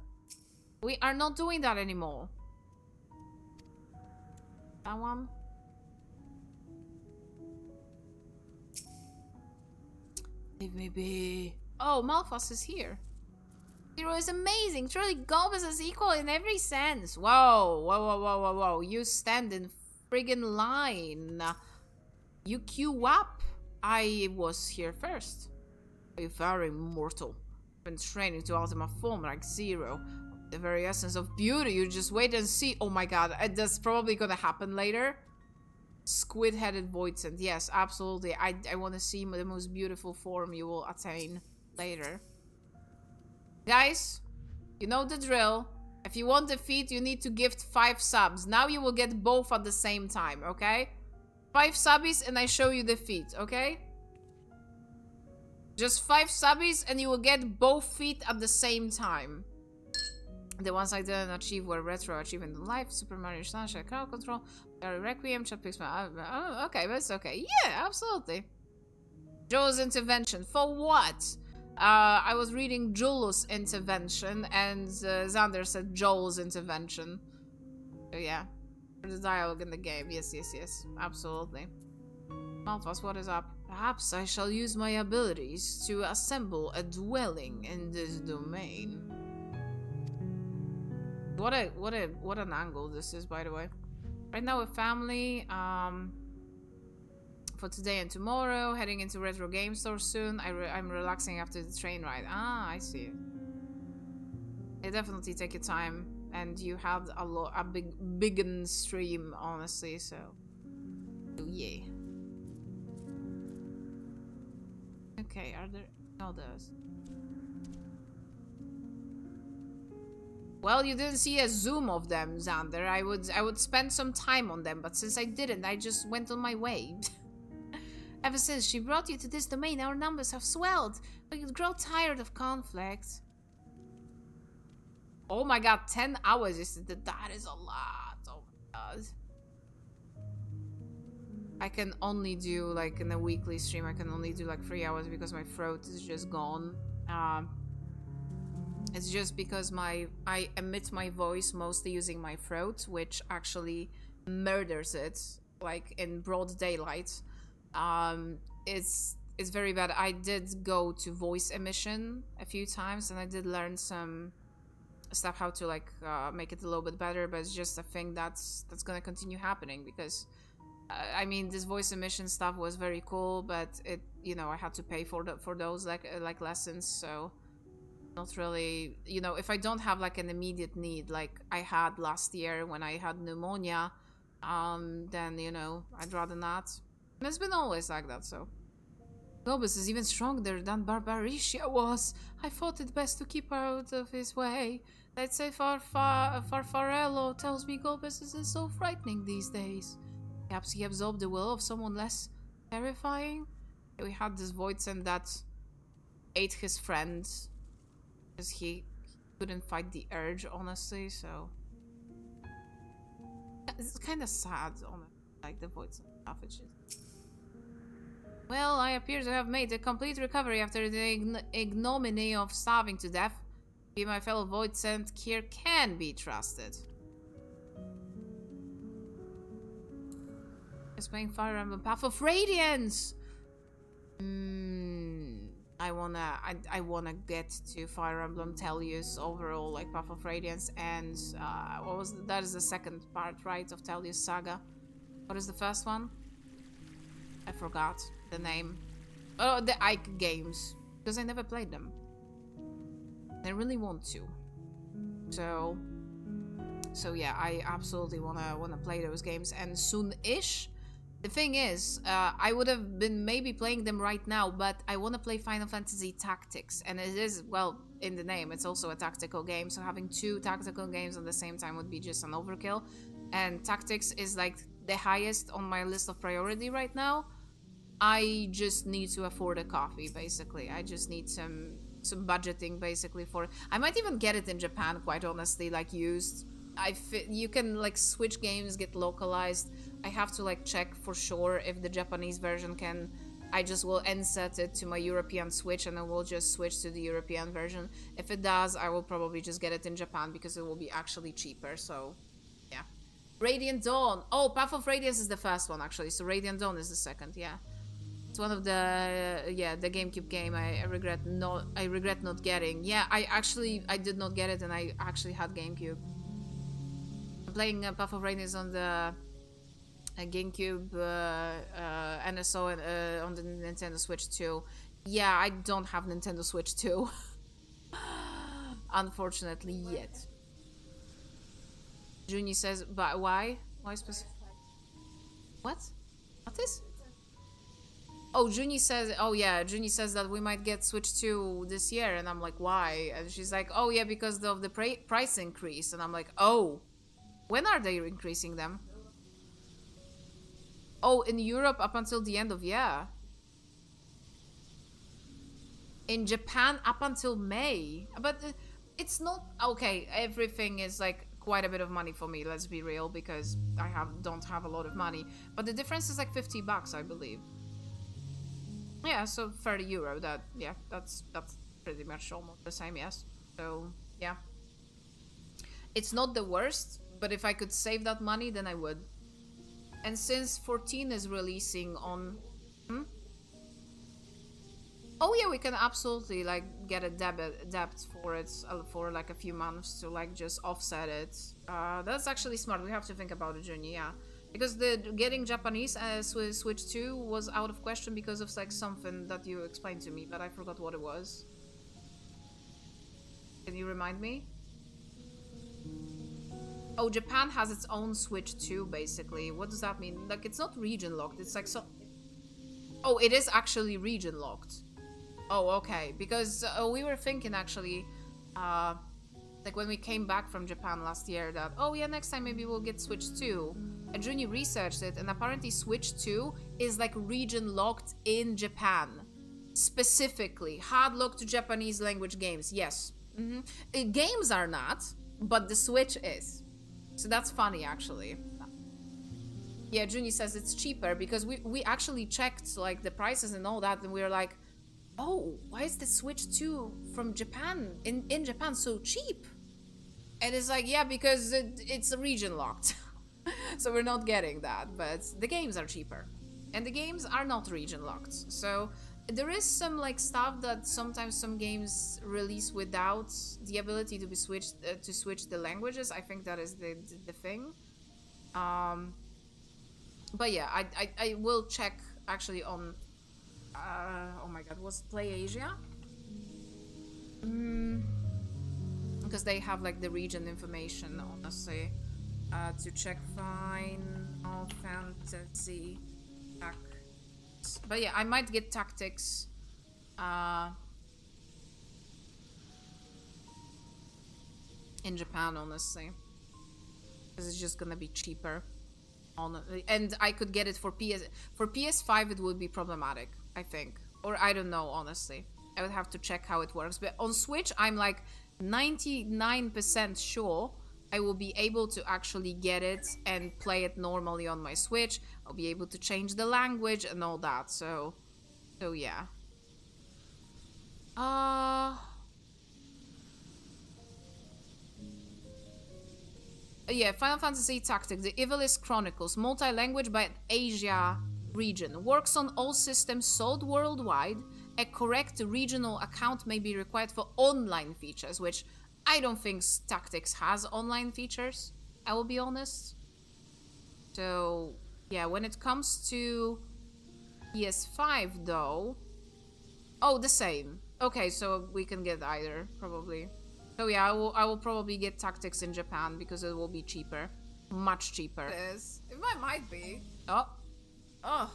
Speaker 1: We are not doing that anymore. That one? Leave me be. Oh, Malphas is here. Zero is amazing. Truly, Golbez is equal in every sense. Whoa. You stand in friggin' line. You queue up. I was here first. You very mortal. Been training to ultima form like Zero. The very essence of beauty. You just wait and see. Oh my god, that's probably gonna happen later. Squid-headed Voidsent. Yes, absolutely. I want to see the most beautiful form you will attain later. Guys, you know the drill. If you want the feat, you need to gift 5 subs. Now you will get both at the same time, okay? 5 subbies and I show you the feat, okay? Just 5 subbies and you will get both feet at the same time. The ones I didn't achieve were Retro Achievement in Life, Super Mario Sunshine, Crowd Control, Requiem, Chat Pixman. Okay, that's okay. Yeah, absolutely. Joel's Intervention. For what? I was reading Joel's Intervention and Xander said Joel's Intervention. So yeah. For the dialogue in the game. Yes, yes, yes. Absolutely. Malphas, what is up? Perhaps I shall use my abilities to assemble a dwelling in this domain. What an angle this is, by the way. Right now with family, for today and tomorrow, heading into retro game store soon. I'm relaxing after the train ride. Ah, I see. It definitely take your time, and you had a big stream, honestly. So yeah. Okay, are there others? Well, you didn't see a zoom of them, Xander. I would spend some time on them, but since I didn't, I just went on my way. Ever since she brought you to this domain, our numbers have swelled, but you'd grow tired of conflict. Oh my god, 10 hours that is a lot. Oh my god. I can only do, like, in a weekly stream, I can only do like 3 hours because my throat is just gone. It's just because I emit my voice mostly using my throat, which actually murders it, like, in broad daylight. It's very bad. I did go to voice emission a few times, and I did learn some stuff how to, like, make it a little bit better, but it's just a thing that's gonna continue happening because I mean, this voice emission stuff was very cool, but it, you know, I had to pay for those like lessons, so not really, you know, if I don't have like an immediate need like I had last year when I had pneumonia, then, you know, I'd rather not. And it's been always like that, so. Globus is even stronger than Barbaricia was. I thought it best to keep out of his way. Let's say Farfarello tells me Globus isn't so frightening these days. Perhaps he absorbed the will of someone less terrifying? We had this Voidsent that ate his friend because he couldn't fight the urge, honestly, so it's kind of sad, honestly, like the Voidsent stuff. Well, I appear to have made a complete recovery after the ignominy of starving to death. Be my fellow Voidsent here can be trusted. Just playing Fire Emblem Path of Radiance. I wanna get to Fire Emblem Tellius overall, like Path of Radiance, and that is the second part, right, of Tellius Saga. What is the first one? I forgot the name. Oh, the Ike games, because I never played them. I really want to. So yeah, I absolutely wanna play those games, and soon-ish. The thing is, I would have been maybe playing them right now, but I want to play Final Fantasy Tactics, and it is, well, in the name, it's also a tactical game, so having 2 tactical games at the same time would be just an overkill, and Tactics is like the highest on my list of priority right now. I just need to afford a coffee, basically. I just need some budgeting, basically, for it. I might even get it in Japan, quite honestly, like, used. You can, like, switch games, get localized. I have to, like, check for sure if the Japanese version can. I just will insert it to my European Switch and I will just switch to the European version. If it does, I will probably just get it in Japan because it will be actually cheaper, so yeah. Radiant Dawn. Oh, Path of Radiance is the first one, actually, so Radiant Dawn is the second, yeah. It's one of the, the GameCube game I regret not getting. Yeah, I did not get it, and I actually had GameCube. I'm playing Path of Radiance on the GameCube, NSO, and on the Nintendo Switch 2. Yeah, I don't have Nintendo Switch 2. Unfortunately, yet. Juni says, but why? Why specific? What? What is? Oh, Junie says, oh yeah, Junie says that we might get Switch 2 this year, and I'm like, why? And she's like, oh yeah, because of the price increase, and I'm like, oh, when are they increasing them? Oh, in Europe up until the end of, yeah. In Japan up until May, but it's not, okay, everything is like quite a bit of money for me, let's be real, because I don't have a lot of money, but the difference is like 50 bucks, I believe. Yeah, so 30 euro, that, yeah, that's pretty much almost the same, yes. So, yeah. It's not the worst, but if I could save that money, then I would. And since 14 is releasing on... Oh yeah, we can absolutely, like, get a debt for it for, like, a few months to, like, just offset it. That's actually smart. We have to think about it, Junie, yeah. Because getting Japanese Switch 2 was out of question because of like something that you explained to me, but I forgot what it was. Can you remind me? Oh, Japan has its own Switch 2 basically. What does that mean? Like, it's not region locked. It's like so. Oh, it is actually region locked. Oh, okay. Because we were thinking actually, like when we came back from Japan last year, that oh yeah, next time maybe we'll get Switch 2. And Junie researched it, and apparently Switch 2 is like region locked in Japan. Specifically, hard locked to Japanese language games, yes. Games are not, but the Switch is. So that's funny, actually. Yeah, Junie says it's cheaper, because we actually checked like the prices and all that, and we were like, oh, why is the Switch 2 from Japan, in Japan, so cheap? And it's like, yeah, because it's region locked. So we're not getting that, but the games are cheaper. And the games are not region locked. So there is some like stuff that sometimes some games release without the ability to be switched to switch the languages. I think that is the thing. But yeah, I will check actually on oh my god, was Play Asia? Because they have like the region information, honestly. To check Final Fantasy Tactics. But yeah, I might get Tactics. In Japan, honestly. Because it's just gonna be cheaper. And I could get it for PS5, it would be problematic, I think. Or I don't know, honestly. I would have to check how it works. But on Switch, I'm like 99% sure I will be able to actually get it and play it normally on my Switch. I'll be able to change the language and all that. So yeah. Yeah, Final Fantasy Tactics, The Evilist Chronicles, multi-language by Asia region. Works on all systems sold worldwide. A correct regional account may be required for online features, which I don't think Tactics has online features, I will be honest. So, yeah, when it comes to PS5 though... Oh, the same. Okay, so we can get either, probably. So yeah, I will probably get Tactics in Japan because it will be cheaper. Much cheaper.
Speaker 10: It is. It might be.
Speaker 1: Oh. Oh.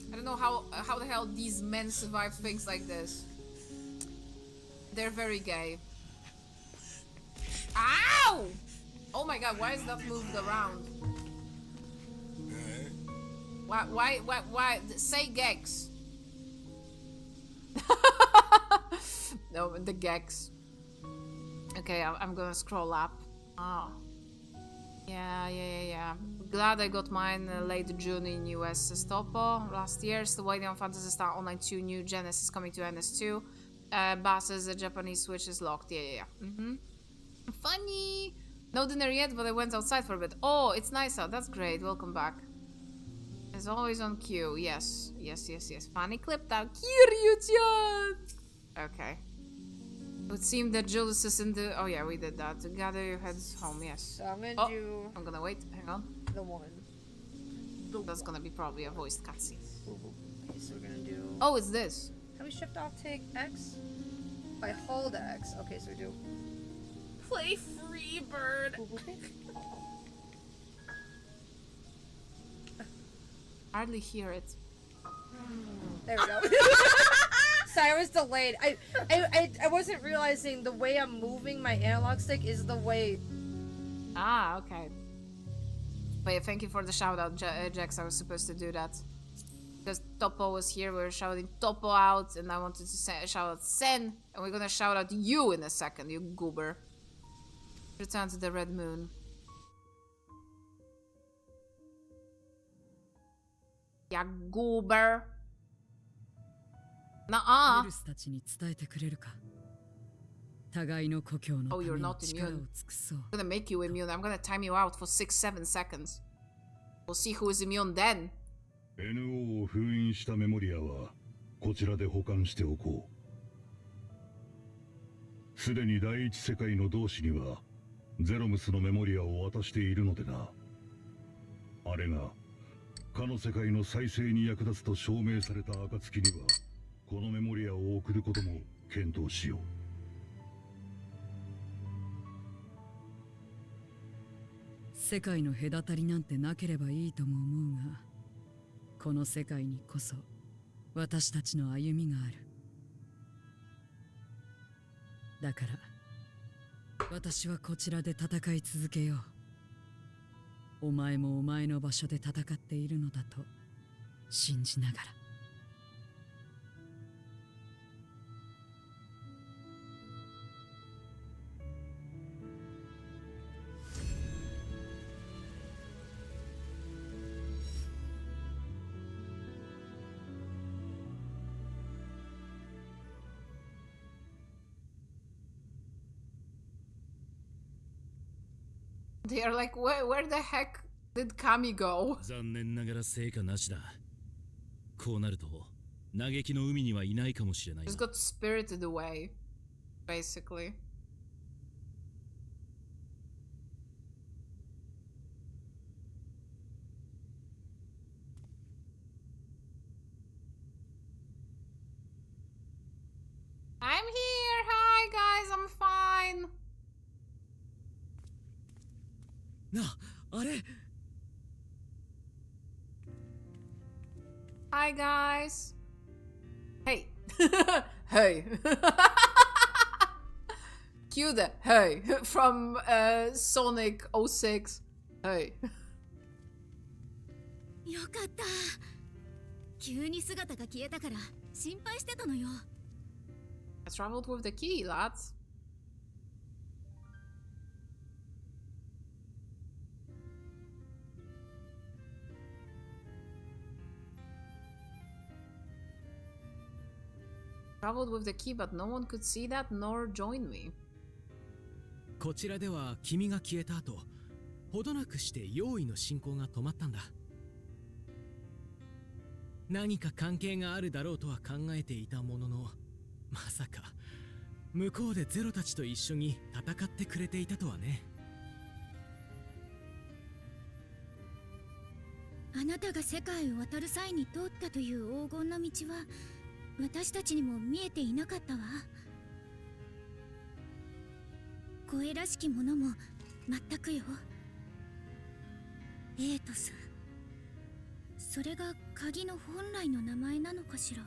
Speaker 1: I don't know how the hell these men survive things like this. They're very gay. Ow! Oh my god, why is that moved around? Why? Say Gex. No, the Gex. Okay, I'm gonna scroll up. Oh. Yeah. Glad I got mine late June in US Stopo last year. Still waiting on Phantasy Star Online 2 new Genesis coming to NS2. Bass the Japanese Switch is locked. Yeah. Funny. No dinner yet, but I went outside for a bit. Oh, it's nice out. That's great. Welcome back. As always on cue. Yes. Funny clip that. Kiryu-chan! Okay. It would seem that Julius is in the... Oh yeah, we did that. Gather your heads home, yes.
Speaker 10: So I'm gonna do...
Speaker 1: I'm gonna wait. Hang on.
Speaker 10: The one.
Speaker 1: That's gonna be probably a voiced cutscene.
Speaker 10: Okay, so we're gonna do...
Speaker 1: Oh, it's this.
Speaker 10: How do we shift off take X? If I hold X. Okay, so we do... Play free bird.
Speaker 1: Hardly hear it.
Speaker 10: There we go. Sorry, I was delayed. I wasn't realizing the way I'm moving my analog stick is the way.
Speaker 1: Ah, okay. But yeah, thank you for the shout out, Jax. I was supposed to do that. Because Topo was here, we were shouting Topo out, and I wanted to shout out Sen, and we're gonna shout out you in a second, you goober. Return to the Red Moon. Yeah, goober. Nuh-uh.
Speaker 2: ユルスたちに伝えてくれるか。互いの故郷の
Speaker 1: Oh,
Speaker 2: た
Speaker 1: you're
Speaker 2: めに
Speaker 1: not
Speaker 2: 力を
Speaker 1: immune.
Speaker 2: 尽くそう。
Speaker 1: I'm gonna make you immune. I'm gonna time you out for 6-7 seconds. We'll see who is immune then.
Speaker 9: NO を封印したメモリアはこちらで保管しておこう。すでに第一世界の同志にはゼロムスのメモリアを渡しているのでな。あれがかの世界の再生に役立つと証明された暁にはこのメモリアを送ることも検討しよう。
Speaker 2: 世界の隔たりなんてなければいいとも思うが、この世界にこそ私たちの歩みがある。だから私はこちらで戦い続けよう。お前もお前の場所で戦っているのだと信じながら。
Speaker 1: They are like, where the heck did Kami go?
Speaker 4: 残念ながら成果なしだ。こうなると嘆きの海にはいないかもしれないな。
Speaker 1: Just got spirited away, basically. I'm here. Hi guys, I'm fine.
Speaker 4: なあ、あれ
Speaker 1: Hi guys. Hey. Hey. Cue the hey from Sonic 06. Hey.
Speaker 5: よかった。急に姿が消えたから心配してたのよ。
Speaker 1: I traveled with the key, lads. Traveled with the key, but no one could see that nor join me.
Speaker 4: こちらでは君が消えた後、ほどなくして用意の進行が止まったんだ。何か関係があるだろうとは考えていたものの、まさか向こうでゼロたちと一緒に戦ってくれていたとはね。
Speaker 5: あなたが世界を渡る際に通ったという黄金の道は私たちにも見えていなかったわ。声らしきものも全くよ。エートス、それが鍵の本来の名前なのかしら。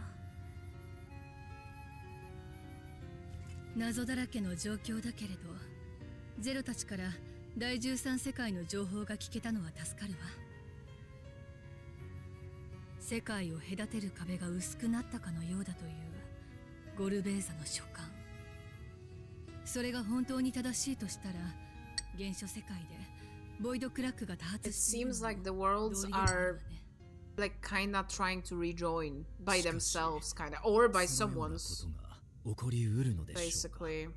Speaker 12: 謎だらけの状況だけれど、ゼロたちから第13世界の情報が聞けたのは助かるわ。世界を隔てる壁が薄くなったかのようだというゴルベーザの書簡。それが本当に正しいとしたら、原初世界でボイドクラックが多発
Speaker 1: It
Speaker 12: しているの
Speaker 1: seems
Speaker 12: も
Speaker 1: like the worlds
Speaker 12: 道理ではないわ
Speaker 1: are
Speaker 12: ね。
Speaker 1: like kinda trying to rejoin by themselves, kinda, or by
Speaker 4: そのような
Speaker 1: someone's,
Speaker 4: ことが起こりうるのでしょうか。
Speaker 1: basically.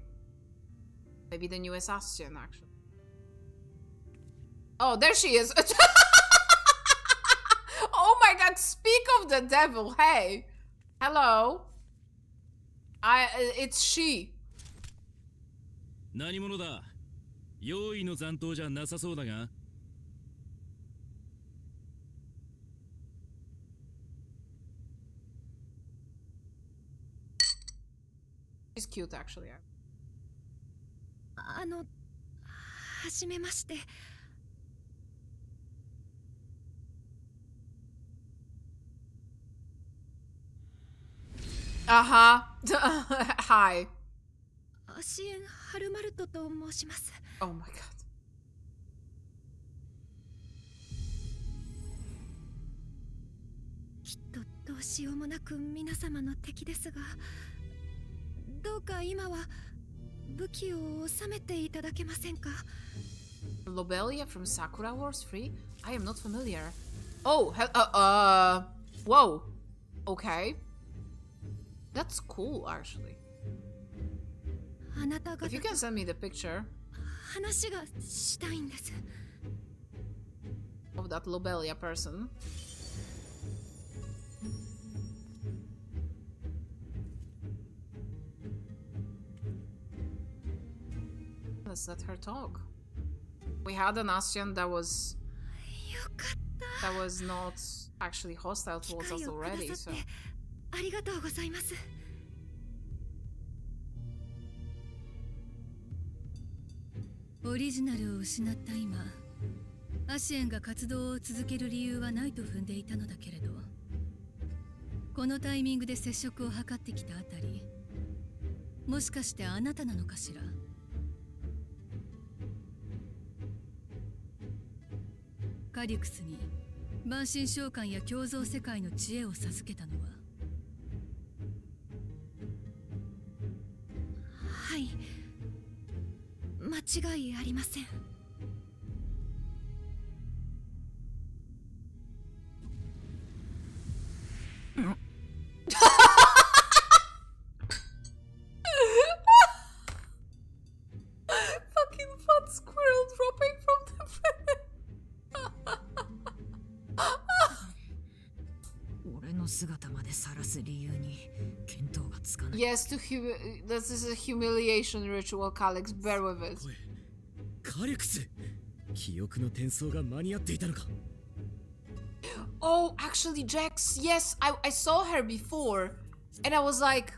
Speaker 1: Maybe the new assassin, actually. Oh, there she is. Oh my god, speak of the devil, hey. Hello. It's she.
Speaker 4: 何者だ。用意の残党じゃなさそうだが。
Speaker 1: She's cute, actually.
Speaker 3: はじめまして。
Speaker 1: Hi.
Speaker 3: 足縁ハルマルトと申します。
Speaker 1: Oh my god.
Speaker 3: きっとどうしようもなく皆様の敵ですが、どうか今は武器を収めていただけませんか？
Speaker 1: Lobelia from Sakura Wars 3? I am not familiar. Oh, whoa. Okay. That's cool, actually.
Speaker 3: あなた方
Speaker 1: If you can send me the picture
Speaker 3: 話がしたいんです。
Speaker 1: of that Lobelia person. Let's let her talk. We had an Ascian that was not actually hostile towards us already, so
Speaker 3: ありがとうございます。
Speaker 12: オリジナルを失った今、アシエンが活動を続ける理由はないと踏んでいたのだけれど、このタイミングで接触を図ってきたあたり、もしかしてあなたなのかしら。カリュクスに万神召喚や共造世界の知恵を授けたのは。
Speaker 3: はい、間違いありません。
Speaker 1: fucking fat squirrel dropping from the Yes, this is a humiliation ritual, Calix. Bear with it.
Speaker 4: カリュクス、記憶の転送が間に合っていたのか。
Speaker 1: Oh, actually, Jax, yes, I saw her before, and I was like,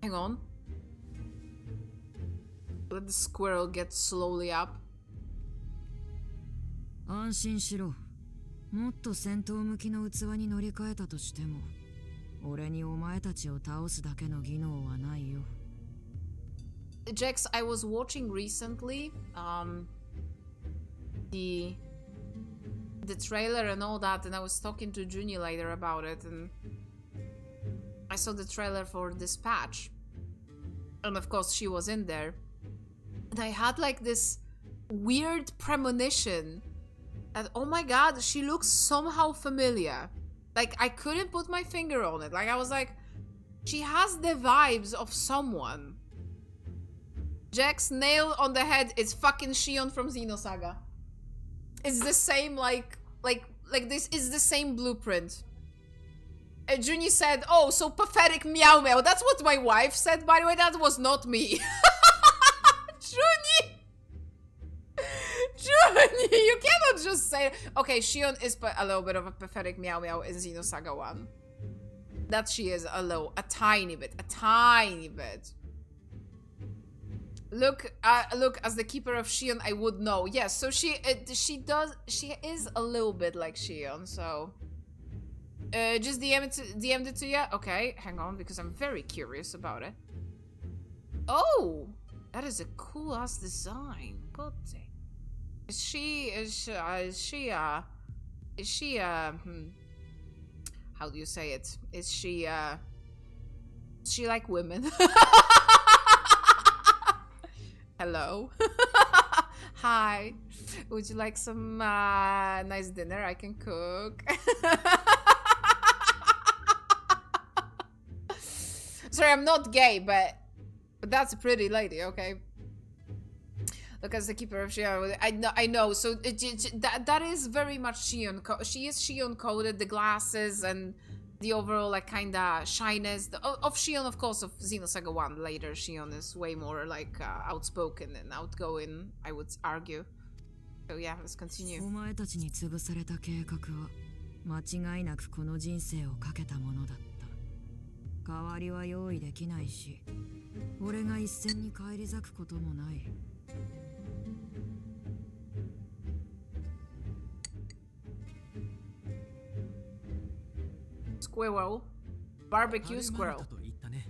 Speaker 1: hang on. Let the squirrel get slowly up.
Speaker 2: 安心しろ。もっと戦闘向きの器に乗り換えたとしても、俺にお前たちを倒すだけの技能はないよ。
Speaker 1: Jax, I was watching recently the trailer and all that, and I was talking to Junie later about it, and I saw the trailer for this patch, and of course she was in there, and I had like this weird premonition that, oh my god, she looks somehow familiar. Like, I couldn't put my finger on it. Like, I was like, she has the vibes of someone. Jack's nail on the head is fucking Shion from Xenosaga. It's the same, like this is the same blueprint. And Junie said, oh, so pathetic meow meow. That's what my wife said, by the way. That was not me. Junie! Junie, you cannot just say... Okay, Shion is a little bit of a pathetic meow meow in Xenosaga 1. That she is a tiny bit. Look, as the keeper of Shion, I would know. Yes, so she is a little bit like Shion, so... just DM'd it to you? Okay, hang on, because I'm very curious about it. Oh! That is a cool-ass design. God dang. Is she, how do you say it? Is she like women? Hello. Hi. Would you like some nice dinner I can cook? Sorry, I'm not gay, but that's a pretty lady, okay? Look, as the keeper of Shion, I know. So that is very much Shion. She is Shion coded. The glasses and the overall like kinda shyness of Shion, of course, of Xenosaga 1. Later, Shion is way more like outspoken and outgoing, I would argue. So yeah, let's continue.
Speaker 2: お前たちに潰された計画は間違いなくこの人生をかけたものだった。代わりは用意できないし、俺が一戦に返り咲くこともない。
Speaker 1: Squirrel. Barbecue squirrel.
Speaker 8: と言ったね。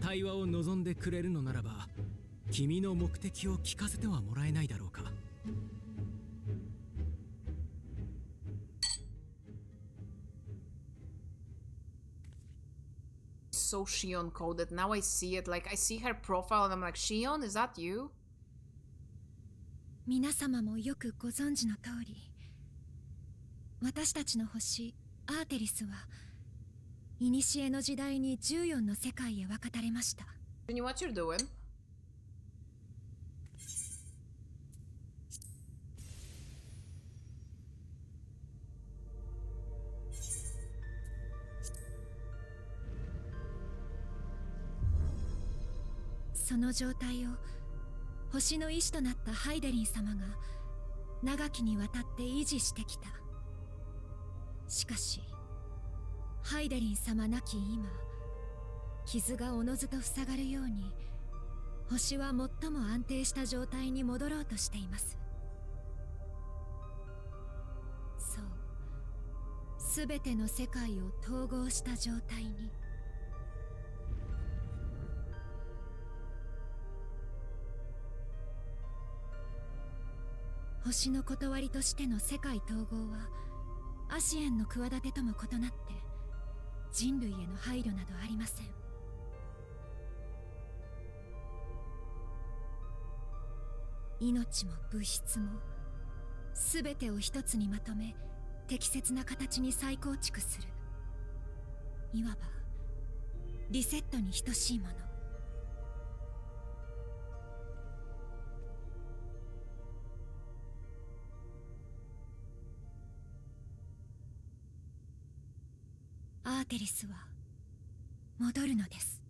Speaker 4: 対話を望んでくれるのならば、君の目的を聞かせてはもらえないだろうか。
Speaker 1: So Shion coded. Now I see it. Like I see her profile and I'm like, Shion, is that you?
Speaker 5: 皆様もよくご存知の通り、私たちの星アーテリスは古の時代に14の世界へ渡れました。
Speaker 1: Can you what you're doing?
Speaker 5: その状態を星の医師となったハイデリン様が長きにわたって維持してきた。しかしハイデリン様亡き今、傷がおのずと塞がるように星は最も安定した状態に戻ろうとしています。そう、すべての世界を統合した状態に。星の断りとしての世界統合はアシエンの企てとも異なって人類への配慮などありません。命も物質も全てを一つにまとめ適切な形に再構築する、いわばリセットに等しいもの。アーテリスは戻るのです。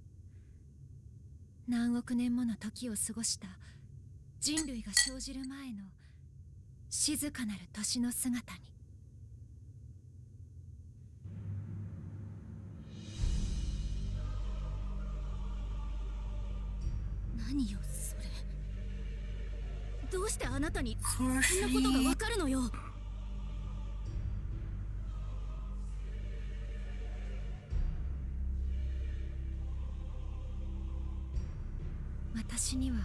Speaker 5: 何億年もの時を過ごした人類が生じる前の静かなる年の姿に。
Speaker 3: 何よそれ。どうしてあなたにそんなことがわかるのよ。
Speaker 5: 私には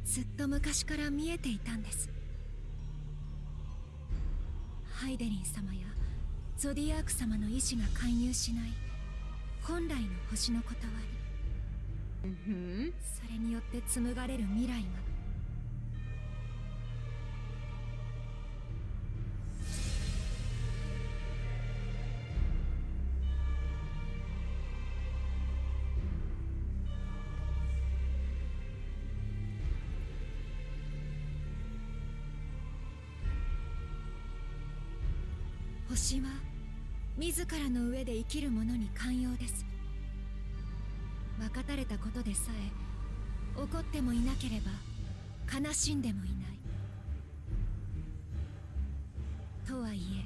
Speaker 5: ずっと昔から見えていたんです。ハイデリン様やゾディアーク様の意志が介入しない本来の星の断り、それによって紡がれる未来が星は自らの上で生きる者に寛容です。分かたれたことでさえ怒ってもいなければ悲しんでもいない。とはいえ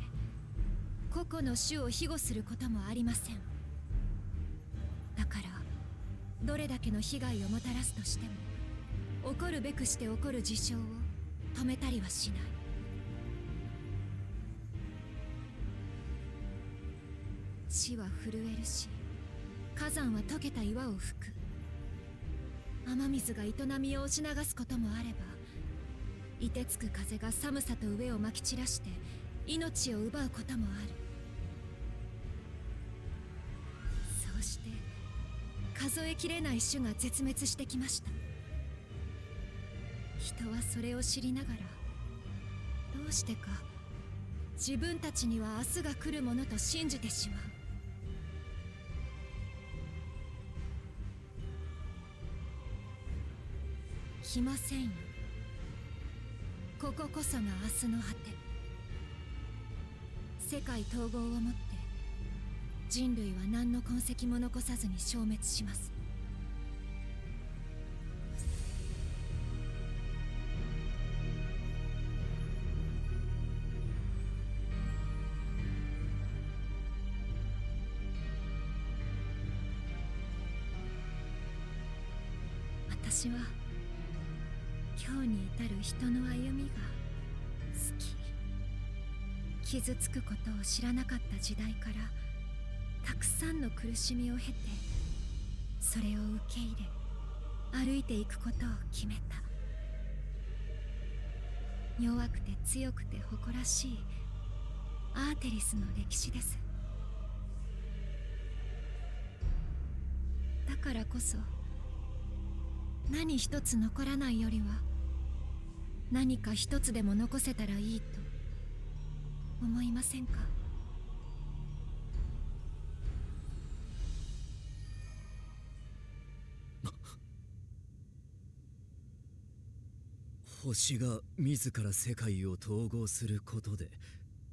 Speaker 5: 個々の種を庇護することもありません。だからどれだけの被害をもたらすとしても起こるべくして起こる事象を止めたりはしない。地は震えるし、火山は溶けた岩を吹く。雨水が営みを押し流すこともあれば、凍てつく風が寒さと飢えをまき散らして命を奪うこともある。そうして数えきれない種が絶滅してきました。人はそれを知りながら、どうしてか自分たちには明日が来るものと信じてしまう。来ませんよ。こここそが明日の果て。世界統合をもって人類は何の痕跡も残さずに消滅します。私は今日に至る人の歩みが好き。傷つくことを知らなかった時代からたくさんの苦しみを経てそれを受け入れ歩いていくことを決めた。弱くて強くて誇らしいアーテリスの歴史です。だからこそ何一つ残らないよりは何か一つでも残せたらいいと思いませんか？
Speaker 8: 星が自ら世界を統合することで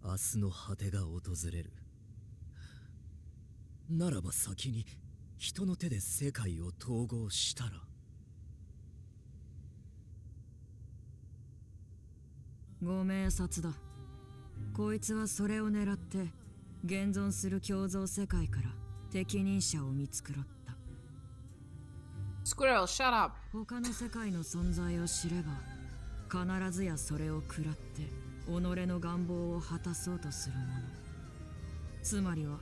Speaker 8: 明日の果てが訪れる。ならば先に人の手で世界を統合したら。
Speaker 2: ご明察だ。こいつはそれを狙って現存する共造世界から適任者を見繕った。
Speaker 1: Squirrel, shut up.
Speaker 2: 他の世界の存在を知れば必ずやそれを食らって己の願望を果たそうとする者。つまりは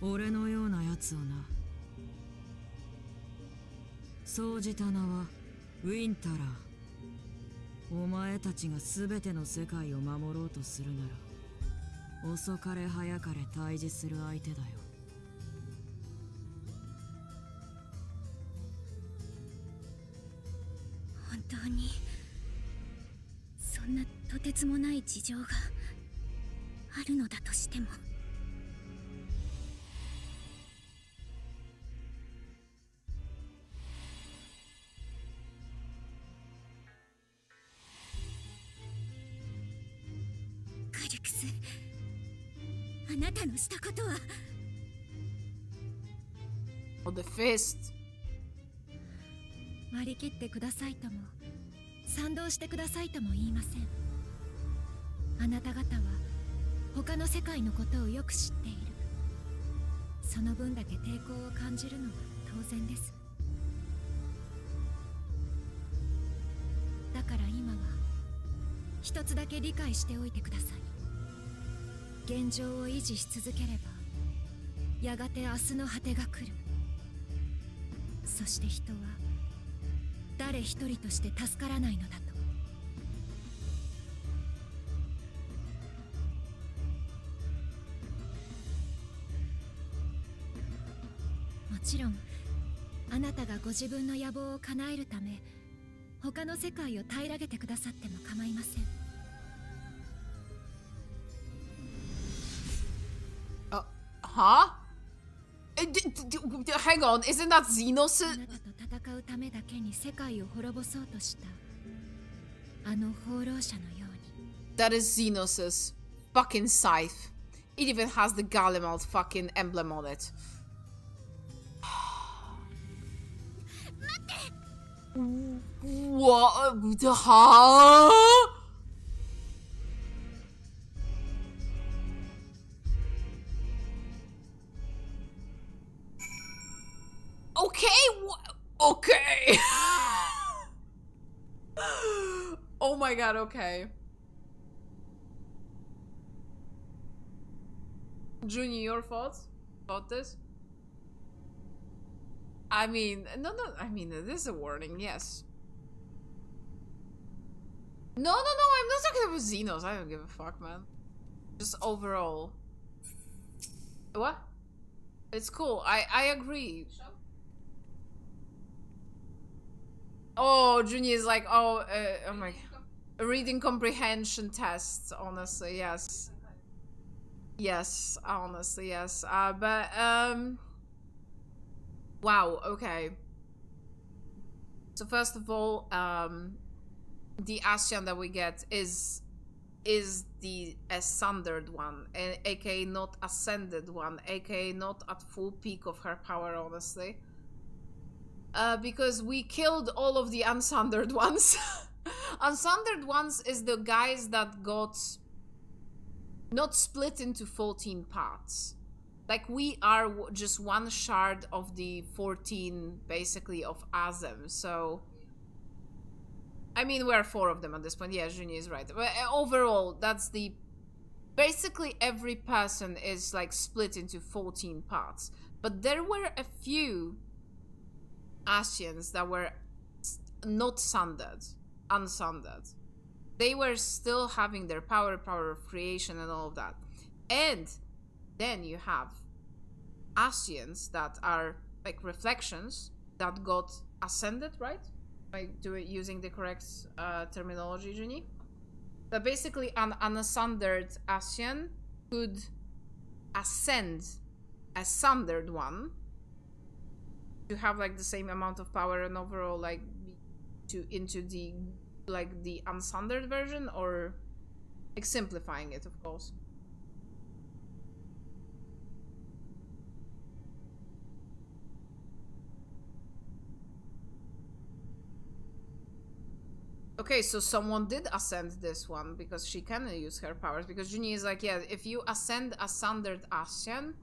Speaker 2: 俺のようなやつをな。そうじた名はウィンタラー。お前たちが全ての世界を守ろうとするなら遅かれ早かれ対峙する相手だよ。
Speaker 5: 本当にそんなとてつもない事情があるのだとしても。カルクス、あなたのしたことは。
Speaker 1: Oh, the fist.
Speaker 5: 割り切ってくださいとも賛同してくださいとも言いません。あなた方は他の世界のことをよく知っている。その分だけ抵抗を感じるのは当然です。だから今は一つだけ理解しておいてください。現状を維持し続ければやがて明日の果てが来る。そして人は誰一人として助からないのだと。もちろんあなたがご自分の野望を叶えるため他の世界を平らげてくださっても構いません。
Speaker 1: Huh? Hang on, isn't that Xenos?
Speaker 5: あなたと戦うためだけに世界を滅ぼそうとしたあの放浪者のように。
Speaker 1: That is Xenos' fucking scythe. It even has the Gallimald fucking emblem on it. What? Huh? Okay. Okay. Oh my god. Okay. Junior, your thoughts about this? I mean, no, I mean, this is a warning, yes. No, I'm not talking about Xenos. I don't give a fuck, man. Just overall. What? It's cool. I agree. Oh, Junior is like, oh my, reading comprehension tests. Honestly, yes. Yes, honestly, yes. Wow, okay. So first of all, the Ascian that we get is the Sundered one, aka not Ascended one, aka not at full peak of her power, honestly. Because we killed all of the Unsundered ones. Unsundered ones is the guys that got not split into 14 parts. Like, we are just one shard of the 14, basically, of Azem, so... I mean, we're 4 of them at this point. Yeah, Juni is right. But overall, that's the... Basically, every person is, like, split into 14 parts. But there were a few Ascians that were not sundered, unsundered. They were still having their power of creation and all of that. And then you have Ascians that are like reflections that got ascended, right? By using the correct terminology, Juni. But basically an unsundered Ascian could ascend a sundered one to have like the same amount of power and overall like into the like the unsundered version, or like simplifying it, of course. Okay, so someone did ascend this one because she can use her powers, because Junie is like, yeah, if you ascend a sundered Ascian,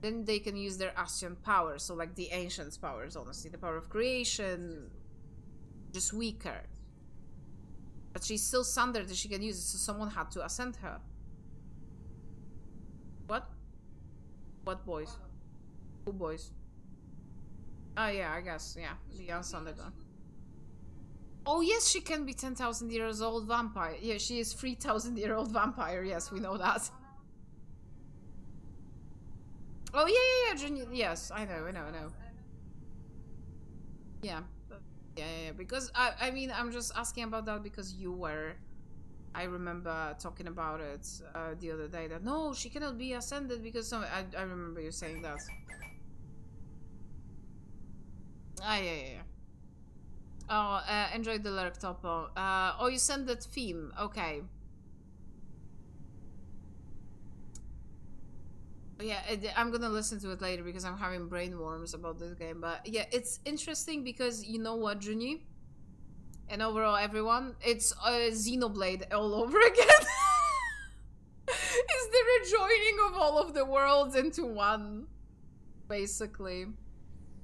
Speaker 1: then they can use their Ascian powers, so like the Ancients' powers, honestly. The power of creation, just weaker. But she's still sundered and she can use it, so someone had to ascend her. What? What boys? Who boys? Oh yeah, I guess, yeah, the unsundered one. Oh yes, she can be 10,000 years old vampire. Yeah, she is 3,000-year-old vampire. Yes, we know that. Oh yeah, Junior. Yes, I know. Yeah, yeah. Because I mean, I'm just asking about that because you were. I remember talking about it the other day. That no, she cannot be ascended because I remember you saying that. Ah yeah. Oh, enjoyed the lurk, Topo. Oh, you sent that theme. Okay. Yeah, I'm gonna listen to it later because I'm having brain worms about this game. But yeah, it's interesting because you know what, Junie? And overall, everyone, it's Xenoblade all over again. It's the rejoining of all of the worlds into one, basically.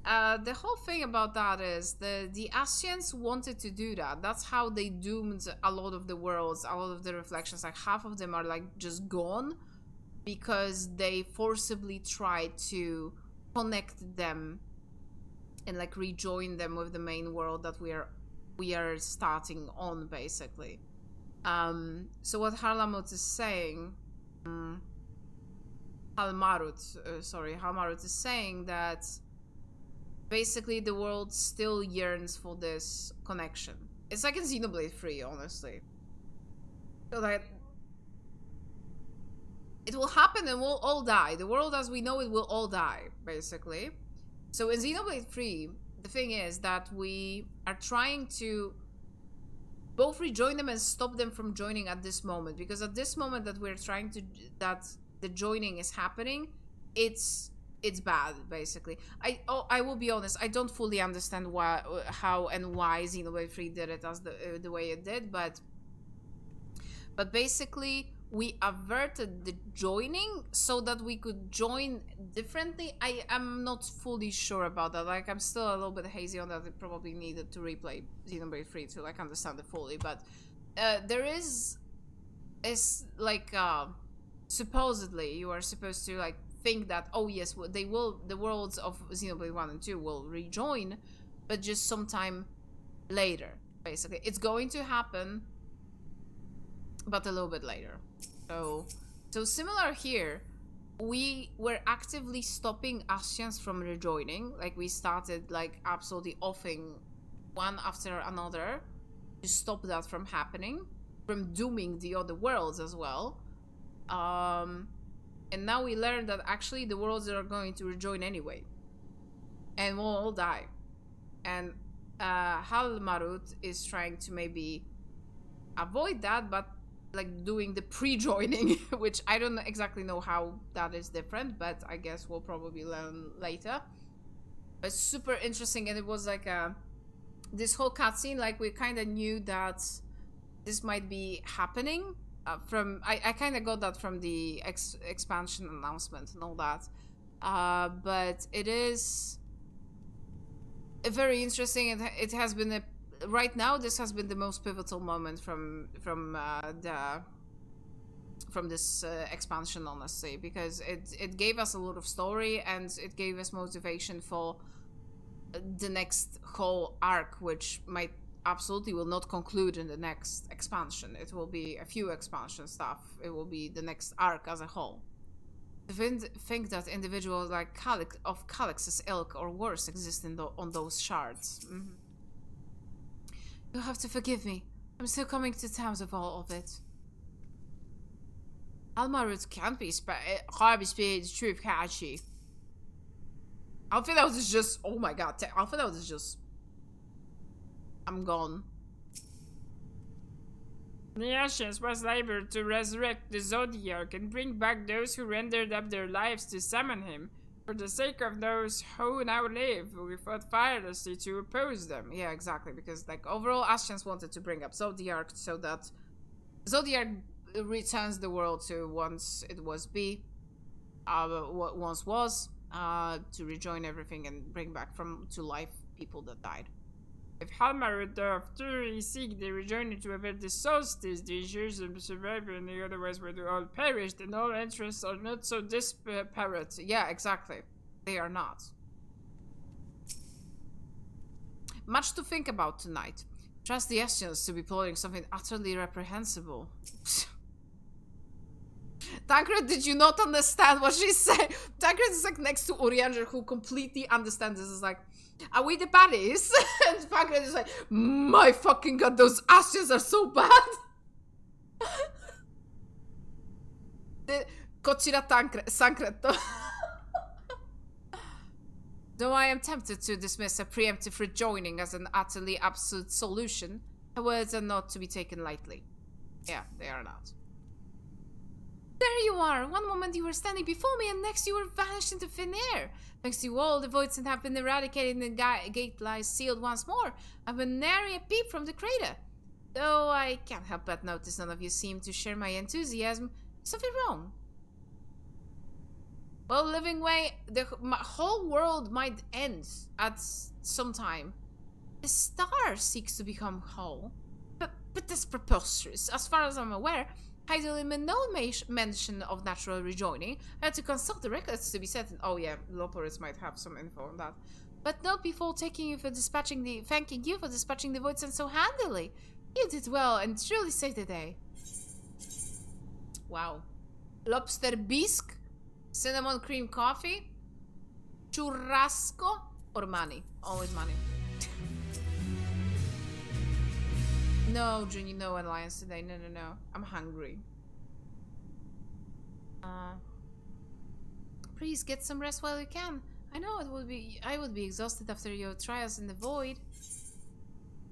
Speaker 1: The whole thing about that is the Ascians wanted to do that. That's how they doomed a lot of the worlds, a lot of the reflections. Like half of them are like just gone because they forcibly tried to connect them and like rejoin them with the main world that we are starting on, basically. So what Harlamut is saying, Halmarut is saying that basically the world still yearns for this connection. It's like in Xenoblade 3, honestly. So that it will happen and we'll all die. The world as we know it will all die, basically. So in Xenoblade 3, the thing is that we are trying to both rejoin them and stop them from joining at this moment. Because at this moment that we're trying to, that the joining is happening, it's bad, basically. I will be honest, I don't fully understand how and why Xenoblade 3 did it as the way it did, but basically we averted the joining so that we could join differently. I am not fully sure about that. Like, I'm still a little bit hazy on that. I probably needed to replay Xenoblade 3 to like understand it fully, but there is like supposedly you are supposed to like think that, oh yes, the worlds of Xenoblade 1 and 2 will rejoin, but just sometime later, basically. It's going to happen, but a little bit later. So similar here, we were actively stopping Ascians from rejoining. Like, we started like absolutely offing one after another to stop that from happening, from dooming the other worlds as well. And now we learned that actually the worlds are going to rejoin anyway. And we'll all die. And Halmarut is trying to maybe avoid that, but like doing the pre-joining, which I don't exactly know how that is different, but I guess we'll probably learn later. But super interesting, and it was like this whole cutscene, like we kind of knew that this might be happening. I kind of got that from the expansion announcement and all that, but it is very interesting. It has been right now. This has been the most pivotal moment from this expansion, honestly, because it gave us a lot of story and it gave us motivation for the next whole arc, which might absolutely will not conclude in the next expansion. It will be a few expansion stuff. It will be the next arc as a whole. To think that individuals like Calix's ilk or worse exist on those shards. You'll have to forgive me. I'm still coming to terms with all of it. Almarut can't be the truth, can't she? I think that was just, oh my god, I think that was just, I'm gone.
Speaker 7: The Ashes was able to resurrect the Zodiac and bring back those who rendered up their lives to summon him. For the sake of those who now live, we fought tirelessly to oppose them.
Speaker 1: Yeah, exactly, because like overall Ascians wanted to bring up Zodiac so that Zodiac returns the world to once it was what once was, to rejoin everything and bring back to life people that died.
Speaker 7: If Halmarud doth truly seek the rejoining to avert the solstice, the ensures of survival and the otherwise would all perish, then all interests are not so disparate.
Speaker 1: Yeah, exactly. They are not. Much to think about tonight. Trust the Ascians to be plotting something utterly reprehensible. Tancred, did you not understand what she said? Tancred is like next to Urianger, who completely understands this. Is like, are we the baddies? And Tancred is like, my fucking god, those Ascians are so bad. Kochira Sancreto. Though I am tempted to dismiss a preemptive rejoining as an utterly absolute solution, her words are not to be taken lightly. Yeah, they are not. There you are! One moment you were standing before me, and next you were vanished into thin air. Thanks to you all, the voids have been eradicated and the gate lies sealed once more. I've been nary a peep from the crater. Though I can't help but notice none of you seem to share my enthusiasm. Is something wrong? Well, living way, my whole world might end at some time. The star seeks to become whole. But that's preposterous. As far as I'm aware, Heidel made no mention of natural rejoining. I had to consult the records to be certain. Oh yeah, Loporis might have some info on that. But not before thanking you for dispatching the voids and so handily. You did well and truly saved the day. Wow. Lobster bisque, cinnamon cream coffee, churrasco, or money. Always money. No, Junie, no alliance today. No. I'm hungry. Please get some rest while you can. I know I would be exhausted after your trials in the void.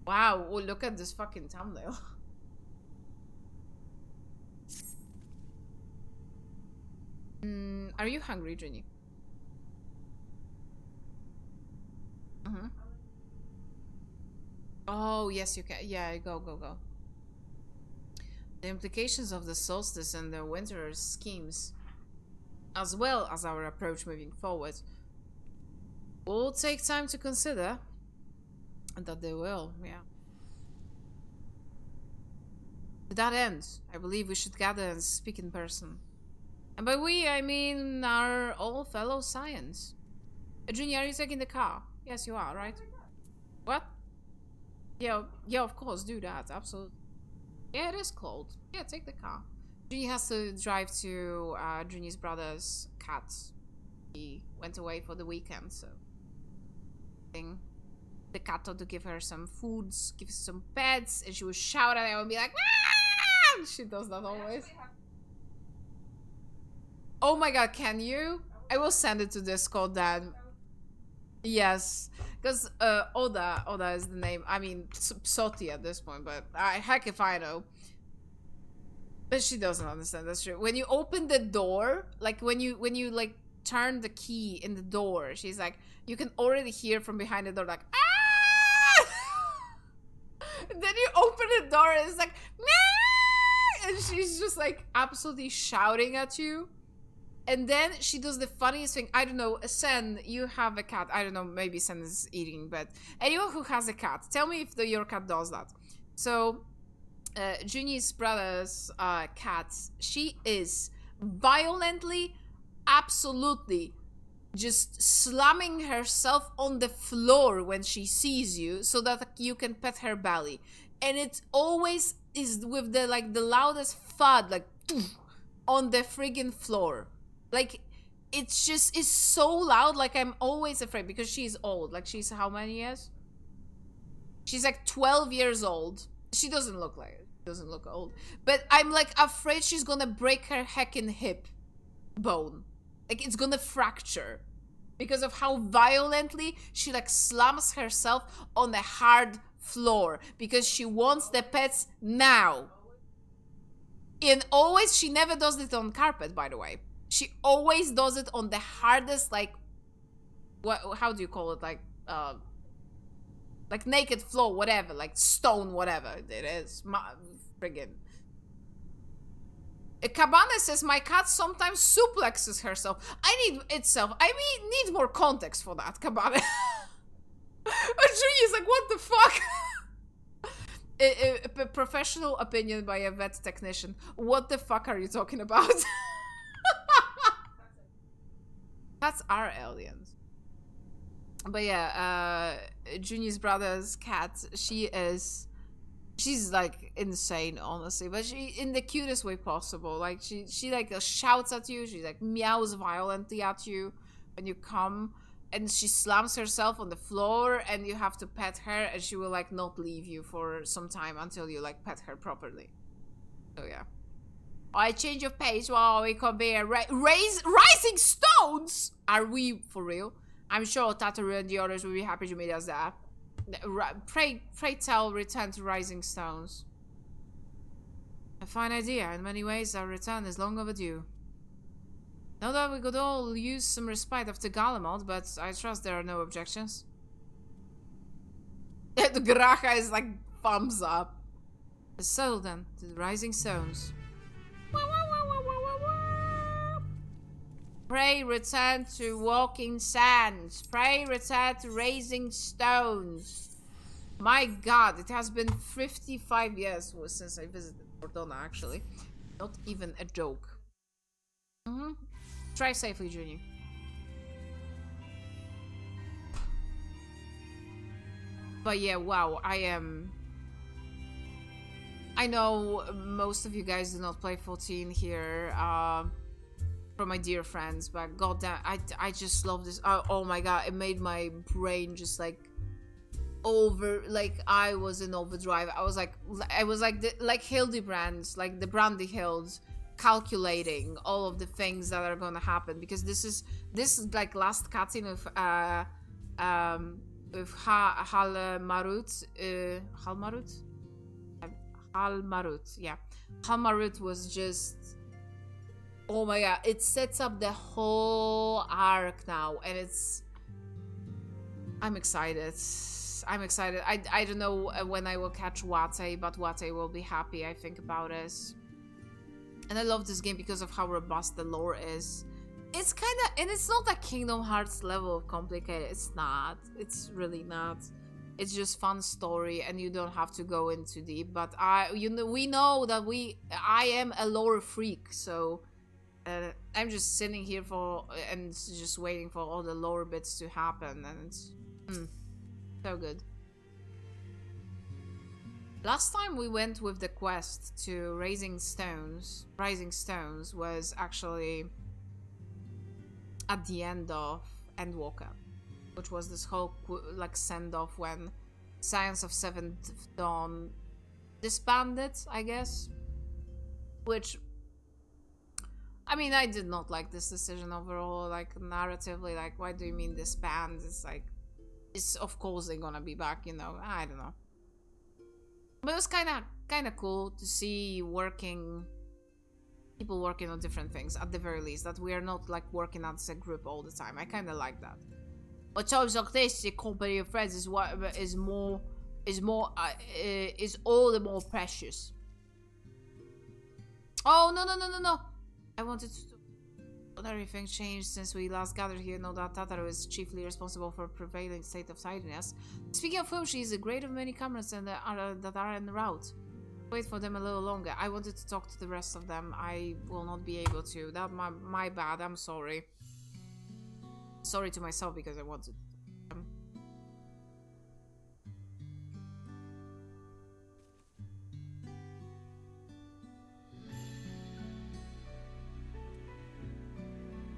Speaker 1: Wow, oh, look at this fucking thumbnail. Are you hungry, Junie? Oh, yes, you can. Yeah, go. The implications of the solstice and the winter schemes, as well as our approach moving forward, will take time to consider. And that they will, yeah. To that end, I believe we should gather and speak in person. And by we, I mean our old fellow Science. Junior, are you taking the car? Yes, you are, right? What? Yeah, of course, do that, absolutely. Yeah, it is cold. Yeah, take the car. Junie has to drive to Junie's brother's cat. He went away for the weekend, so... The cat ought to give her some foods, give her some pets, and she would shout at him and be like, "Ah!" She does that always. Oh my god, can you? I will send it to Discord then. Yes, because Oda is the name. I mean, Soti at this point, but heck if I know. But she doesn't understand. That's true. When you open the door, like when you like turn the key in the door, she's like, you can already hear from behind the door like, ah! And then you open the door and it's like, nah! And she's just like absolutely shouting at you. And then she does the funniest thing. I don't know, Sen, you have a cat. I don't know, maybe Sen is eating, but anyone who has a cat, tell me if your cat does that. So, Junie's brother's cat, she is violently, absolutely just slamming herself on the floor when she sees you so that you can pet her belly. And it always is with the like the loudest thud, like on the friggin' floor. Like it's so loud, like I'm always afraid because she's old. Like she's how many years? She's like 12 years old. She doesn't look like it. Doesn't look old. But I'm like afraid she's gonna break her heckin' hip bone. Like it's gonna fracture because of how violently she like slams herself on the hard floor because she wants the pets now. And always, she never does it on carpet, by the way. She always does it on the hardest, like, what? How do you call it? Like naked floor, whatever, like stone, whatever it is. Friggin'. Cabana says, my cat sometimes suplexes herself. I need more context for that, Cabana. Junie's like, what the fuck? A professional opinion by a vet technician. What the fuck are you talking about? Cats are aliens. But yeah, Junie's brother's cat, she's like insane, honestly, but she in the cutest way possible. Like she like shouts at you, she like meows violently at you when you come, and she slams herself on the floor and you have to pet her, and she will like not leave you for some time until you like pet her properly. So yeah. I change of pace while we compare rising stones. Are we for real? I'm sure Tataru and the others will be happy to meet us there. Pray tell, return to Rising Stones. A fine idea. In many ways, our return is long overdue. Know that we could all use some respite after Galamont, but I trust there are no objections. The Gracha is like thumbs up. So then, to the Rising Stones. Pray return to Walking Sands. Pray return to Raising Stones. My god, it has been 55 years since I visited Cordona, actually. Not even a joke. Drive safely, Junior. But yeah, wow, I know most of you guys do not play 14 here. From my dear friends, but goddamn, I just love this. Oh my god, it made my brain just like I was in overdrive. I was like Hildebrand, like the Brandy Hills, calculating all of the things that are gonna happen, because this is like last cutscene with Halmarut, yeah. Halmarut was just, oh my god, it sets up the whole arc now, and I'm excited. I don't know when I will catch Wate, but Wate will be happy, I think, about this. And I love this game because of how robust the lore is. It's kind of, and it's not a Kingdom Hearts level of complicated. It's not. It's really not. It's just fun story, and you don't have to go into deep. But we know that I am a lore freak, so. I'm just sitting here and just waiting for all the lower bits to happen, and it's so good. Last time we went with the quest to Rising Stones was actually at the end of Endwalker, which was this whole like send-off when Science of Seventh Dawn disbanded, I guess, which, I mean, I did not like this decision overall, like, narratively, like, why do you mean disband? It's like, it's of course they're gonna be back, you know, I don't know. But it was kind of cool to see people working on different things, at the very least, that we are not, like, working as a group all the time. I kind of like that. But times like this, the company of friends is all the more precious. Oh, no. I wanted to... But everything changed since we last gathered here. No doubt Tataru is chiefly responsible for prevailing state of tidiness. Speaking of whom, she is the great of many comrades that are en route. Wait for them a little longer. I wanted to talk to the rest of them. I will not be able to. That my bad. I'm sorry. sorry to myself because I wanted.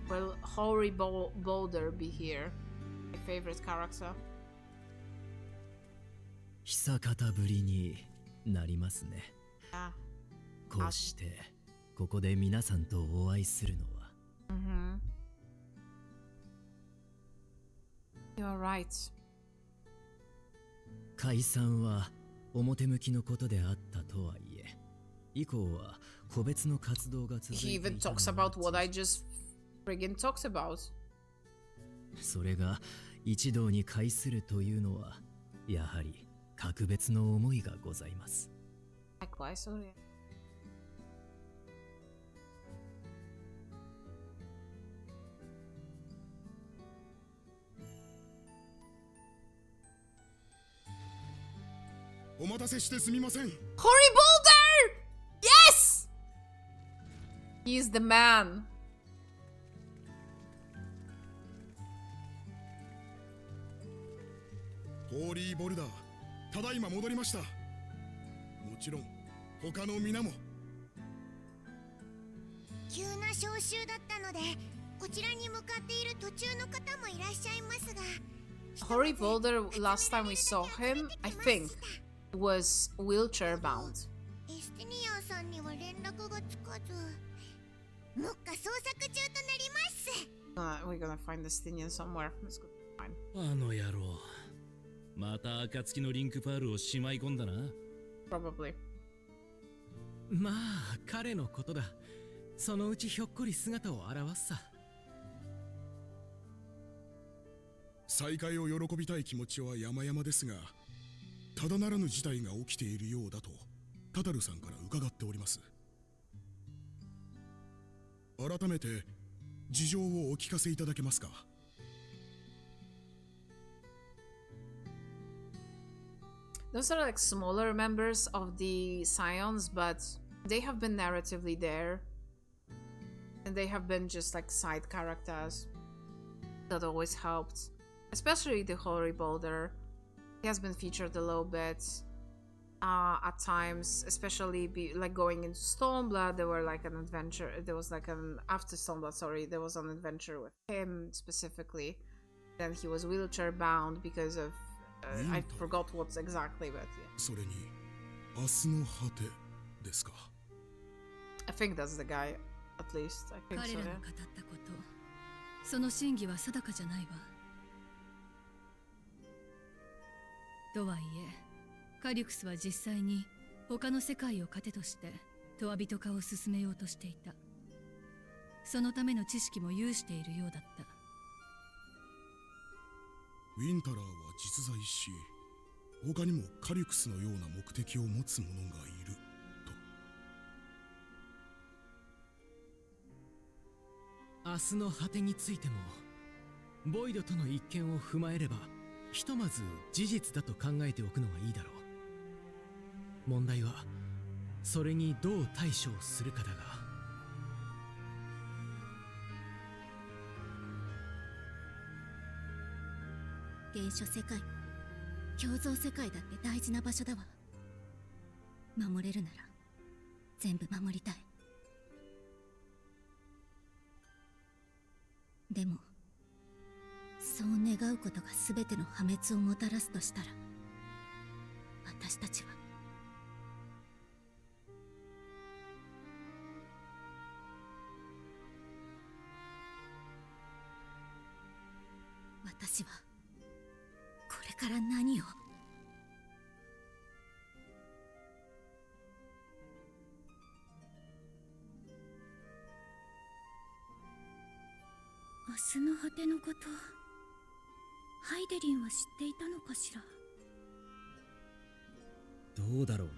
Speaker 1: Will Hoary Boulder be here? My favorite character.
Speaker 8: 久方ぶりになりますね。
Speaker 1: Ah.
Speaker 8: こうしてここで皆さんとお会いするのは。
Speaker 1: You're right.
Speaker 8: 解散は表向きのことであったとはいえ、以降は個別の活動が続いて
Speaker 1: He
Speaker 8: いた
Speaker 1: even
Speaker 8: の
Speaker 1: talks about what I just friggin' talks about.
Speaker 8: それが一堂に会するというのはやはり格別の思いがございます。
Speaker 1: Likewise, sorry.
Speaker 9: お待たせしてすみません。
Speaker 1: Hoary Boulder! Yes! He's the man.
Speaker 9: ホーリーボルダー、ただいま戻りました。もちろん他の皆も。
Speaker 5: 急な招集だったので、こちらに向かっている途中の方もいらっしゃいますが。
Speaker 1: Hoary Boulder, last time we saw him, I think, was wheelchair bound.
Speaker 5: エステニアンさんには連絡がつかず、目下捜索中となります。
Speaker 1: We're gonna find the Stinian somewhere. Let's go find.
Speaker 4: あの野郎。また暁のリンクパールをしまい込んだな。
Speaker 1: Probably.
Speaker 8: まあ彼のことだ。そのうちひょっこり姿を現すさ。
Speaker 9: 再会を喜びたい気持ちは山々ですが、ただならぬ事態が起きているようだとタタルさんから伺っております。改めて事情をお聞かせいただけますか。
Speaker 1: Those are like smaller members of the Scions, but they have been narratively there. And they have been just like side characters that always helped. Especially the Hoary Boulder. He has been featured a little bit at times, especially like going into Stormblood. There were like an adventure. There was like an after Stormblood. Sorry, there was an adventure with him specifically. Then he was wheelchair bound because of I forgot what's exactly, but yeah.
Speaker 9: それに明日の果てですか。
Speaker 1: I think that's the guy, at least. I think
Speaker 12: 彼
Speaker 1: so.
Speaker 12: らの
Speaker 1: Yeah.
Speaker 12: 語ったこと、その真偽は定かじゃないわ。とはいえ、カリュクスは実際に他の世界を糧としてトワビト化を進めようとしていた。そのための知識も有しているようだった。
Speaker 9: ウィンタラーは実在し、他にもカリュクスのような目的を持つ者がいる
Speaker 8: 明日の果てについてもボイドとの一見を踏まえればひとまず事実だと考えておくのがいいだろう。問題はそれにどう対処をするかだが。
Speaker 5: 原初世界、共造世界だって大事な場所だわ。守れるなら全部守りたい。でもそう願うことが全ての破滅をもたらすとしたら、私たちは私はこれから何を。明日の果てのこと、ハイデリンは知っていたのかしら。
Speaker 4: どうだろうな。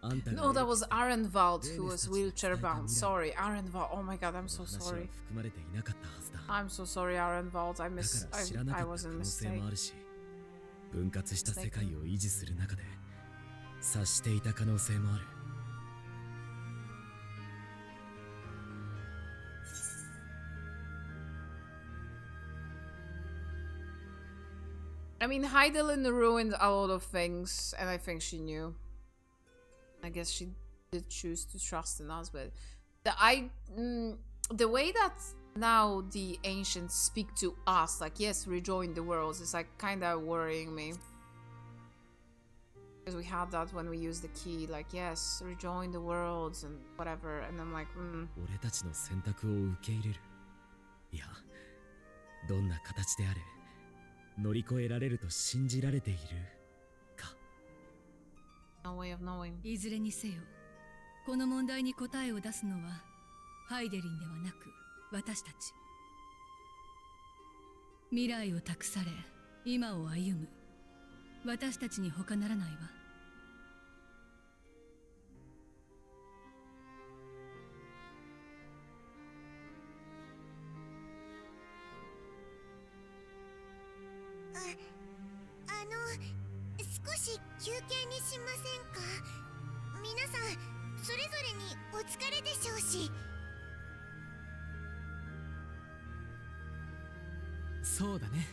Speaker 4: あんたが
Speaker 1: No, that was Arenvald who was wheelchair bound. Sorry, Arenvald. Oh my god, I'm so
Speaker 4: 話は
Speaker 1: sorry.
Speaker 4: 含まれていなかったはずだ。
Speaker 1: I'm so sorry, Arenvald. I
Speaker 4: だから知らな
Speaker 1: I
Speaker 4: かった
Speaker 1: was
Speaker 4: 可
Speaker 1: a
Speaker 4: 能性
Speaker 1: mistake.
Speaker 4: もあるし、分割した世界を維持する中で察していた可能性もある。
Speaker 1: I mean, Heidelin ruined a lot of things, and I think she knew. I guess she did choose to trust in us, but the way that now the ancients speak to us, like, yes, rejoin the worlds, is like kind of worrying me. Because we had that when we used the key, like, yes, rejoin the worlds and whatever, and I'm like,
Speaker 4: 俺たちの選択を受け入れる。いや、どんな形であれ、乗り越えられると信じられているか。
Speaker 1: No way of knowing.
Speaker 12: いずれにせよ、この問題に答えを出すのはハイデリンではなく私たち。未来を託され、今を歩む私たちに他ならないわ。
Speaker 5: 少し休憩にしませんか？皆さんそれぞれにお疲れでしょうし。
Speaker 8: そうだね。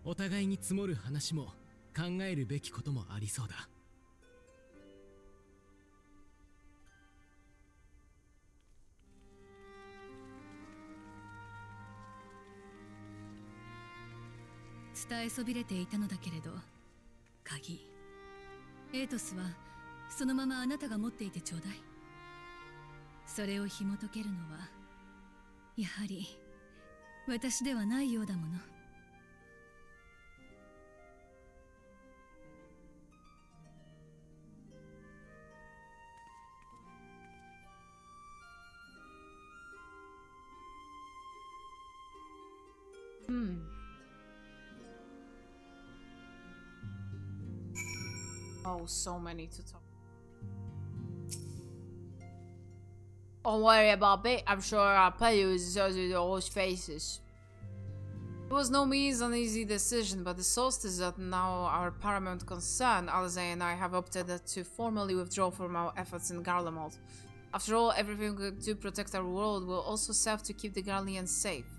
Speaker 8: お互いに積もる話も考えるべきこともありそうだ。
Speaker 12: 伝えそびれていたのだけれど、鍵エートスはそのままあなたが持っていてちょうだい。それを紐解けるのはやはり私ではないようだもの。
Speaker 1: Oh, so many to talk. Don't worry about it. I'm sure I'll pay you with those faces. It was no means an easy decision, but the solstice that now our paramount concern, Alzey and I have opted to formally withdraw from our efforts in Garlemald. After all, everything we do to protect our world will also serve to keep the Garleans safe.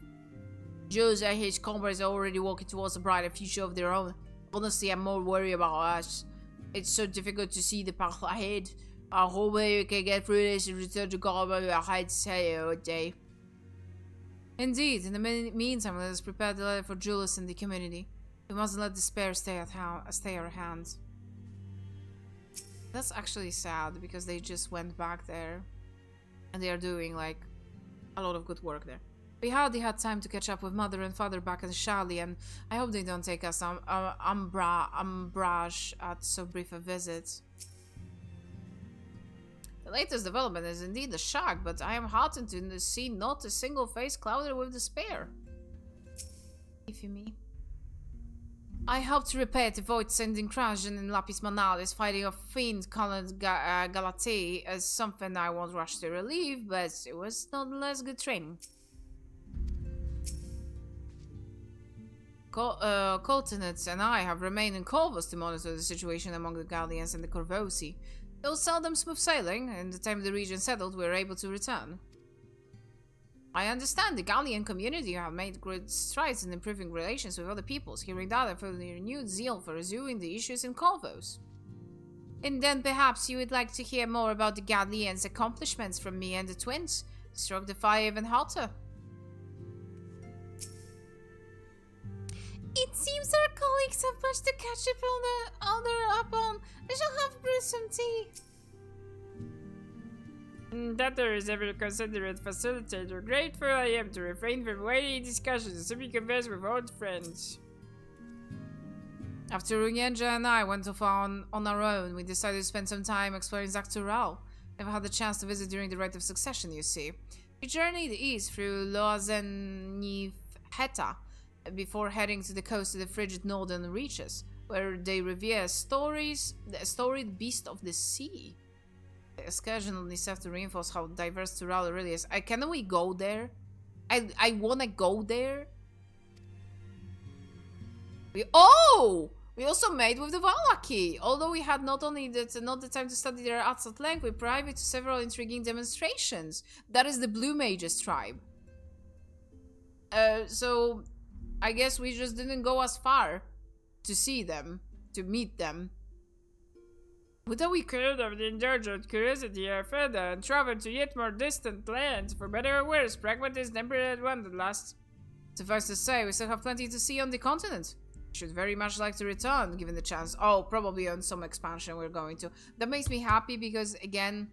Speaker 1: Jules and his comrades are already walking towards a brighter future of their own. Honestly, I'm more worried about us. It's so difficult to see the path ahead. I hope we can get through this and return to Garlemald ahead a day. Indeed, in the meantime, let us prepare the letter for Julius and the community. We mustn't let despair stay our hands. That's actually sad, because they just went back there. And they are doing, like, a lot of good work there. We hardly had time to catch up with Mother and Father back in Charlie, and I hope they don't take us umbrage at so brief a visit. The latest development is indeed a shock, but I am heartened to see not a single face clouded with despair. If you me. I hope to repair to avoid sending Krajan and Lapis Manalis fighting a fiend-colored Galati as something I won't rush to relieve, but it was nonetheless good training. Coltonets and I have remained in Corvus to monitor the situation among the Gallians and the Corvosi. It was seldom smooth sailing, and the time the region settled, we were able to return. I understand the Gallian community have made great strides in improving relations with other peoples. Hearing that, I feel a renewed zeal for reviewing the issues in Corvus. And then perhaps you would like to hear more about the Gallians' accomplishments from me and the twins. Struck the fire even hotter. It seems our colleagues have much to catch up on. I shall have brewed some tea.
Speaker 7: That there is ever considerate facilitator. Grateful I am to refrain from weighty discussions and simply converse with old friends.
Speaker 1: After Runyenja and I went off on our own, we decided to spend some time exploring Zaktural. Never had the chance to visit during the Rite of Succession, you see. We journeyed east through Loazenifheta before heading to the coast of the frigid northern reaches, where they revere the storied beast of the sea. The excursion only served to reinforce how diverse Tural really is. Can we go there? I wanna go there. We also made with the Valaki. Although we had not the time to study their arts at length, we private to several intriguing demonstrations. That is the Blue Mages tribe. So I guess we just didn't go as far to see them, to meet them.
Speaker 7: Would that we could have indulged curiosity further and traveled to yet more distant lands, for better or worse, pragmatism never wanderlust.
Speaker 1: Suffice to say, we still have plenty to see on the continent. Should very much like to return, given the chance. Oh, probably on some expansion we're going to. That makes me happy because, again,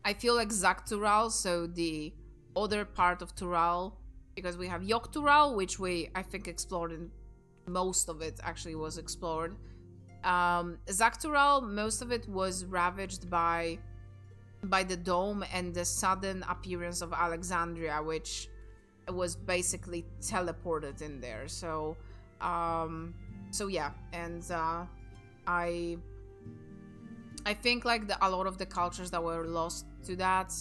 Speaker 1: I feel like Zaktural, so the other part of Tural, because we have Yogg-Tural, which I think explored, and most of it actually was explored. Zaktural, most of it was ravaged by the dome and the sudden appearance of Alexandria, which was basically teleported in there. So yeah, and I think like a lot of the cultures that were lost to that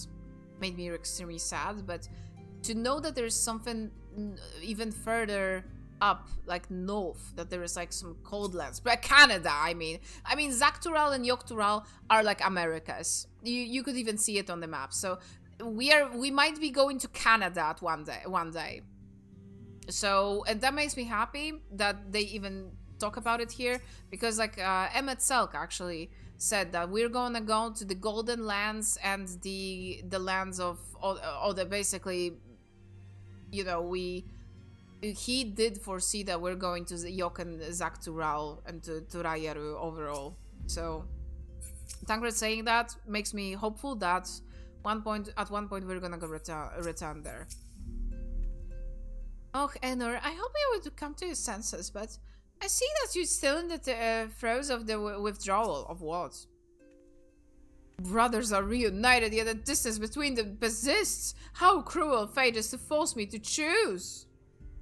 Speaker 1: made me extremely sad, but to know that there's something even further up, like north, that there is like some cold lands, but Canada, I mean Zaktural and Yogg-Tural are like Americas. You could even see it on the map. So we might be going to Canada at one day. So, and that makes me happy that they even talk about it here, because like Emmett Selk actually said that we're gonna go to the Golden Lands and the lands of all the, basically, you know, he did foresee that we're going to Yok and Zaktural and to Rayeru overall. So Tancred saying that makes me hopeful that at one point we're gonna go return there. Oh, Enor, I hope you would come to your senses, but I see that you're still in the throes of the withdrawal. Of what? Brothers are reunited, yet the distance between them persists. How cruel fate is to force me to choose.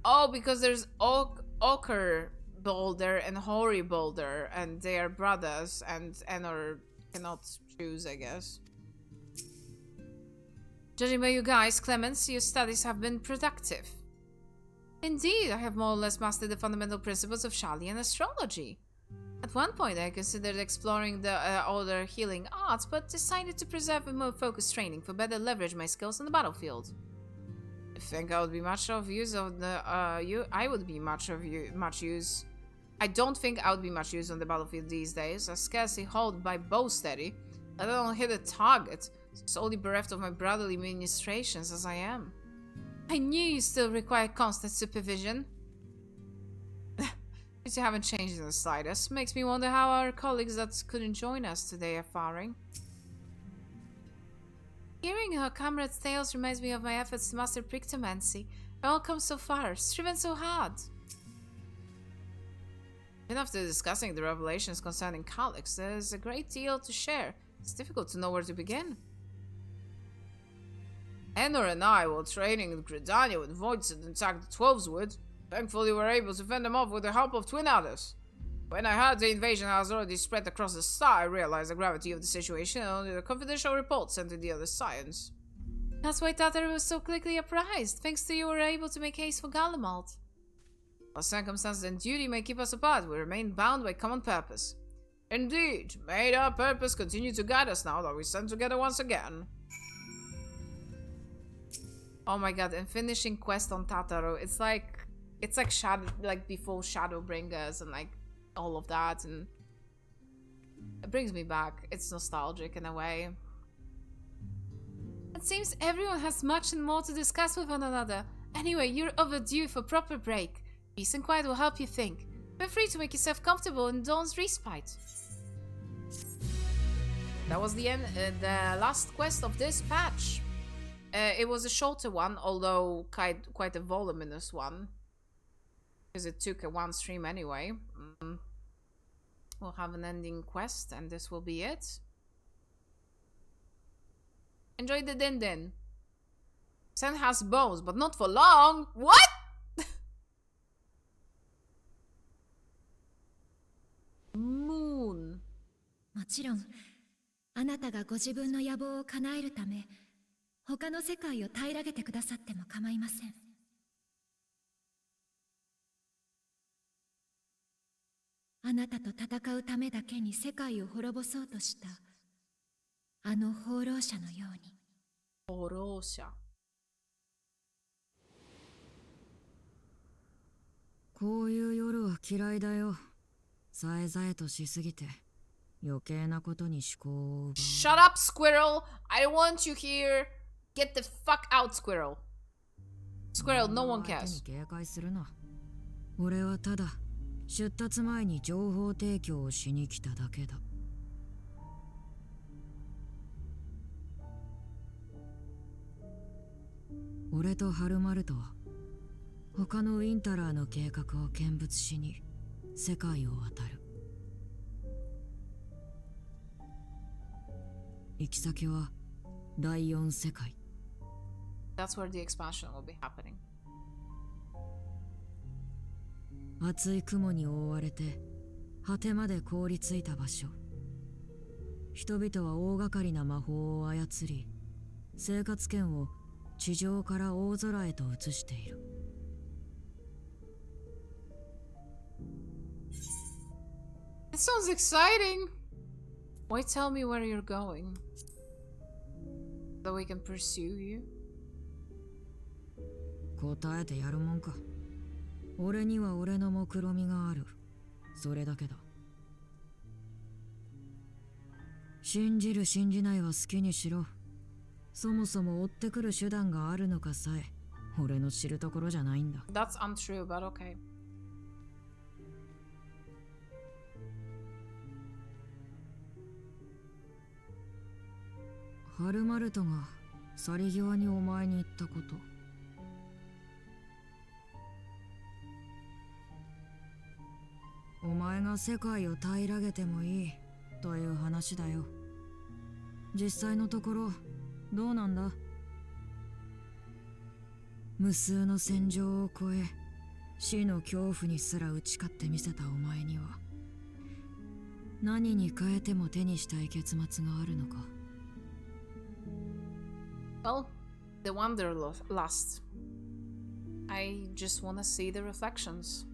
Speaker 1: Oh, because there's Ochre Boulder and Hoary Boulder, and they are brothers, and Enor cannot choose, I guess. Judging by you guys, Clemens, your studies have been productive. Indeed, I have more or less mastered the fundamental principles of Shalian astrology. At one point, I considered exploring the other healing arts, but decided to preserve a more focused training for better leverage my skills on the battlefield. I think I would be much of use of the I would be much use. I don't think I would be much use on the battlefield these days. I scarcely hold my bow steady, let alone hit a target, solely bereft of my brotherly ministrations as I am. I knew you still require constant supervision. But you haven't changed in the slightest. Makes me wonder how our colleagues that couldn't join us today are faring. Hearing her comrade's tales reminds me of my efforts to master Pictomancy. I've all come so far, striven so hard. Even after discussing the revelations concerning Calyx, there's a great deal to share. It's difficult to know where to begin. Enor and I, while training in Gridania when Voidson attacked the Twelveswood, thankfully were able to fend them off with the help of twin adders. When I heard the invasion has already spread across the star, I realized the gravity of the situation and only the confidential report sent to the other science. That's why Tataru was so quickly apprised. Thanks to you, we were able to make haste for Galamalt. While circumstances and duty may keep us apart, we remain bound by common purpose. Indeed, may our purpose continue to guide us now that we stand together once again. Oh my god, and finishing quest on Tataru, it's like Shadow, like before Shadowbringers and like all of that, and it brings me back. It's nostalgic in a way. It seems everyone has much and more to discuss with one another. Anyway, you're overdue for proper break. Peace and quiet will help you think. Feel free to make yourself comfortable in Dawn's respite. That was the end, the last quest of this patch. It was a shorter one, although quite a voluminous one, because it took one stream anyway. We'll have an ending quest, and this will be it. Enjoy the din-din. Sen has bones, but not for long. What? Moon.
Speaker 5: もちろん、あなたがご自分の野望を叶えるため、他の世界を平らげてくださっても構いません。あなたと戦うためだけに世界を滅ぼそうとしたあの放浪者のように。
Speaker 1: 放浪者。
Speaker 2: こういう夜は嫌いだよ。さえざえとしすぎて余計なことに思考を奪う。
Speaker 1: Shut up, Squirrel! I don't want you here! Get the fuck out, Squirrel! Squirrel, no one
Speaker 2: 相手に
Speaker 1: cares.
Speaker 2: 警戒するな。俺はただ出立前に情報提供をしに来ただけだ。俺とハルマルトは他のウィンタラーの計画を見物しに世界を渡る。行き先は第4世界。
Speaker 1: That's where the expansion will be happening.
Speaker 2: 厚い雲に覆われて果てまで凍りついた場所。人々は大掛かりな魔法を操り、生活圏を地上から大空へと移している。
Speaker 1: It sounds exciting! Why tell me where you're going? So we can pursue you?
Speaker 2: 答えてやるもんか。俺には俺の目論見がある。それだけだ。信じる信じないは好きにしろ。そもそも追ってくる手段があるのかさえ俺の知るところじゃないんだ。
Speaker 1: That's untrue, but okay.
Speaker 2: ハルマルトが去り際にお前に言ったこと。お前が世界を平らげてもいいという話だよ。実際のところどうなんだ。無数の戦場を越え死の恐怖にすら打ち勝ってみせたお前には何に変えても手にしたい結末があるのか。
Speaker 1: Well, the wanderlust. I just wanna see the reflections.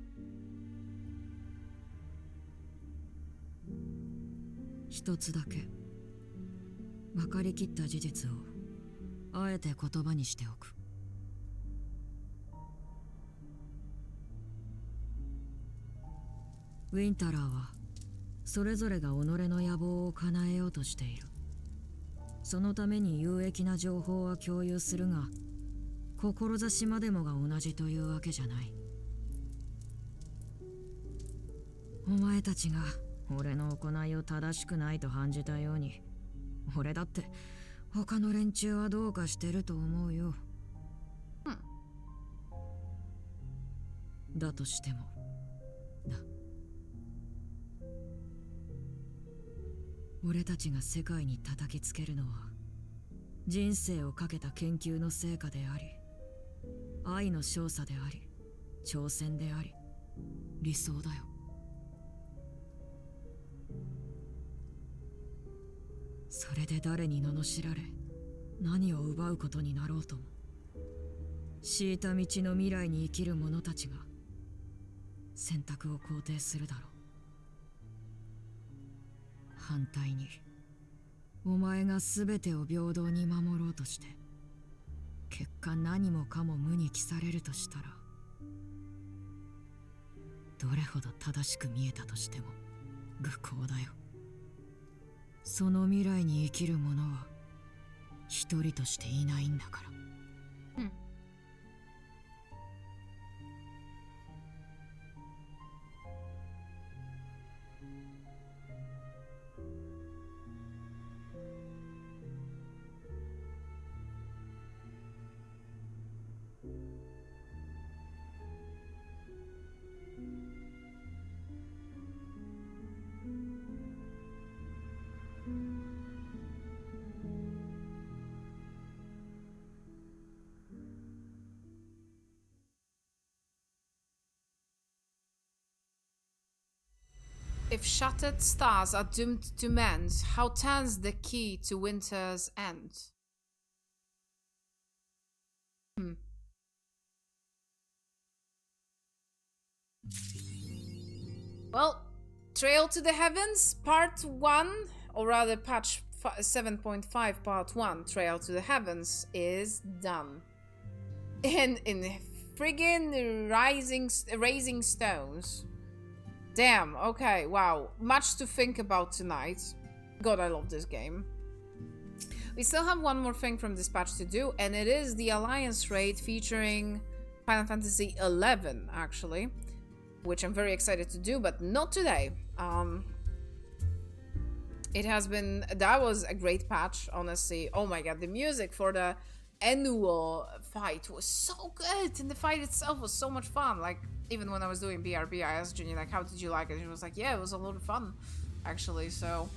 Speaker 2: 一つだけ分かりきった事実をあえて言葉にしておく。ウィンタラーはそれぞれが己の野望を叶えようとしている。そのために有益な情報は共有するが、志までもが同じというわけじゃない。お前たちが俺の行いを正しくないと感じたように、俺だって他の連中はどうかしてると思うよ。だとしてもな。俺たちが世界に叩きつけるのは人生をかけた研究の成果であり、愛の少佐であり、挑戦であり、理想だよ。それで誰に罵られ何を奪うことになろうとも、敷いた道の未来に生きる者たちが選択を肯定するだろう。反対にお前が全てを平等に守ろうとして結果何もかも無に帰されるとしたら、どれほど正しく見えたとしても愚行だよ。その未来に生きる者は一人としていないんだから。
Speaker 1: If shattered stars are doomed to mend, how turns the key to winter's end? Well, Trail to the Heavens Part 1, or rather Patch 7.5 Part 1, Trail to the Heavens, is done. And in friggin' Raising Stones, Damn, okay, wow. Much to think about tonight. God, I love this game. We still have one more thing from this patch to do, and it is the Alliance raid featuring Final Fantasy XI, actually. Which I'm very excited to do, but not today. It has been... That was a great patch, honestly. Oh my god, the music for the annual fight was so good, and the fight itself was so much fun. Like, even when I was doing BRB, I asked Ginny, like, how did you like it? And she was like, yeah, it was a lot of fun, actually. So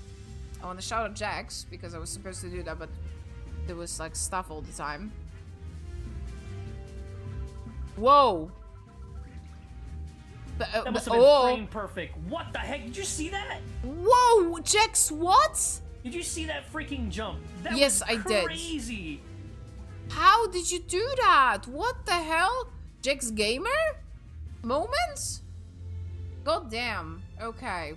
Speaker 1: I want to shout out Jax, because I was supposed to do that, but there was, like, stuff all the time. Whoa!
Speaker 13: That must have been frame perfect. What the heck? Did you see that?
Speaker 1: Whoa! Jax, what?
Speaker 13: Did you see that freaking jump? That
Speaker 1: Yes,
Speaker 13: was
Speaker 1: I did.
Speaker 13: crazy.
Speaker 1: How did you do that? What the hell? Jax Gamer? Moments? God damn. Okay.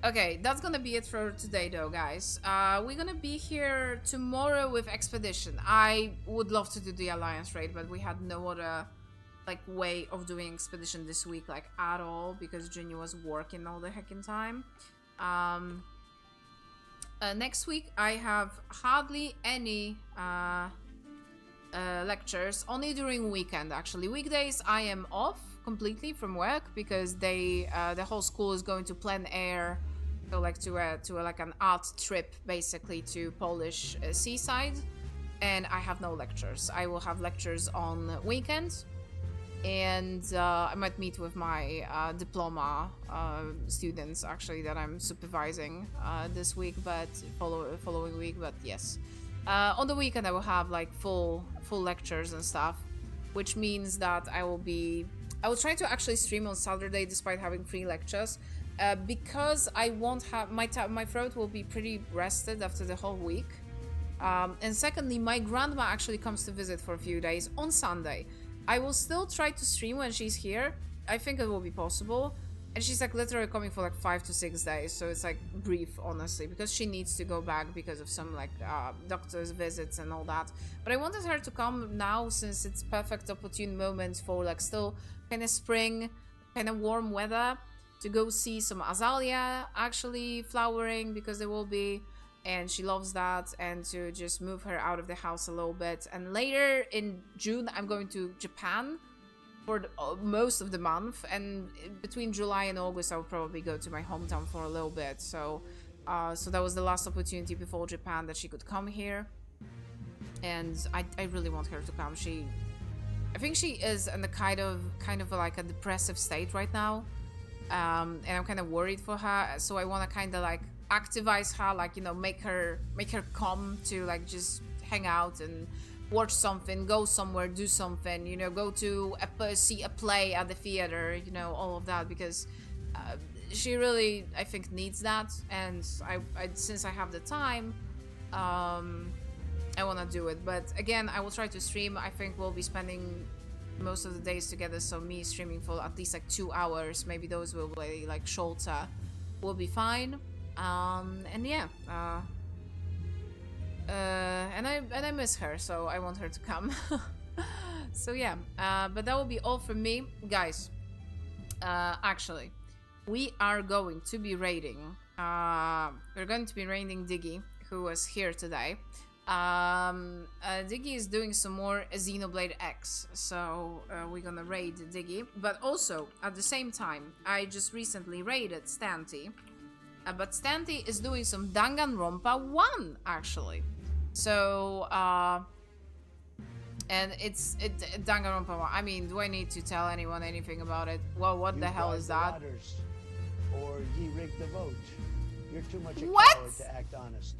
Speaker 1: Okay, that's gonna be it for today though, guys. We're gonna be here tomorrow with Expedition. I would love to do the Alliance raid, but we had no other like way of doing Expedition this week, like at all, because Ginny was working all the heckin' time. Next week I have hardly any lectures, only during weekend actually. Weekdays I am off completely from work because they the whole school is going to plein air, so like to like an art trip basically to Polish seaside, and I have no lectures. I will have lectures on weekends, and I might meet with my diploma students actually that I'm supervising this week, but following week. But yes, on the weekend I will have like full lectures and stuff, which means that I will try to actually stream on Saturday despite having 3 lectures, because I won't have my throat will be pretty rested after the whole week. And secondly, my grandma actually comes to visit for a few days on Sunday. I will still try to stream when she's here. I think it will be possible. And she's like literally coming for like 5 to 6 days. So it's like brief, honestly, because she needs to go back because of some like doctor's visits and all that. But I wanted her to come now since it's perfect opportune moment for like still kind of spring, kind of warm weather, to go see some azalea actually flowering, because there will be, and she loves that, and to just move her out of the house a little bit. And later in June I'm going to Japan for most of the month, and between July and August I'll probably go to my hometown for a little bit. So so that was the last opportunity before Japan that she could come here, and I really want her to come. I think she is in a kind of like a depressive state right now, and I'm kind of worried for her. So I want to kind of like activize her, like, you know, make her come to like just hang out and watch something, go somewhere, do something, you know, go to see a play at the theater, you know, all of that, because she really, I think, needs that. And I since I have the time, I want to do it. But again, I will try to stream. I think we'll be spending most of the days together, so me streaming for at least like 2 hours, maybe those will be like shorter, will be fine. And yeah, and I miss her, so I want her to come. So yeah, but that will be all from me, guys. Actually, we are going to be raiding. We're going to be raiding Diggy, who was here today. Diggy is doing some more Xenoblade X, so we're gonna raid Diggy. But also, at the same time, I just recently raided Stanty. But Stanty is doing some Danganronpa 1, actually. So, and it's Danganronpa 1. I mean, do I need to tell anyone anything about it? Well, what the hell is that?
Speaker 14: Or ye rigged the vote. You're too much a
Speaker 1: What?
Speaker 14: coward to act honest.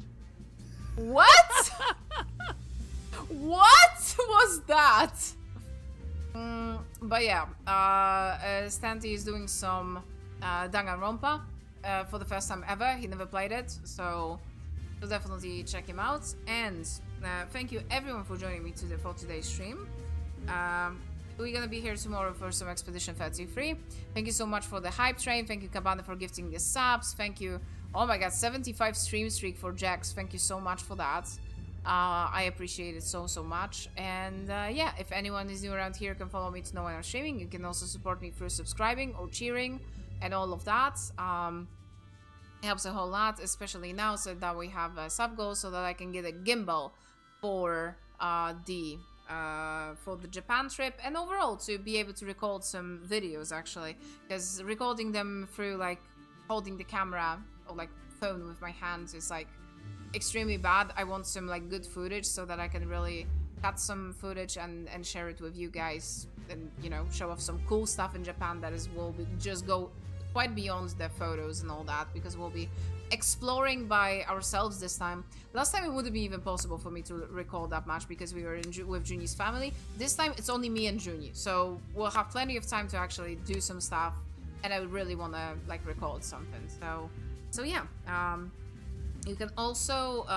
Speaker 1: What? What was that? But yeah, Stanty is doing some Danganronpa for the first time ever. He never played it, so definitely check him out. And thank you everyone for joining me for today's stream. We're gonna be here tomorrow for some Expedition 33. Thank you so much for the hype train. Thank you, Cabana, for gifting the subs. Thank you. Oh my god, 75 stream streak for Jax. Thank you so much for that. I appreciate it so much. And yeah, if anyone is new around here, you can follow me to know when I'm streaming. You can also support me through subscribing or cheering and all of that. It helps a whole lot, especially now, so that we have a sub goal, so that I can get a gimbal for the Japan trip, and overall to be able to record some videos, actually, because recording them through like holding the camera or like phone with my hands is like extremely bad. I want some like good footage so that I can really cut some footage and share it with you guys, and you know, show off some cool stuff in Japan that will just go quite beyond the photos and all that, because we'll be exploring by ourselves this time. Last time it wouldn't be even possible for me to record that much because we were with Juni's family. This time it's only me and Juni, so we'll have plenty of time to actually do some stuff, and I really want to like record something. So yeah, you can also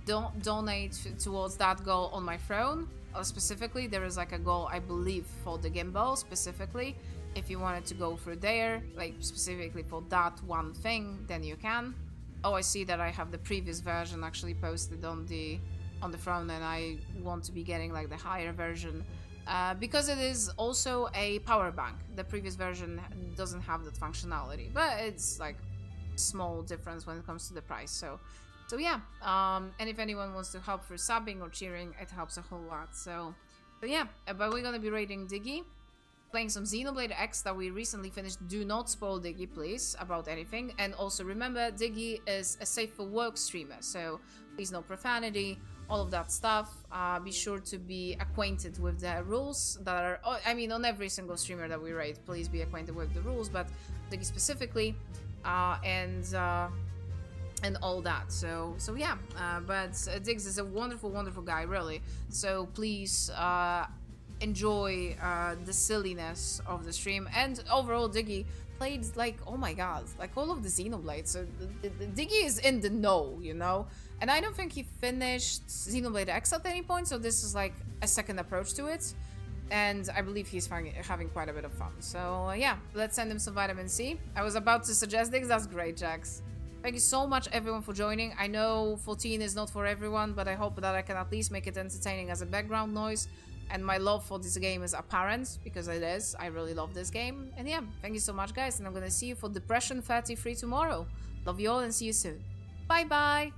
Speaker 1: donate towards that goal on my throne. Specifically, there is like a goal, I believe, for the gimbal specifically. If you wanted to go through there, like specifically for that one thing, then you can. Oh, I see that I have the previous version actually posted on the throne, and I want to be getting like the higher version because it is also a power bank. The previous version doesn't have that functionality, but it's like small difference when it comes to the price. So yeah, and if anyone wants to help through subbing or cheering, it helps a whole lot. So yeah, but we're gonna be raiding Diggy, playing some Xenoblade X that we recently finished. Do not spoil Diggy, please, about anything. And also remember, Diggy is a safe for work streamer, so please no profanity, all of that stuff. Be sure to be acquainted with the rules that are, I mean, on every single streamer that we raid, please be acquainted with the rules, but Diggy specifically, and all that. So yeah, but Diggs is a wonderful guy, really. So please enjoy the silliness of the stream. And overall, Diggy played like, oh my god, like all of the Xenoblades. So Diggy is in the know, you know. And I don't think he finished Xenoblade X at any point, so this is like a second approach to it. And I believe he's having quite a bit of fun. So yeah, let's send him some vitamin C. I was about to suggest Diggs. That's great, Jax. Thank you so much, everyone, for joining. I know 14 is not for everyone, but I hope that I can at least make it entertaining as a background noise. And my love for this game is apparent, because it is. I really love this game. And yeah, thank you so much, guys. And I'm gonna see you for Depression 33 tomorrow. Love you all and see you soon. Bye-bye.